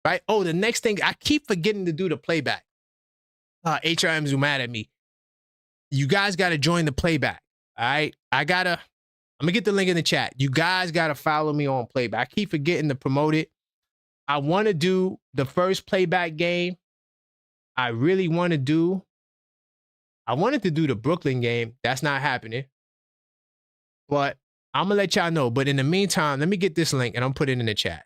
right? Oh, the next thing, I keep forgetting to do the playback. HRMs are mad at me. You guys got to join the playback, all right? I'm going to get the link in the chat. You guys got to follow me on playback. I keep forgetting to promote it. I want to do the first playback game. I really want to do I wanted to do the Brooklyn game. That's not happening. But I'm going to let y'all know. But in the meantime, let me get this link and I'm put it in the chat.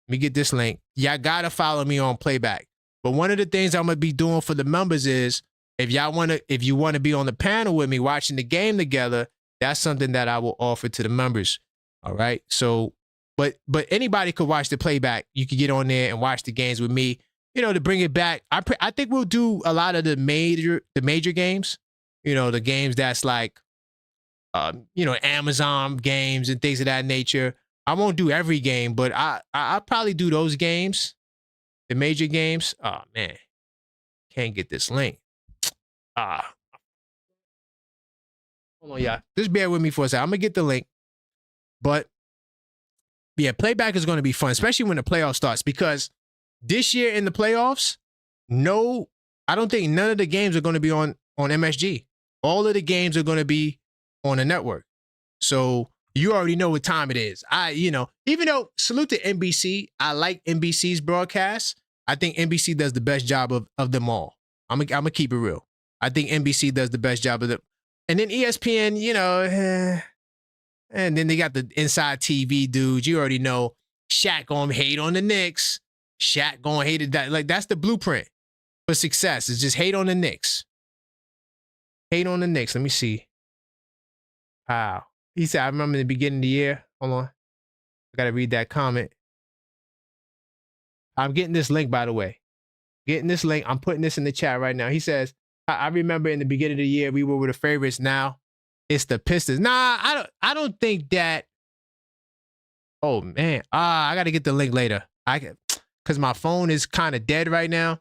Let me get this link. Y'all got to follow me on Playback. But one of the things I'm going to be doing for the members is if you want to be on the panel with me watching the game together, that's something that I will offer to the members. All right. So, but anybody could watch the Playback. You could get on there and watch the games with me, to bring it back. I think we'll do a lot of the major games, the games that's like, Amazon games and things of that nature. I won't do every game, but I'll probably do those games, the major games. Oh man, can't get this link. Hold on, y'all. Just bear with me for a second. I'm gonna get the link, but yeah, Playback is going to be fun, especially when the playoffs starts, because this year in the playoffs, I don't think none of the games are going to be on MSG. All of the games are going to be on the network. So you already know what time it is. Even though salute to NBC, I like NBC's broadcast. I think NBC does the best job of them all. I'm gonna keep it real. I think NBC does the best job of them. And then ESPN, and then they got the inside TV dudes. You already know Shaq gonna hate on the Knicks. Shaq gonna hate it. Like that's the blueprint for success. Is just hate on the Knicks. Hate on the Knicks. Let me see. Wow. He said, I remember in the beginning of the year. Hold on. I got to read that comment. I'm getting this link, by the way. Getting this link. I'm putting this in the chat right now. He says, I remember in the beginning of the year, we were the favorites. Now it's the Pistons. Nah, I don't think that. Oh, man. I got to get the link later. Because my phone is kind of dead right now.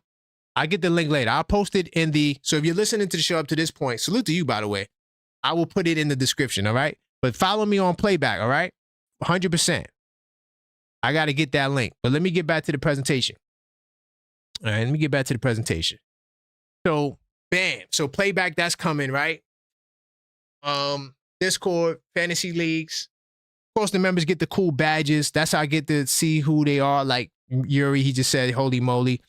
I'll get the link later. I'll post it in so if you're listening to the show up to this point, salute to you, by the way. I will put it in the description, all right? But follow me on Playback, all right? 100%. I got to get that link. But let me get back to the presentation. All right, let me get back to the presentation. So, bam. So, Playback, that's coming, right? Discord, fantasy leagues. Of course, the members get the cool badges. That's how I get to see who they are. Like Yuri, he just said, holy moly.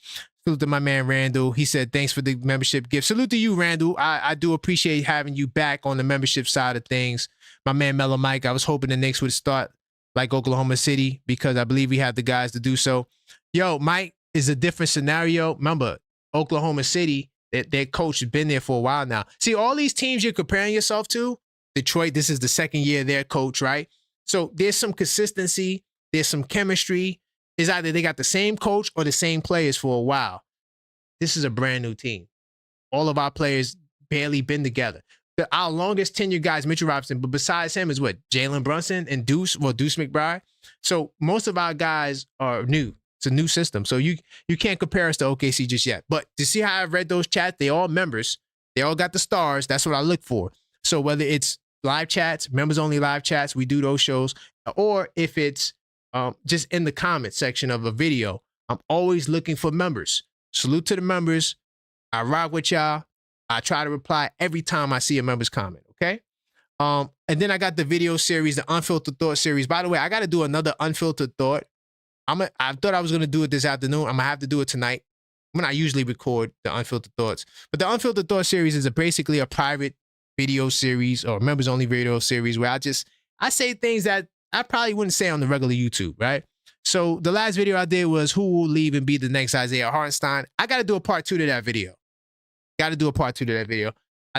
Salute to my man, Randall. He said, thanks for the membership gift. Salute to you, Randall. I do appreciate having you back on the membership side of things. My man, Mellow Mike, I was hoping the Knicks would start like Oklahoma City because I believe we have the guys to do so. Yo, Mike is a different scenario. Remember, Oklahoma City, their coach has been there for a while now. See, all these teams you're comparing yourself to, Detroit, this is the second year of their coach, right? So there's some consistency. There's some chemistry. It's either they got the same coach or the same players for a while. This is a brand new team. All of our players barely been together. Our longest tenured guy is Mitchell Robinson, but besides him is what? Jalen Brunson and Deuce McBride. So most of our guys are new. It's a new system. So you can't compare us to OKC just yet. But to see how I've read those chats, they all members. They all got the stars. That's what I look for. So whether it's live chats, members only live chats, we do those shows, or if it's just in the comment section of a video, I'm always looking for members. Salute to the members. I rock with y'all. I try to reply every time I see a member's comment, okay? And then I got the video series, the Unfiltered Thought series. By the way, I got to do another Unfiltered Thought. I thought I was going to do it this afternoon. I'm going to have to do it tonight. When I usually record the Unfiltered Thoughts. But the Unfiltered Thought series is basically a private video series or members-only video series where I say things that I probably wouldn't say on the regular YouTube, right? So the last video I did was who will leave and be the next Isaiah Hartenstein. I got to do a part 2 to that video. I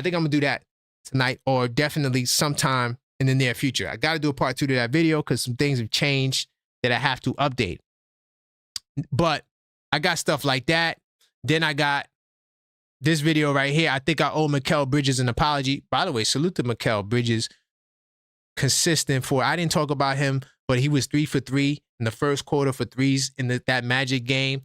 think I'm going to do that tonight or definitely sometime in the near future. I got to do a part 2 to that video because some things have changed that I have to update. But I got stuff like that. Then I got this video right here. I think I owe Mikal Bridges an apology. By the way, salute to Mikal Bridges. Consistent I didn't talk about him, but he was 3 for 3 in the first quarter for threes in that Magic game.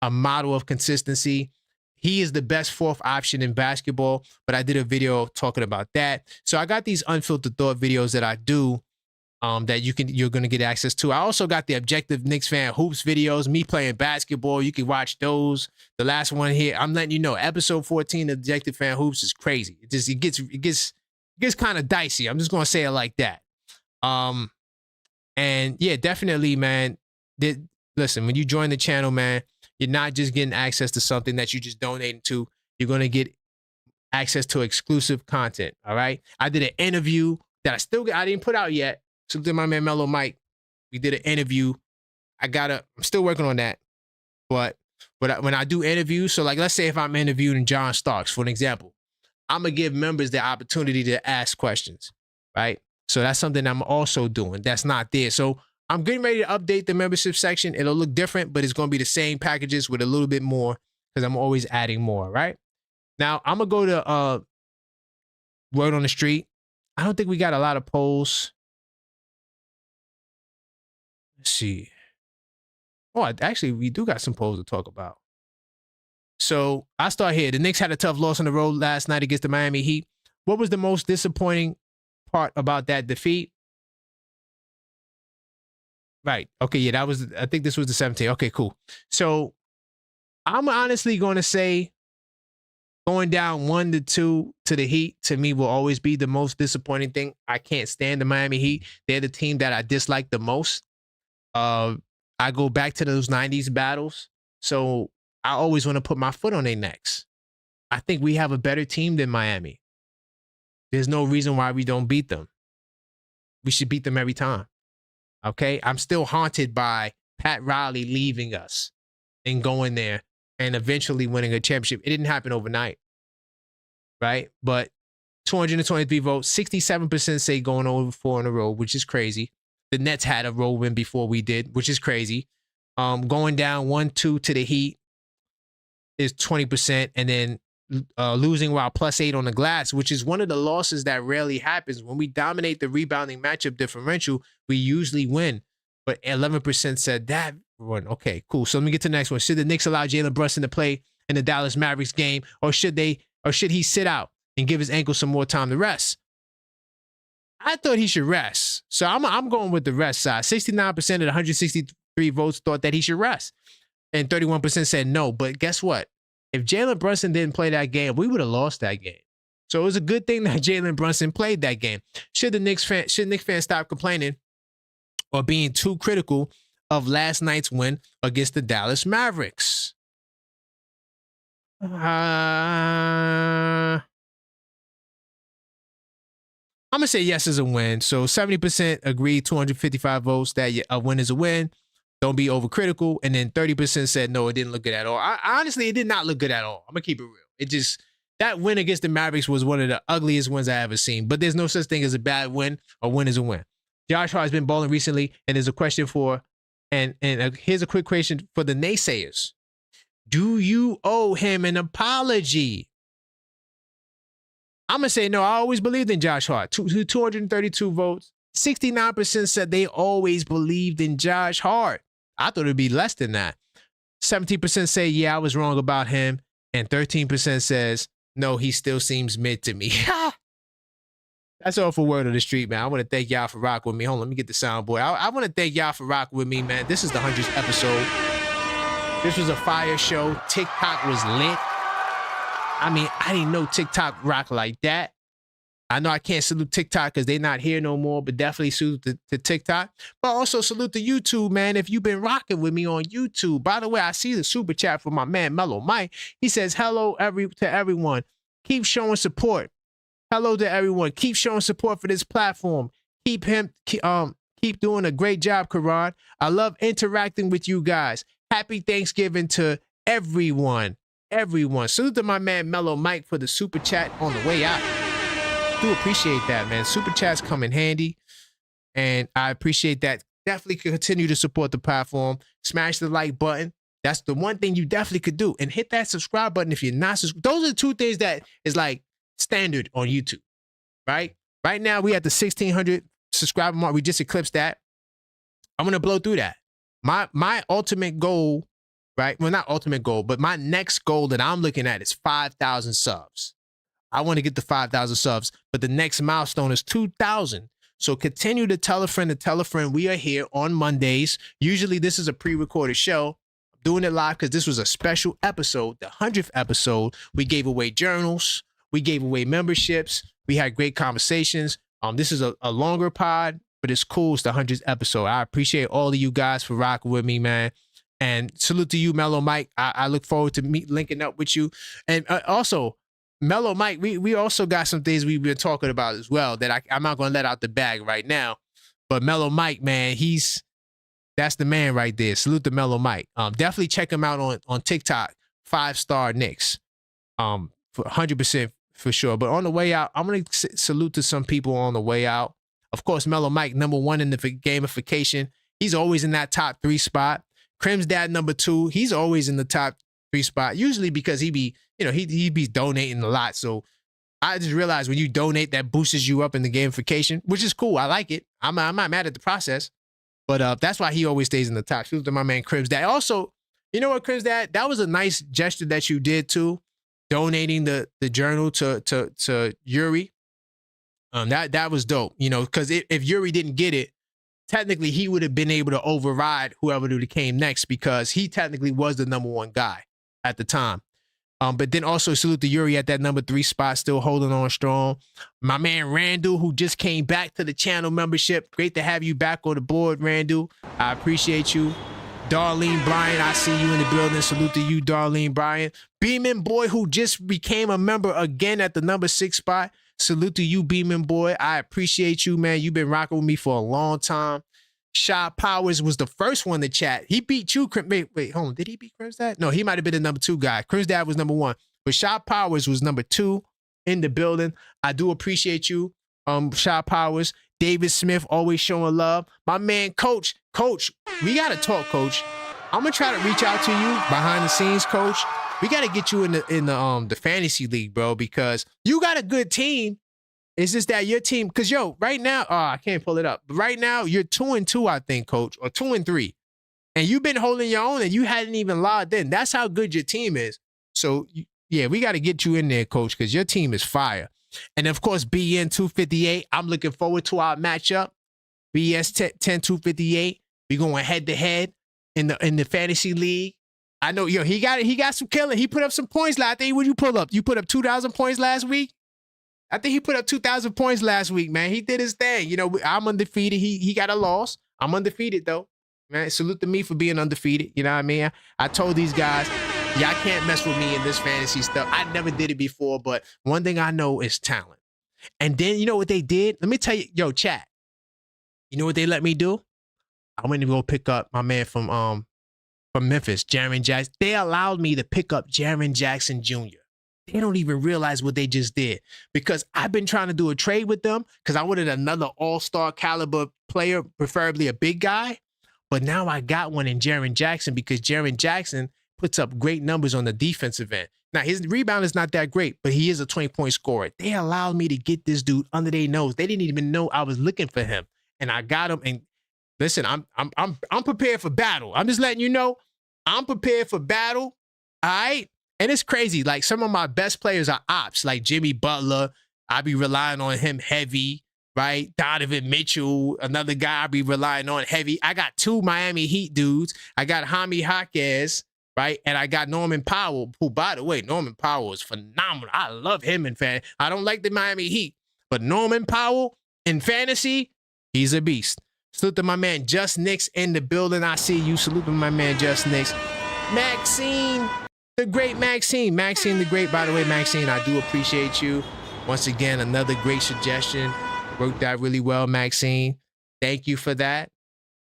A model of consistency. He is the best fourth option in basketball, but I did a video talking about that. So I got these Unfiltered Thought videos that I do that you're going to get access to. I also got the Objective Knicks Fan Hoops videos, me playing basketball. You can watch those. The last one here, I'm letting you know, episode 14 of Objective Fan Hoops is crazy. It gets kind of dicey. I'm just going to say it like that. And yeah, definitely, man. Listen, when you join the channel, man, you're not just getting access to something that you just donating to. You're going to get access to exclusive content. All right. I did an interview that I didn't put out yet. So did my man Mellow Mike. We did an interview. I'm still working on that. But when I do interviews, so like let's say if I'm interviewing John Starks, for an example, I'm gonna give members the opportunity to ask questions, right? So that's something I'm also doing. That's not there. So I'm getting ready to update the membership section. It'll look different, but it's gonna be the same packages with a little bit more because I'm always adding more, right? Now I'm gonna go to Word on the Street. I don't think we got a lot of polls. Let's see. Oh, actually, we do got some polls to talk about. So I start here. The Knicks had a tough loss on the road last night against the Miami Heat. What was the most disappointing part about that defeat? Right. Okay. Yeah, I think this was the 17th. Okay, cool. So I'm honestly going to say going down 1-2 to the Heat, to me, will always be the most disappointing thing. I can't stand the Miami Heat. They're the team that I dislike the most. I go back to those 90s battles. So I always want to put my foot on their necks. I think we have a better team than Miami. There's no reason why we don't beat them. We should beat them every time. Okay? I'm still haunted by Pat Riley leaving us and going there and eventually winning a championship. It didn't happen overnight. Right? But 223 votes, 67% say going over 4 in a row, which is crazy. The Nets had a road win before we did, which is crazy. Going down 1-2 to the Heat is 20%, and then losing while +8 on the glass, which is one of the losses that rarely happens. When we dominate the rebounding matchup differential, we usually win. But 11% said that one. Okay, cool. So let me get to the next one. Should the Knicks allow Jalen Brunson to play in the Dallas Mavericks game, or should he sit out and give his ankle some more time to rest? I thought he should rest. So I'm going with the rest side. 69% of the 163 votes thought that he should rest. And 31% said no. But guess what? If Jalen Brunson didn't play that game, we would have lost that game. So it was a good thing that Jalen Brunson played that game. Should Knicks fans stop complaining or being too critical of last night's win against the Dallas Mavericks? I'm going to say yes is a win. So 70% agree, 255 votes that a win is a win. Don't be overcritical. And then 30% said, no, it didn't look good at all. Honestly, it did not look good at all. I'm going to keep it real. That win against the Mavericks was one of the ugliest wins I ever seen. But there's no such thing as a bad win. A win is a win. Josh Hart has been balling recently, and there's a question here's a quick question for the naysayers. Do you owe him an apology? I'm going to say no. I always believed in Josh Hart. 232 votes. 69% said they always believed in Josh Hart. I thought it would be less than that. 17% say, yeah, I was wrong about him. And 13% says, no, he still seems mid to me. That's all for Word on the Street, man. I want to thank y'all for rocking with me. Hold on, let me get the soundboard. I want to thank y'all for rocking with me, man. This is the 100th episode. This was a fire show. TikTok was lit. I mean, I didn't know TikTok rocked like that. I know I can't salute TikTok because they're not here no more, but definitely salute to TikTok. But also salute to YouTube, man, if you've been rocking with me on YouTube. By the way, I see the super chat from my man, Mellow Mike. He says, hello to everyone. Keep showing support. Hello to everyone. Keep showing support for this platform. Keep doing a great job, Karan. I love interacting with you guys. Happy Thanksgiving to everyone. Salute to my man, Mellow Mike, for the super chat on the way out. Do appreciate that, man. Super chats come in handy, and I appreciate that. Definitely continue to support the platform. Smash the like button. That's the one thing you definitely could do. And hit that subscribe button if you're not subscribed. Those are the two things that is like standard on YouTube, right? Right now, we at the 1,600 subscriber mark. We just eclipsed that. I'm going to blow through that. My ultimate goal, right? Well, not ultimate goal, but my next goal that I'm looking at is 5,000 subs. I want to get to 5,000 subs, but the next milestone is 2,000. So continue to tell a friend. We are here on Mondays. Usually this is a pre-recorded show. I'm doing it live because this was a special episode, the 100th episode. We gave away journals. We gave away memberships. We had great conversations. This is a longer pod, but it's cool. It's the 100th episode. I appreciate all of you guys for rocking with me, man. And salute to you, Mellow Mike. I look forward to linking up with you. And also, Mellow Mike, we also got some things we've been talking about as well that I'm not gonna let out the bag right now. But Mellow Mike, man, that's the man right there. Salute to Mellow Mike. Definitely check him out on TikTok. 5-star Knicks. For 100% for sure. But on the way out, I'm gonna salute to some people on the way out. Of course, Mellow Mike, number 1 in the gamification. He's always in that top 3 spot. Crim's dad, number 2. He's always in the top 3 spot. Usually because he be donating a lot. So I just realized when you donate, that boosts you up in the gamification, which is cool. I like it. I'm not mad at the process. But that's why he always stays in the top. Salute to my man Crim's dad. Also, you know what, Crim's dad? That was a nice gesture that you did too, donating the journal to Yuri. That was dope. Because if Yuri didn't get it, technically he would have been able to override whoever came next because he technically was the number 1 guy at the time. But then also salute to Yuri at that number 3 spot, still holding on strong. My man Randall, who just came back to the channel membership. Great to have you back on the board, Randall. I appreciate you. Darlene Bryan, I see you in the building. Salute to you, Darlene Bryan. Beeman Boy, who just became a member again at the number 6 spot. Salute to you, Beeman Boy. I appreciate you, man. You've been rocking with me for a long time. Shaw Powers was the first one to chat. He beat you. Wait, hold on. Did he beat Crim's dad? No, he might have been the number 2 guy. Crim's dad was number 1. But Shaw Powers was number 2 in the building. I do appreciate you, Shaw Powers. David Smith always showing love. My man, Coach, we got to talk, Coach. I'm going to try to reach out to you behind the scenes, Coach. We got to get you in the fantasy league, bro, because you got a good team. It's just that your team, because right now, I can't pull it up. But right now, you're 2-2, I think, Coach, or 2-3. And you've been holding your own and you hadn't even logged in. That's how good your team is. So, yeah, we got to get you in there, Coach, because your team is fire. And of course, BN 258. I'm looking forward to our matchup. BS 10-258. We going head to head in the fantasy league. I know, he got some killing. He put up some points. I think what you pull up? You put up 2,000 points last week? I think he put up 2,000 points last week, man. He did his thing. I'm undefeated. He got a loss. I'm undefeated, though. Man, salute to me for being undefeated. You know what I mean? I told these guys, y'all can't mess with me in this fantasy stuff. I never did it before, but one thing I know is talent. And then, you know what they did? Let me tell you, chat. You know what they let me do? I went to go pick up my man from Memphis, Jaren Jackson. They allowed me to pick up Jaren Jackson Jr. They don't even realize what they just did because I've been trying to do a trade with them because I wanted another all-star caliber player, preferably a big guy. But now I got one in Jaren Jackson because Jaren Jackson puts up great numbers on the defensive end. Now, his rebound is not that great, but he is a 20-point scorer. They allowed me to get this dude under their nose. They didn't even know I was looking for him. And I got him. And listen, I'm prepared for battle. I'm just letting you know, I'm prepared for battle. All right. And it's crazy. Like some of my best players are ops, like Jimmy Butler. I be relying on him heavy, right? Donovan Mitchell, another guy I be relying on heavy. I got 2 Miami Heat dudes. I got Jaime Jaquez, right? And I got Norman Powell, who, by the way, Norman Powell is phenomenal. I love him in fantasy. I don't like the Miami Heat, but Norman Powell in fantasy, he's a beast. Salute to my man Just Knicks in the building. I see you. Salute to my man Just Knicks. Maxine, the great Maxine. Maxine the great, by the way, Maxine, I do appreciate you. Once again, another great suggestion. Worked out really well, Maxine. Thank you for that.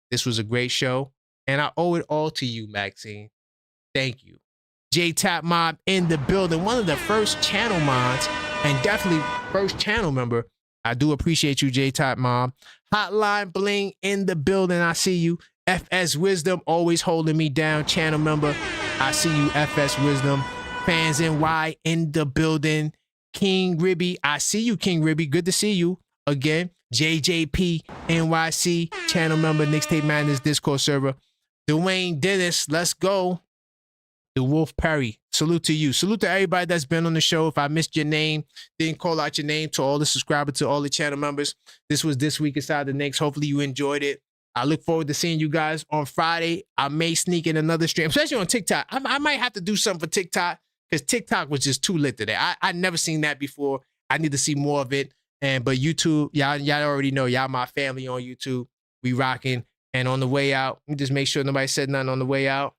This was a great show. And I owe it all to you, Maxine. Thank you. J-Tap Mob in the building. One of the first channel mods and definitely first channel member. I do appreciate you, J-Tap Mob. Hotline Bling in the building. I see you. FS Wisdom always holding me down. Channel member. I see you, FS Wisdom. Fans NY in the building. King Ribby. I see you, King Ribby. Good to see you again. JJP NYC. Channel member. Mixtape Madness Discord server. Dwayne Dennis. Let's go. The Wolf Perry. Salute to you. Salute to everybody that's been on the show. If I missed your name, didn't call out your name, to all the subscribers, to all the channel members. This was This Week Inside the Knicks. Hopefully you enjoyed it. I look forward to seeing you guys on Friday. I may sneak in another stream, especially on TikTok. I might have to do something for TikTok because TikTok was just too lit today. I never seen that before. I need to see more of it. But YouTube, y'all already know, y'all my family on YouTube. We rocking. And on the way out, let me just make sure nobody said nothing on the way out.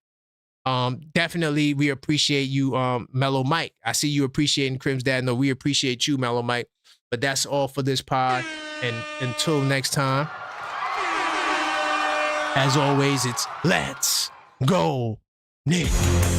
Definitely, we appreciate you, Mellow Mike. I see you appreciating Crim's dad. No, we appreciate you, Mellow Mike. But that's all for this pod. And until next time, as always, it's let's go, Knicks.